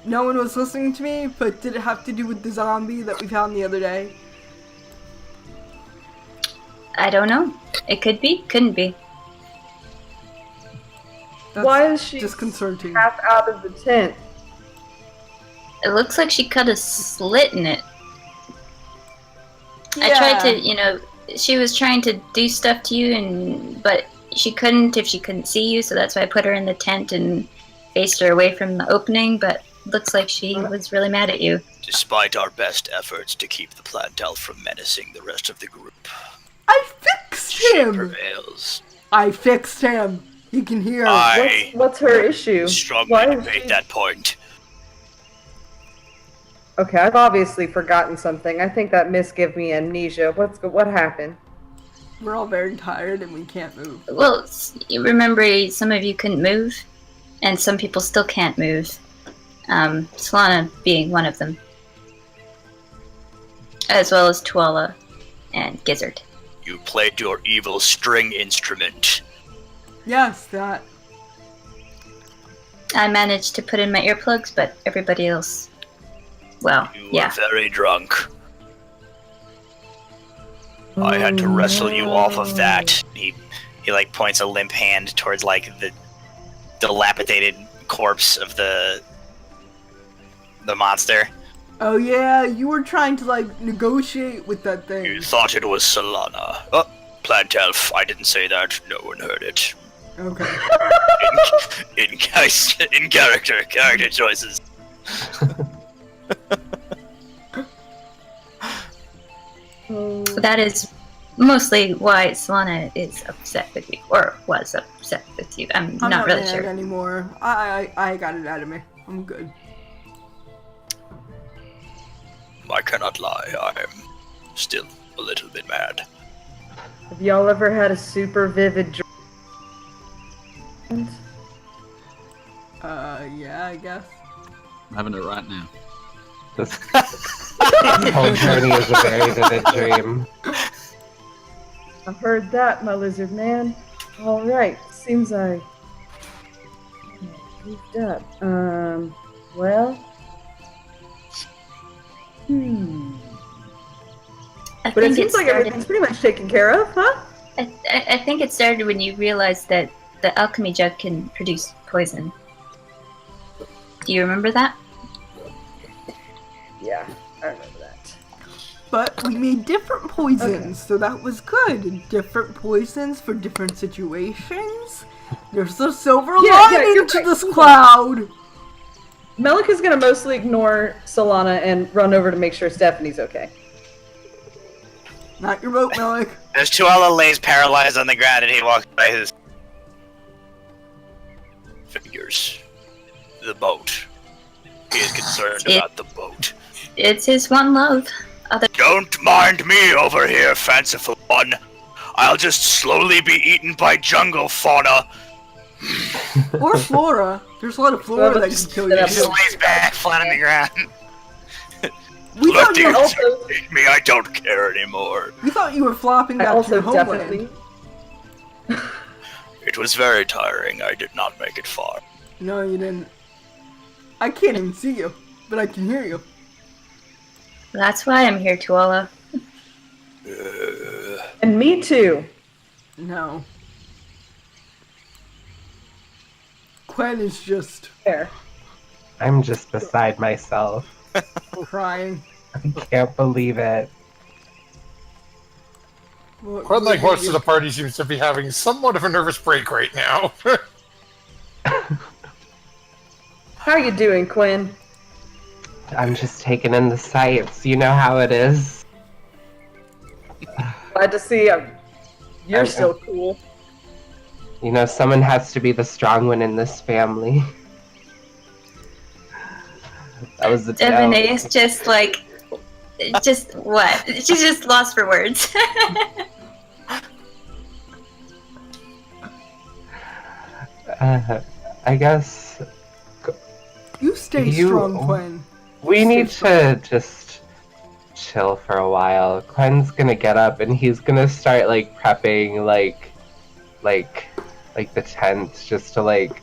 No one was listening to me, but did it have to do with the zombie that we found the other day?
I don't know. It could be, couldn't be.
That's
why is she
disconcerting?
half out of the tent?
It looks like she cut a slit in it. I tried to, she was trying to do stuff to you, but she couldn't if she couldn't see you, so that's why I put her in the tent and faced her away from the opening, but looks like she was really mad at you.
Despite our best efforts to keep the Plantel from menacing the rest of the group,
I fixed
she
him!
prevails.
I fixed him! He can hear.
I
What's her issue?
strongly
Why is
debate
she-
that point.
Okay, I've obviously forgotten something. I think that Miss gave me amnesia. What happened?
We're all very tired and we can't move.
Well, you remember some of you couldn't move, and some people still can't move. Solana being one of them. As well as Tuala and Gizzard.
You played your evil string instrument.
Yes, that.
I managed to put in my earplugs, but everybody else, well,
You
yeah.
were very drunk. I had to wrestle you off of that. He like points a limp hand towards like the dilapidated corpse of the monster.
Oh yeah, you were trying to like negotiate with that thing.
You thought it was Solana. Oh, Plant Elf. I didn't say that. No one heard it.
Okay.
In character choices.
That is mostly why Solana is upset with you, or was upset with you. I'm not really
mad
sure.
anymore. I got it out of me. I'm good.
I cannot lie. I am still a little bit mad.
Have y'all ever had a super vivid dream?
Yeah, I guess.
I'm having it right now.
This whole journey is a very vivid dream.
I've heard that, my lizard man. Alright, seems I Moved up. Well.
I
But it
think
seems like
started.
everything's pretty much taken care of, huh?
I think it started when you realized that the alchemy jug can produce poison. Do you remember that?
Yeah, I remember that.
But we made different poisons, so that was good. Different poisons for different situations. There's a silver lining
you're
to
right.
this cloud.
Melik is gonna mostly ignore Solana and run over to make sure Stephanie's okay.
Not your boat, Melik.
There's Tuala lays paralyzed on the ground and he walks by his figures. The boat. He is concerned about the boat.
It's his one love.
Don't mind me over here, fanciful one. I'll just slowly be eaten by jungle fauna.
Or flora. There's a lot of flora that can kill you.
Well,
He just lays back flat on the ground.
We
Let
thought,
the
you were,
also-
eat me, I don't care anymore.
we thought you were flopping
I
back to
also
your homeland.
definitely.
It was very tiring. I did not make it far.
No, you didn't. I can't even see you, but I can hear you.
That's why I'm here, Tuala.
And me too.
No. Quen is just
Fair.
I'm just beside myself.
crying.
I can't believe it.
Well,
Quite like most of the party seems to be having somewhat of a nervous break right now.
How are you doing, Quinn?
I'm just taking in the sights. You know how it is.
Glad to see you. You're
Okay.
still cool.
You know, someone has to be the strong one in this family. That was the
Devonay
joke.
is just like, just what? She's just lost for words.
I guess
You stay
You-
strong, Quen.
we need to just chill for a while. Quen's gonna get up and he's gonna start like prepping like the tents just to like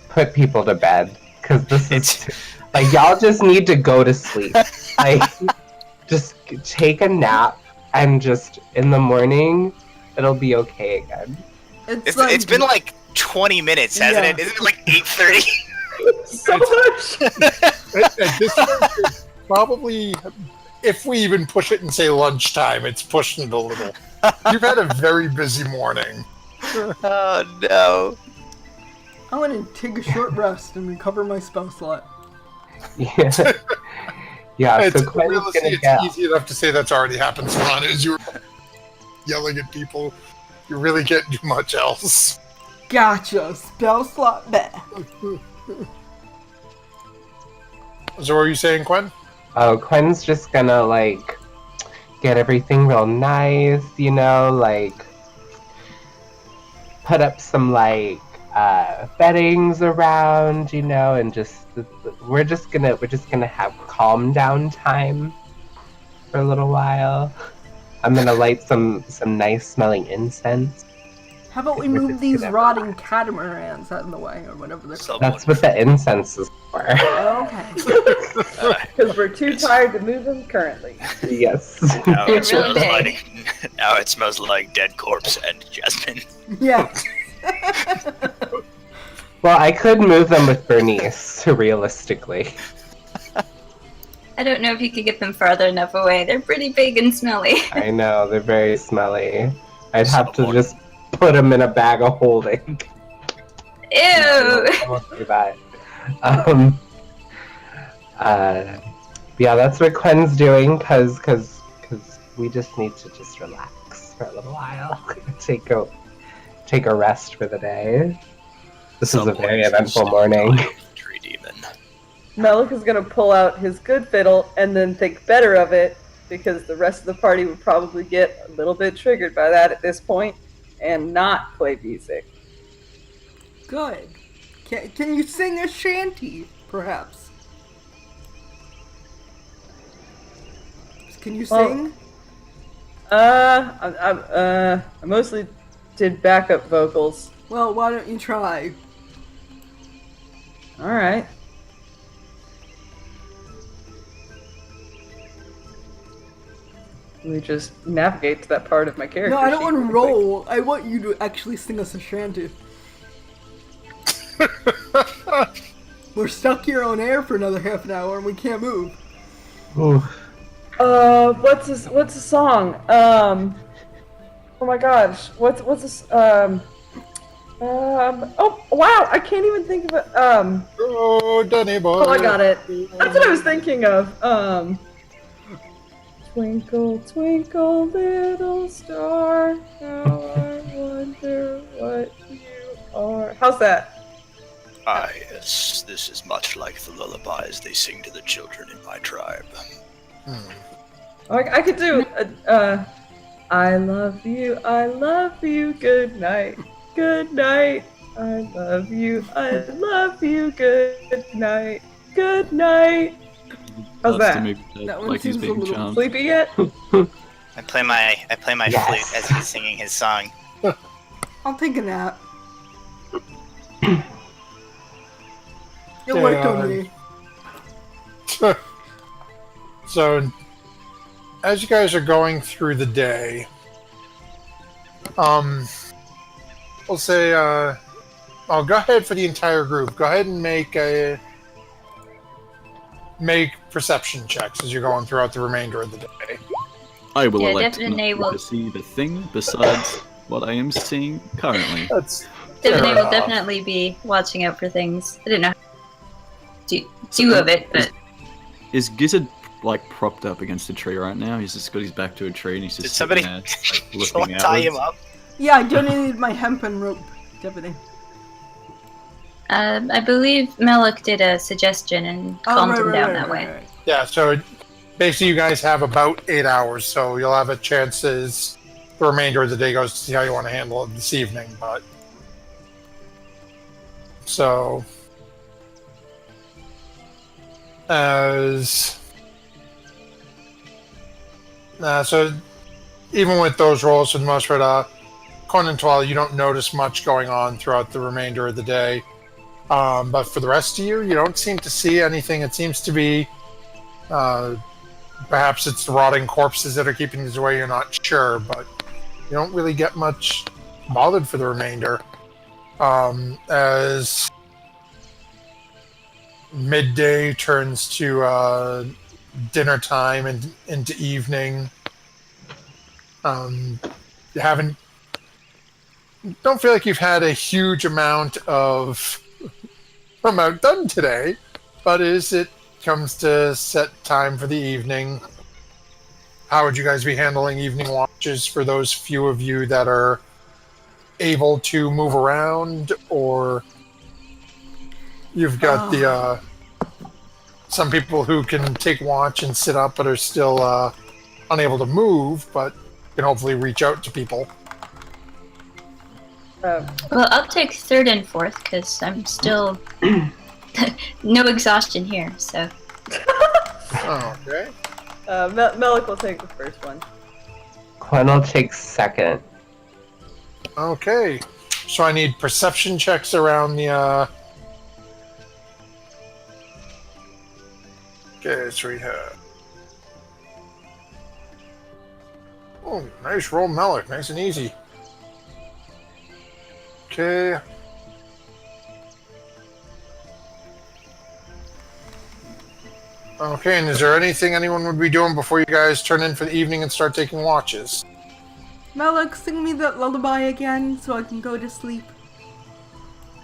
put people to bed. Cause this is like y'all just need to go to sleep. Like just take a nap and just in the morning it'll be okay again.
It's been like 20 minutes, hasn't
Yeah.
it? Isn't it like 8:30?
So much.
At this point, it's probably, if we even push it and say lunchtime, it's pushing it a little. You've had a very busy morning.
Oh no.
I want to take a short rest and recover my spell slot.
Yeah. Yeah,
It's,
so Quen's
realistically,
gonna
it's
get
easy enough to say that's already happened, Solana, as you're yelling at people. You really can't do much else.
Gotcha. Spell slot back.
So what are you saying, Quen?
Oh, Quen's just gonna like get everything real nice, you know, like put up some like beddings around, you know, and just we're just gonna have calm down time for a little while. I'm gonna light some nice smelling incense.
How about we
We're
move
just
these
gonna
rotting
relax.
catamarans out of the way, or whatever they're called?
That's what the incense is for.
Okay.
Because we're too tired to move them currently.
Yes.
Now
It
it, smells
really
like, now it smells like dead corpse and jasmine.
Yeah.
Well, I could move them with Bernice, realistically.
I don't know if you could get them farther enough away. They're pretty big and smelly.
I know, they're very smelly. I'd have to
Someone-
just put them in a bag of holding.
Ew!
I won't do that. Yeah, that's what Quen's doing, cause we just need to just relax for a little while. take a rest for the day. This is a very eventful morning.
Tree demon.
Melik is gonna pull out his good fiddle and then think better of it because the rest of the party would probably get a little bit triggered by that at this point and not play music.
Good. Can you sing a shanty, perhaps? Can you
Well-
sing?
I mostly did backup vocals.
Well, why don't you try?
All right. Let me just navigate to that part of my character.
No, I don't
sheet
want to
really quick.
roll. I want you to actually sing us a shanty. We're stuck here on air for another half an hour and we can't move.
Ooh.
What's the song? Oh my gosh, what's this? Oh wow, I can't even think of it.
Oh, Danny boy.
Oh, I got it. That's what I was thinking of. Twinkle, twinkle, little star, how I wonder what you are. How's that?
Ah, yes, this is much like the lullabies they sing to the children in my tribe.
I could do. I love you, good night, good night. I love you, good night, good night. How's
Starts to
that?
move his head
That one
like he's
seems a
being
little
charmed.
Sleepy yet?
I play my
Yes.
flute as he's singing his song.
I'll take a nap. It
Yeah.
worked on me.
So, as you guys are going through the day, we'll say, go ahead for the entire group. Go ahead and make perception checks as you're going throughout the remainder of the day.
I will
Yeah,
elect
definitely
not
will.
to see the thing besides what I am seeing currently.
That's
Devin
fair
will
enough.
definitely be watching out for things. I didn't know do of it, but
Is Gizzard like propped up against a tree right now? He's just got his back to a tree and he's
Did
just
somebody
sitting there
someone
looking
tie him
outwards.
up?
Yeah, I donated my hempen rope, Deputy.
I believe Melik did a suggestion and calmed him down that way.
right.
Yeah, so basically you guys have about 8 hours, so you'll have a chance as the remainder of the day goes to see how you want to handle it this evening, but... So... So even with those rolls, for the most part, Conan and Twala, you don't notice much going on throughout the remainder of the day. But for the rest of you, you don't seem to see anything. It seems to be perhaps it's the rotting corpses that are keeping these away. You're not sure, but you don't really get much bothered for the remainder. As midday turns to dinner time and into evening, you don't feel like you've had a huge amount done today, but as it comes to set time for the evening, how would you guys be handling evening watches for those few of you that are able to move around, or you've got the some people who can take watch and sit up but are still unable to move, but can hopefully reach out to people.
Well, I'll take third and fourth because I'm still no exhaustion here. So
Okay.
Melik will take the first one.
Quan will take second.
Okay. So I need perception checks around the Okay, so we have... Oh, nice roll, Melik. Nice and easy. Okay. Okay, and is there anything anyone would be doing before you guys turn in for the evening and start taking watches?
Melik, sing me that lullaby again so I can go to sleep.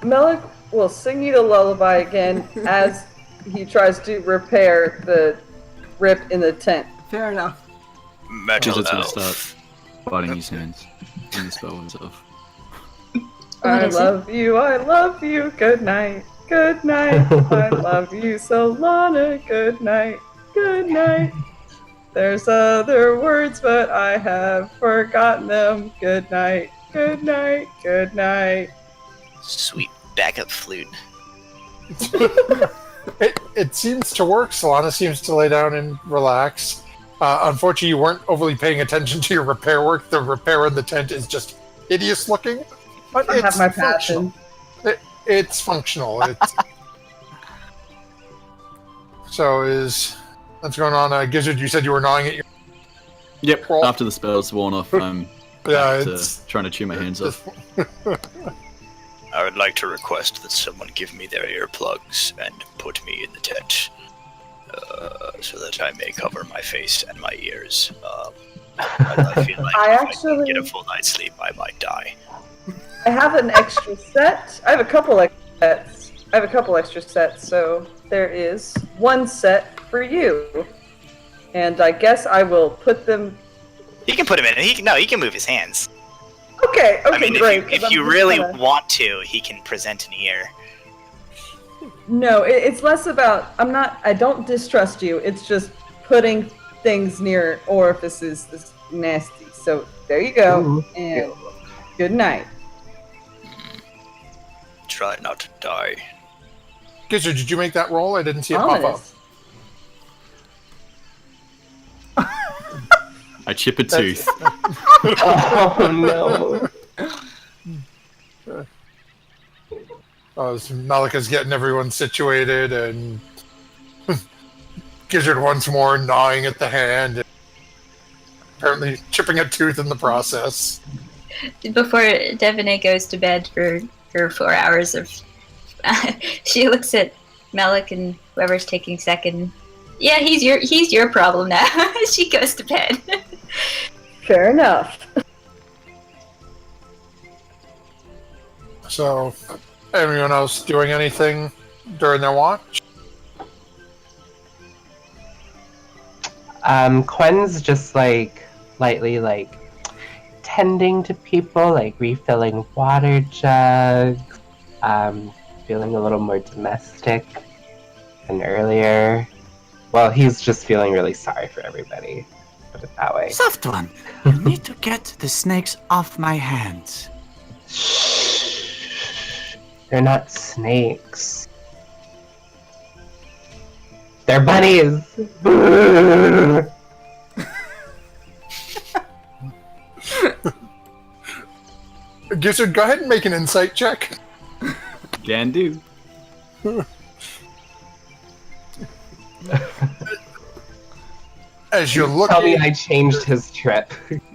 Melik will sing you the lullaby again as he tries to repair the rip in the tent.
Fair enough.
Metal
Gizzard's gonna
elf.
start biting his hands and the spell himself.
What
I
is it?
love you, good night, good night. I love you, Solana, good night, good night. There's other words, but I have forgotten them. Good night, good night, good night.
Sweet backup flute.
It seems to work. Solana seems to lay down and relax. Unfortunately, you weren't overly paying attention to your repair work. The repair in the tent is just hideous looking. But
I
it's
have my
functional.
passion.
It's functional. So what's going on? Gizzard, you said you were gnawing at your...
Yep.
Roll.
After the spell's worn off, I'm back to trying to chew my hands off.
I would like to request that someone give me their earplugs and put me in the tent, so that I may cover my face and my ears. I feel like
I
if I
actually-
didn't get a full night's sleep, I might die.
I have an extra set. I have a couple extra sets. So there is one set for you, and I guess I will put them.
He can put him in. He can move his hands.
Okay,
I mean,
great.
if you really want to, he can present an ear.
No, it's less about. I don't distrust you. It's just putting things near orifices is nasty. So there you go,
Ooh.
and good night.
Try not to die.
Gizzard, did you make that roll? I didn't see it pop up.
Ominous.
I chip a tooth.
Oh no.
Malika's getting everyone situated, and Gizzard once more gnawing at the hand, and apparently chipping a tooth in the process.
Before Devaney goes to bed for her 4 hours of, she looks at Melik and whoever's taking second. Yeah, he's your problem now. She goes to bed.
Fair enough.
So, anyone else doing anything during their watch?
Quen's just lightly tending to people, refilling water jugs, feeling a little more domestic than earlier. Well, he's just feeling really sorry for everybody, put it that way.
Soft one, you need to get the snakes off my hands.
Shh. They're not snakes. They're bunnies!
Gizzard, go ahead and make an insight check.
Can do.
As you're
Tell me
looking,
I changed his trip.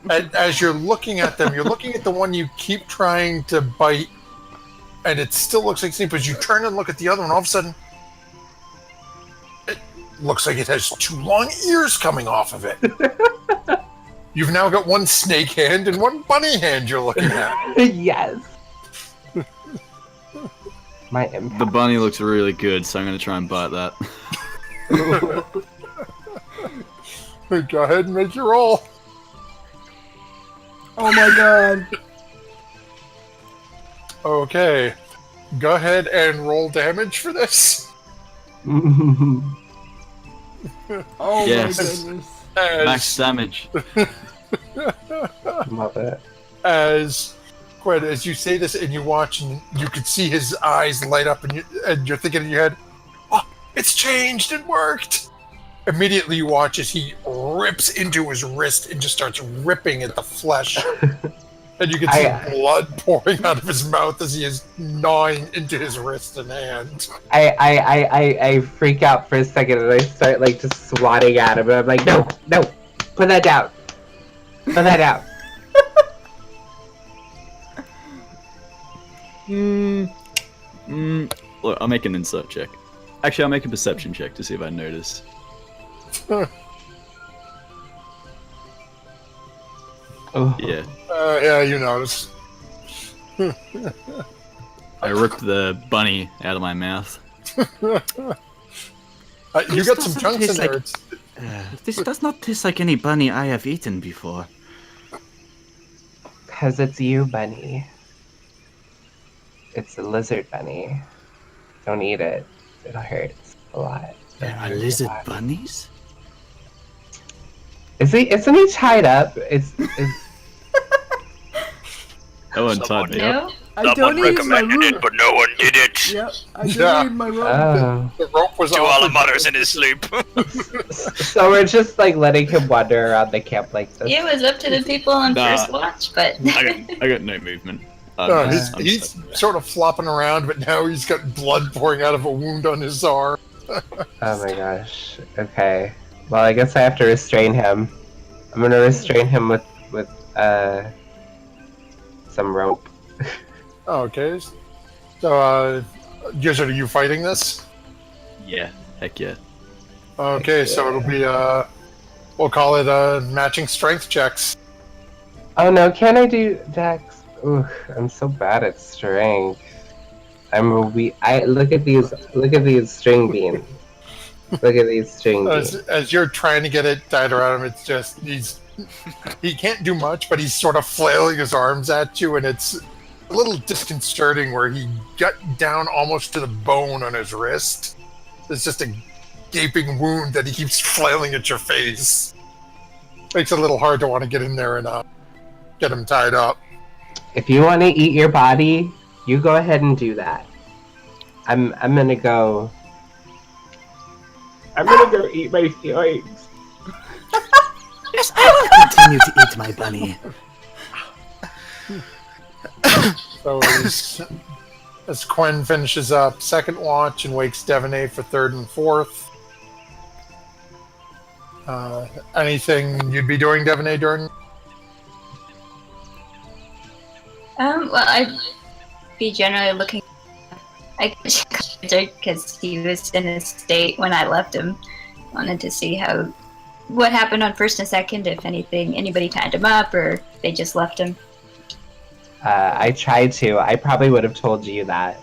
as you're looking at them, you're looking at the one you keep trying to bite, and it still looks like snake. But you turn and look at the other one, all of a sudden, it looks like it has 2 long ears coming off of it. You've now got one snake hand and one bunny hand you're looking at.
Yes. My impact.
The bunny looks really good, so I'm going to try and bite that.
Go ahead and make your roll.
Oh my god.
Okay. Go ahead and roll damage for this.
Oh
Yes.
my goodness.
Max damage.
Love it.
As you say this and you watch, and you can see his eyes light up, and you're thinking in your head, "Oh, it's changed! It worked!" Immediately, you watch as he rips into his wrist and just starts ripping at the flesh, and you can see blood pouring out of his mouth as he is gnawing into his wrist and hand.
I freak out for a second and I start just swatting at him and I'm like, no, put that down. Put that down.
Look, I'll make an insight check. Actually, I'll make a perception check to see if I notice.
Oh.
Yeah.
Yeah, you notice.
I ripped the bunny out of my mouth.
You got some chunks in there.
Like- This does not taste like any bunny I have eaten before.
Because it's you, bunny. It's a lizard bunny. Don't eat it. It hurts a lot.
There are lizard bunnies?
Isn't he tied up?
Oh, and tied me up.
No?
I
Someone
donated my
recommended it,
rope.
but no one did it.
Yep, I
Yeah.
donated my rope.
Oh.
The rope was
To
off.
all the mutters in his sleep.
So we're just letting him wander around the camp like this.
It was up to the people on
Nah.
first watch, but
I got no movement.
He's sort of flopping around, but now he's got blood pouring out of a wound on his arm.
Oh my gosh. Okay. Well, I guess I have to restrain him. I'm gonna restrain him with some rope.
Okay. So, Gizzard, are you fighting this?
Yeah, heck yeah.
Okay, so it'll be we'll call it matching strength checks.
Oh no, can I do Dex? Ooh, I'm so bad at strength. I look at these string beans. Look at these string beans.
As you're trying to get it tied around him, it's just he can't do much, but he's sort of flailing his arms at you, and it's a little disconcerting where he got down almost to the bone on his wrist. There's just a gaping wound that he keeps flailing at your face. Makes it a little hard to want to get in there and get him tied up.
If you want to eat your body, you go ahead and do that. I'm gonna go eat my feelings.
Yes, I will continue to eat my bunny.
So as Quinn finishes up second watch and wakes Devaney for third and fourth. Anything you'd be doing, Devaney, during?
Well, I'd be generally looking. I because he was in a state when I left him. Wanted to see what happened on first and second, if anybody tied him up or they just left him.
I tried to. I probably would have told you that.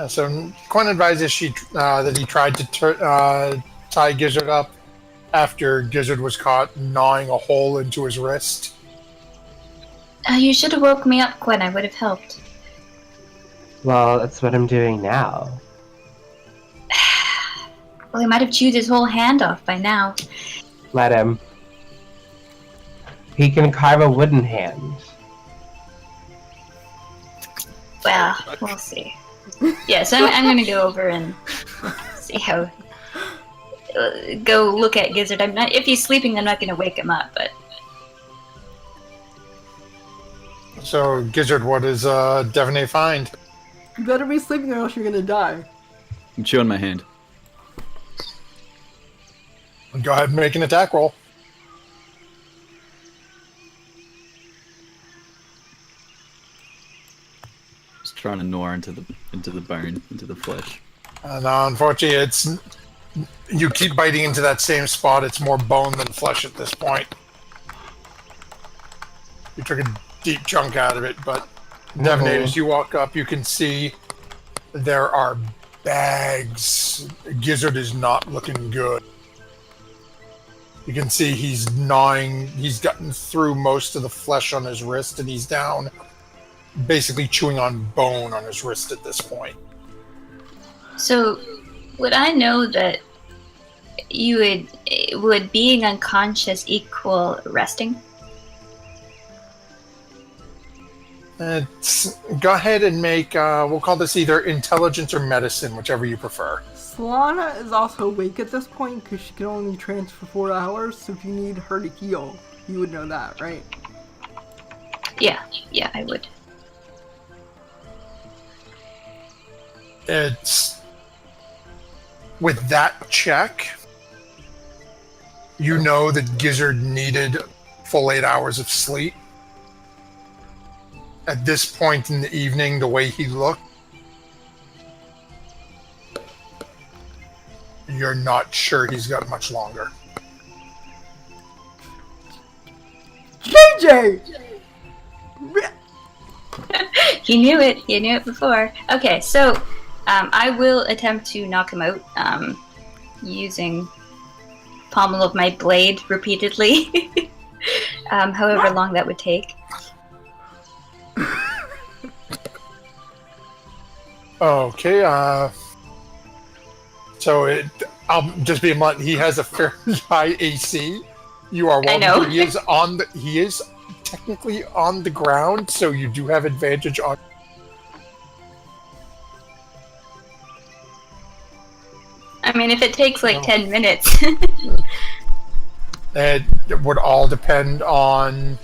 So Quinn advises that he tried to tie Gizzard up after Gizzard was caught gnawing a hole into his wrist.
You should have woke me up, Quinn. I would have helped.
Well, that's what I'm doing now.
Well, he might have chewed his whole hand off by now.
Let him. He can carve a wooden hand.
Well, we'll see. Yeah, so I'm going to go over and see how. Go look at Gizzard. If he's sleeping, I'm not going to wake him up. But
So Gizzard, what does Devaney find?
You better be sleeping or else you're gonna die.
I'm chewing my hand.
Go ahead and make an attack roll.
Just trying to gnaw into the bone, into the flesh.
No, unfortunately, you keep biting into that same spot. It's more bone than flesh at this point. You took a deep chunk out of it, but Devaney, as you walk up, you can see there are bags. Gizzard is not looking good. You can see he's gnawing. He's gotten through most of the flesh on his wrist, and he's down, basically chewing on bone on his wrist at this point.
so, would I know that would being unconscious equal resting?
Go ahead and make, we'll call this either intelligence or medicine, whichever you prefer.
Solana is also awake at this point because she can only trance for 4 hours, so if you need her to heal, you would know that, right?
Yeah, I would.
It's with that check, you know that Gizzard needed full 8 hours of sleep. At this point in the evening, the way he looked, you're not sure he's got much longer.
JJ!
You knew it before. Okay, so I will attempt to knock him out using pommel of my blade repeatedly, however long that would take.
Okay, so I'll just be blunt. He has a fairly high AC. You are
I know.
He is technically on the ground, so you do have advantage on.
I mean, if it takes like 10 minutes.
It would all depend on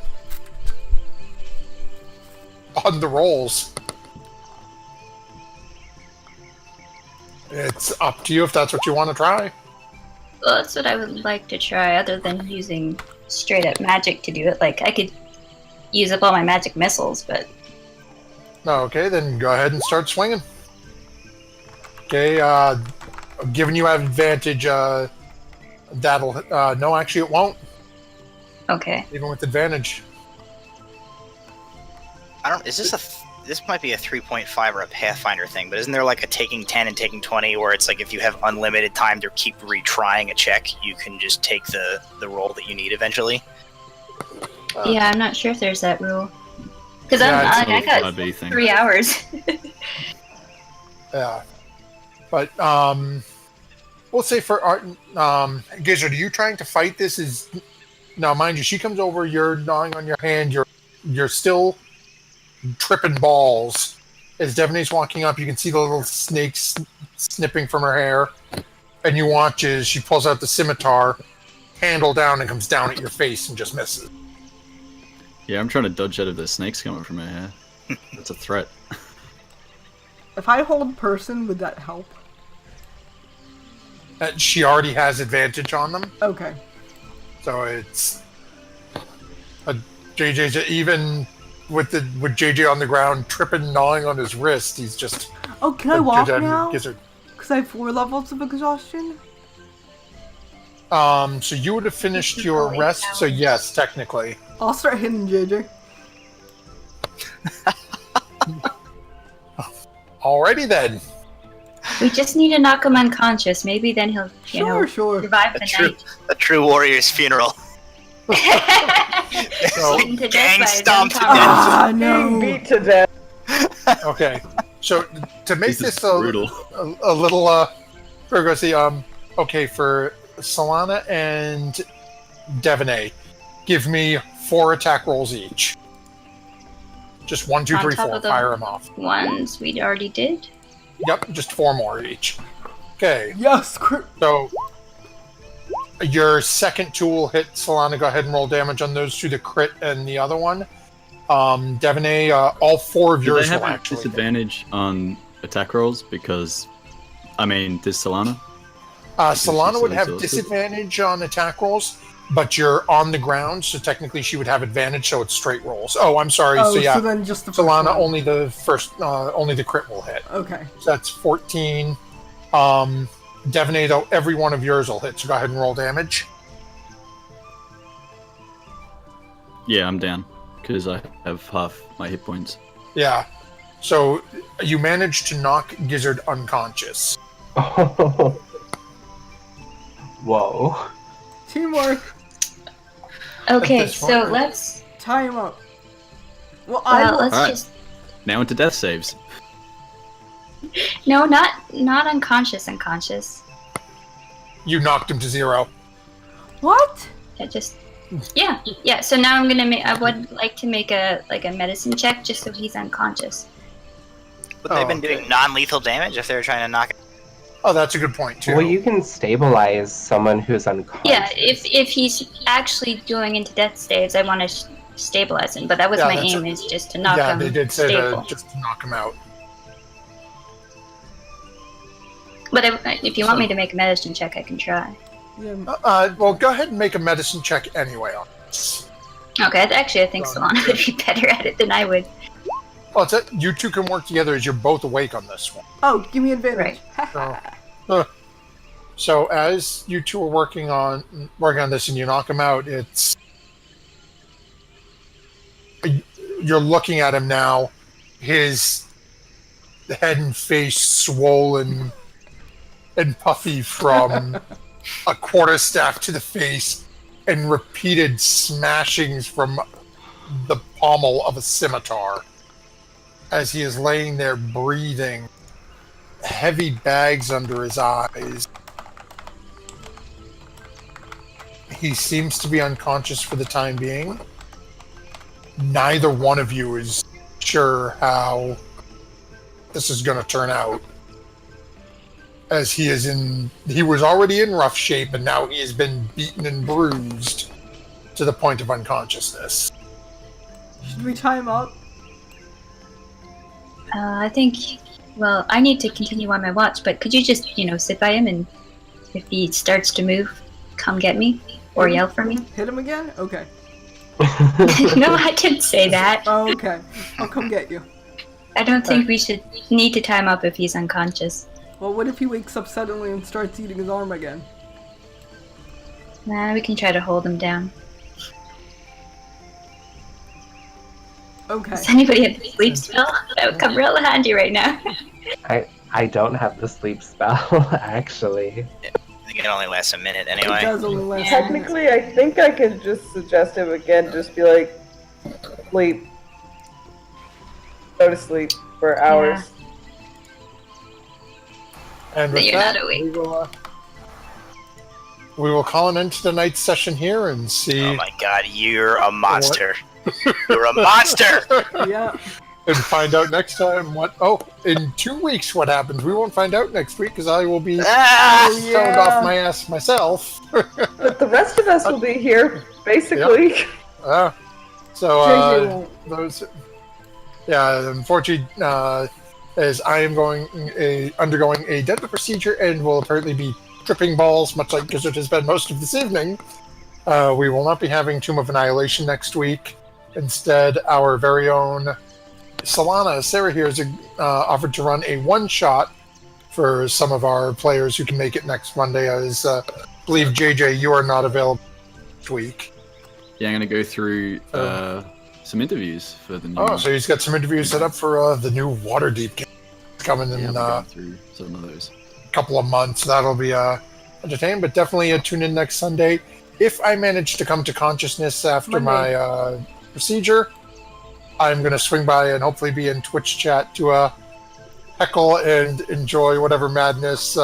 the rolls. It's up to you if that's what you want to try.
Well, that's what I would like to try, other than using straight up magic to do it. Like, I could use up all my magic missiles, but
Okay, then go ahead and start swinging. Okay, giving you advantage, that'll, no, actually it won't,
okay.
even with advantage.
Is this this might be a 3.5 or a Pathfinder thing, but isn't there like a taking 10 and taking 20 where it's like if you have unlimited time to keep retrying a check, you can just take the roll that you need eventually?
Yeah, I'm not sure if there's that rule. Because
Yeah,
I got
5e thing.
3 hours.
Yeah. But, we'll say for Art, Gizzard, are you trying to fight this? Now, mind you, she comes over, you're gnawing on your hand, you're still tripping balls. As Devaney's walking up, you can see the little snakes snipping from her hair, and you watch as she pulls out the scimitar, handle down, and comes down at your face and just misses.
Yeah, I'm trying to dodge out of the snakes coming from her hair. That's a threat.
If I hold person, would that help?
She already has advantage on them,
Okay.
so it's JJ's even with JJ on the ground tripping, gnawing on his wrist. He's just
Oh, can I walk
Gizzard-
now?
Gizzard.
Because I have 4 levels of exhaustion?
So you would have finished your rest, so yes, technically.
I'll start hitting JJ.
Alrighty then.
We just need to knock him unconscious. Maybe then he'll,
Sure.
survive the night.
A true warrior's funeral.
Beaten to death
Gang
by his
stomped to
own
death.
Ah,
Being
no.
beat to death.
Okay. So to make
This is
this a
brutal.
little Virgo, see, okay, for Solana and Devaney, give me 4 attack rolls each. Just 1, 2,
On
3,
top
4.
of the-
Fire them off.
Ones we already did.
Yep, just 4 more each. Okay,
Yes,
so your second tool hit Solana. Go ahead and roll damage on those 2, the crit and the other one. Devaney, all 4 of
Do
yours
they have
will
a
actually hit.
disadvantage on attack rolls? Because, I mean, does Solana?
Solana would
so
have
exhausted.
disadvantage on attack rolls, but you're on the ground, so technically she would have advantage, so it's straight rolls. Oh, I'm sorry.
Oh,
so yeah,
so then just the first
Solana
one.
only the first, only the crit will hit.
Okay.
So that's 14. Devaney, though, every one of yours will hit. So go ahead and roll damage.
Yeah, I'm down. Because I have half my hit points.
Yeah. So you managed to knock Gizzard unconscious.
Whoa.
Teamwork.
Okay,
this
so
point-
let's.
Tie him up. Well, I will.
Let's
Alright.
just.
Now into death saves.
No, not unconscious.
You knocked him to 0.
What?
I just. Yeah. So now I'm gonna make. I would like to make a medicine check just so he's unconscious.
Would they have been
okay.
doing non-lethal damage if they were trying to knock it?
Oh, that's a good point, too.
Well, you can stabilize someone who's unconscious.
Yeah, if he's actually going into death saves, I want to stabilize him. But that was
Yeah,
my
that's
aim, is just to knock
yeah,
him
they did say
stable.
just to knock him out.
But if you want me to make a medicine check, I can try.
Yeah.
Well, go ahead and make a medicine check anyway on this.
Okay, actually, I think Solana would be better at it than I would.
Well, it's it. You two can work together as you're both awake on this one.
Oh, give me advantage.
So as you two are working on this and you knock him out, you're looking at him now, his head and face swollen and puffy from a quarterstaff to the face and repeated smashings from the pommel of a scimitar as he is laying there breathing, heavy bags under his eyes. He seems to be unconscious for the time being. Neither one of you is sure how this is going to turn out, as he was already in rough shape and now he has been beaten and bruised to the point of unconsciousness.
Should we tie him up?
I think Well, I need to continue on my watch, but could you just, sit by him and if he starts to move, come get me or yell for me?
Hit him again? Okay.
No, I didn't say that.
Oh, okay. I'll come get you.
I don't think we should need to tie him up if he's unconscious.
Well, what if he wakes up suddenly and starts eating his arm again?
Nah, we can try to hold him down.
Okay.
Does anybody have the sleep spell? That would come real handy right now.
I don't have the sleep spell, actually.
I think it only lasts a minute
It
anyway.
does only last
Technically, I think I could just suggest him again, just be like, sleep. Go to sleep for hours.
And with
You're
that,
not awake.
we will call an end to tonight's session here and see.
Oh my god, you're a monster. You're a monster!
Yeah.
And find out next time what. Oh, in 2 weeks, what happens? We won't find out next week because I will be stoned off my ass myself.
But the rest of us will be here, basically.
So,
JJ won't.
those. Yeah, unfortunately, as I am undergoing a dental procedure and will apparently be tripping balls, much like Gizzard has been most of this evening. We will not be having Tomb of Annihilation next week. Instead, our very own Solana, Sarah here, has offered to run a one-shot for some of our players who can make it next Monday. As I believe, JJ, you are not available next week.
Yeah, I'm gonna go through some interviews for the new.
Oh, so he's got some interviews set up for the new Waterdeep game coming in
I'm going through some of those.
a couple of months. That'll be entertaining, but definitely tune in next Sunday. If I manage to come to consciousness after my procedure, I'm going to swing by and hopefully be in Twitch chat to heckle and enjoy whatever madness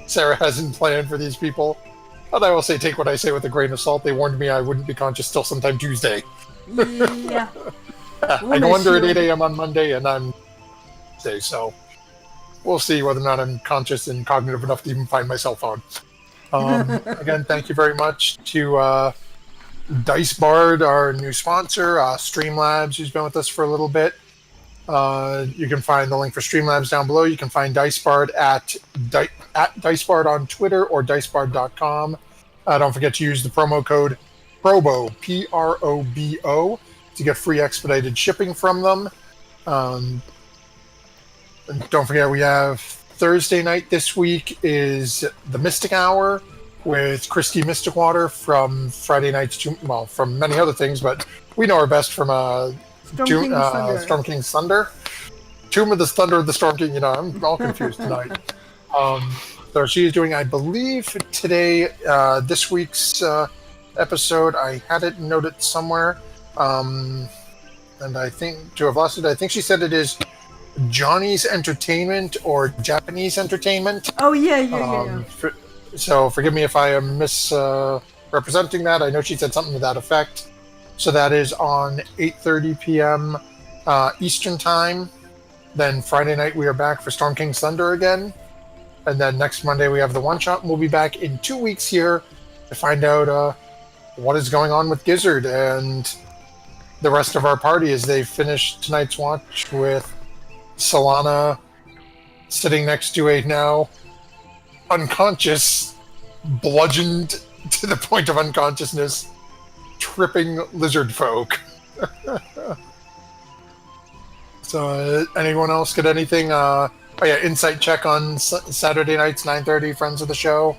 Sarah has in plan for these people. But I will say, take what I say with a grain of salt. They warned me I wouldn't be conscious till sometime Tuesday.
Yeah.
I go under at 8 a.m. on Monday, and I'm Tuesday, so we'll see whether or not I'm conscious and cognitive enough to even find my cell phone. Again, thank you very much to DiceBard, our new sponsor, Streamlabs, who's been with us for a little bit. You can find the link for Streamlabs down below. You can find DiceBard at DiceBard on Twitter or DiceBard.com. Don't forget to use the promo code PROBO, P-R-O-B-O, to get free expedited shipping from them. And don't forget, we have Thursday night this week is the Mystic Hour with Christy Mysticwater from Friday night's from many other things, but we know her best from Storm King's Thunder. Tomb of the Thunder of the Storm King, I'm all confused tonight. So she's doing, I believe, today, this week's episode. I had it noted somewhere, and I think, to have lost it, I think she said it is Johnny's Entertainment or Japanese Entertainment.
Oh, yeah.
So forgive me if I am misrepresenting that. I know she said something to that effect. So that is on 8:30 p.m. Eastern Time. Then Friday night we are back for Storm King's Thunder again. And then next Monday we have the one-shot. And we'll be back in 2 weeks here to find out what is going on with Gizzard and the rest of our party as they finish tonight's watch with Solana sitting next to a now unconscious, bludgeoned to the point of unconsciousness, tripping lizard folk. So, anyone else get anything? Insight check on Saturday nights, 9:30, friends of the show.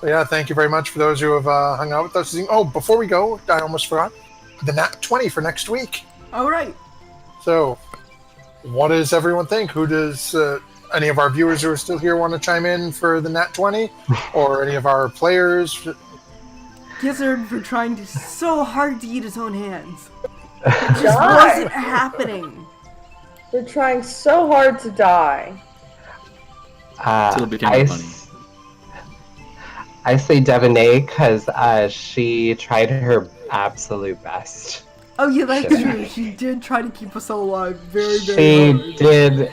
So yeah, thank you very much for those who have hung out with us. Oh, before we go, I almost forgot, the Nat 20 for next week.
All right.
So, what does everyone think? Who does any of our viewers who are still here want to chime in for the Nat 20? Or any of our players?
Gizzard for trying so hard to eat his own hands. It just wasn't happening.
We're trying so hard to die.
Until it became funny.
I say Devonay because she tried her absolute best.
Oh yeah, that's true. She did try to keep us all alive very, very
She
hard.
did.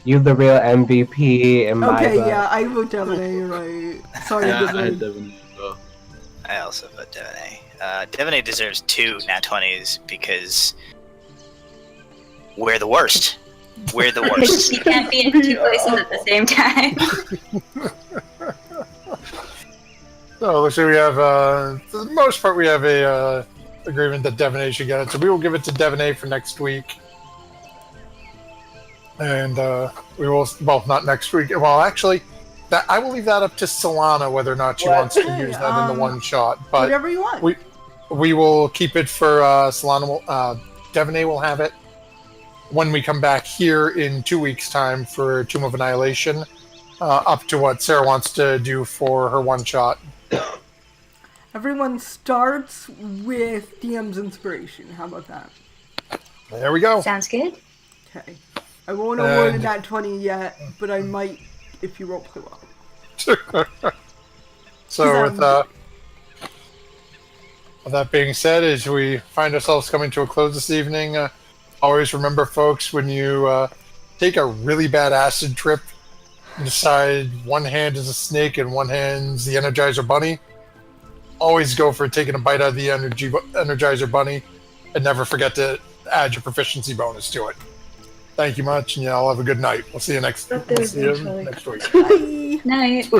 You the real MVP in my book.
Okay, yeah, I vote Devonay, you're right. Sorry,
Yeah, I had
Gizzard.
Devon as well.
I also vote Devonay. Devonay deserves 2 Nat 20s because we're the worst. We're the worst.
You can't be in two places at the same time.
So looks like we have, for the most part, we have a agreement that Devonay should get it. So we will give it to Devonay for next week. And we will, well, not next week. Well, actually, that I will leave that up to Solana whether or not she wants to use that in the one shot. But
Whatever you want.
we will keep it for Solana. Devonay will have it when we come back here in 2 weeks' time for Tomb of Annihilation. Up to what Sarah wants to do for her one shot.
Everyone starts with DM's inspiration. How about that?
There we go.
Sounds good.
Okay. I won't award a nat 20 yet, but I might if you roleplay well.
So with that being said, as we find ourselves coming to a close this evening, always remember, folks, when you take a really bad acid trip and decide one hand is a snake and one hand's the Energizer Bunny, always go for taking a bite out of the Energizer Bunny and never forget to add your proficiency bonus to it. Thank you much, and y'all have a good night. We'll see you next week.
Night.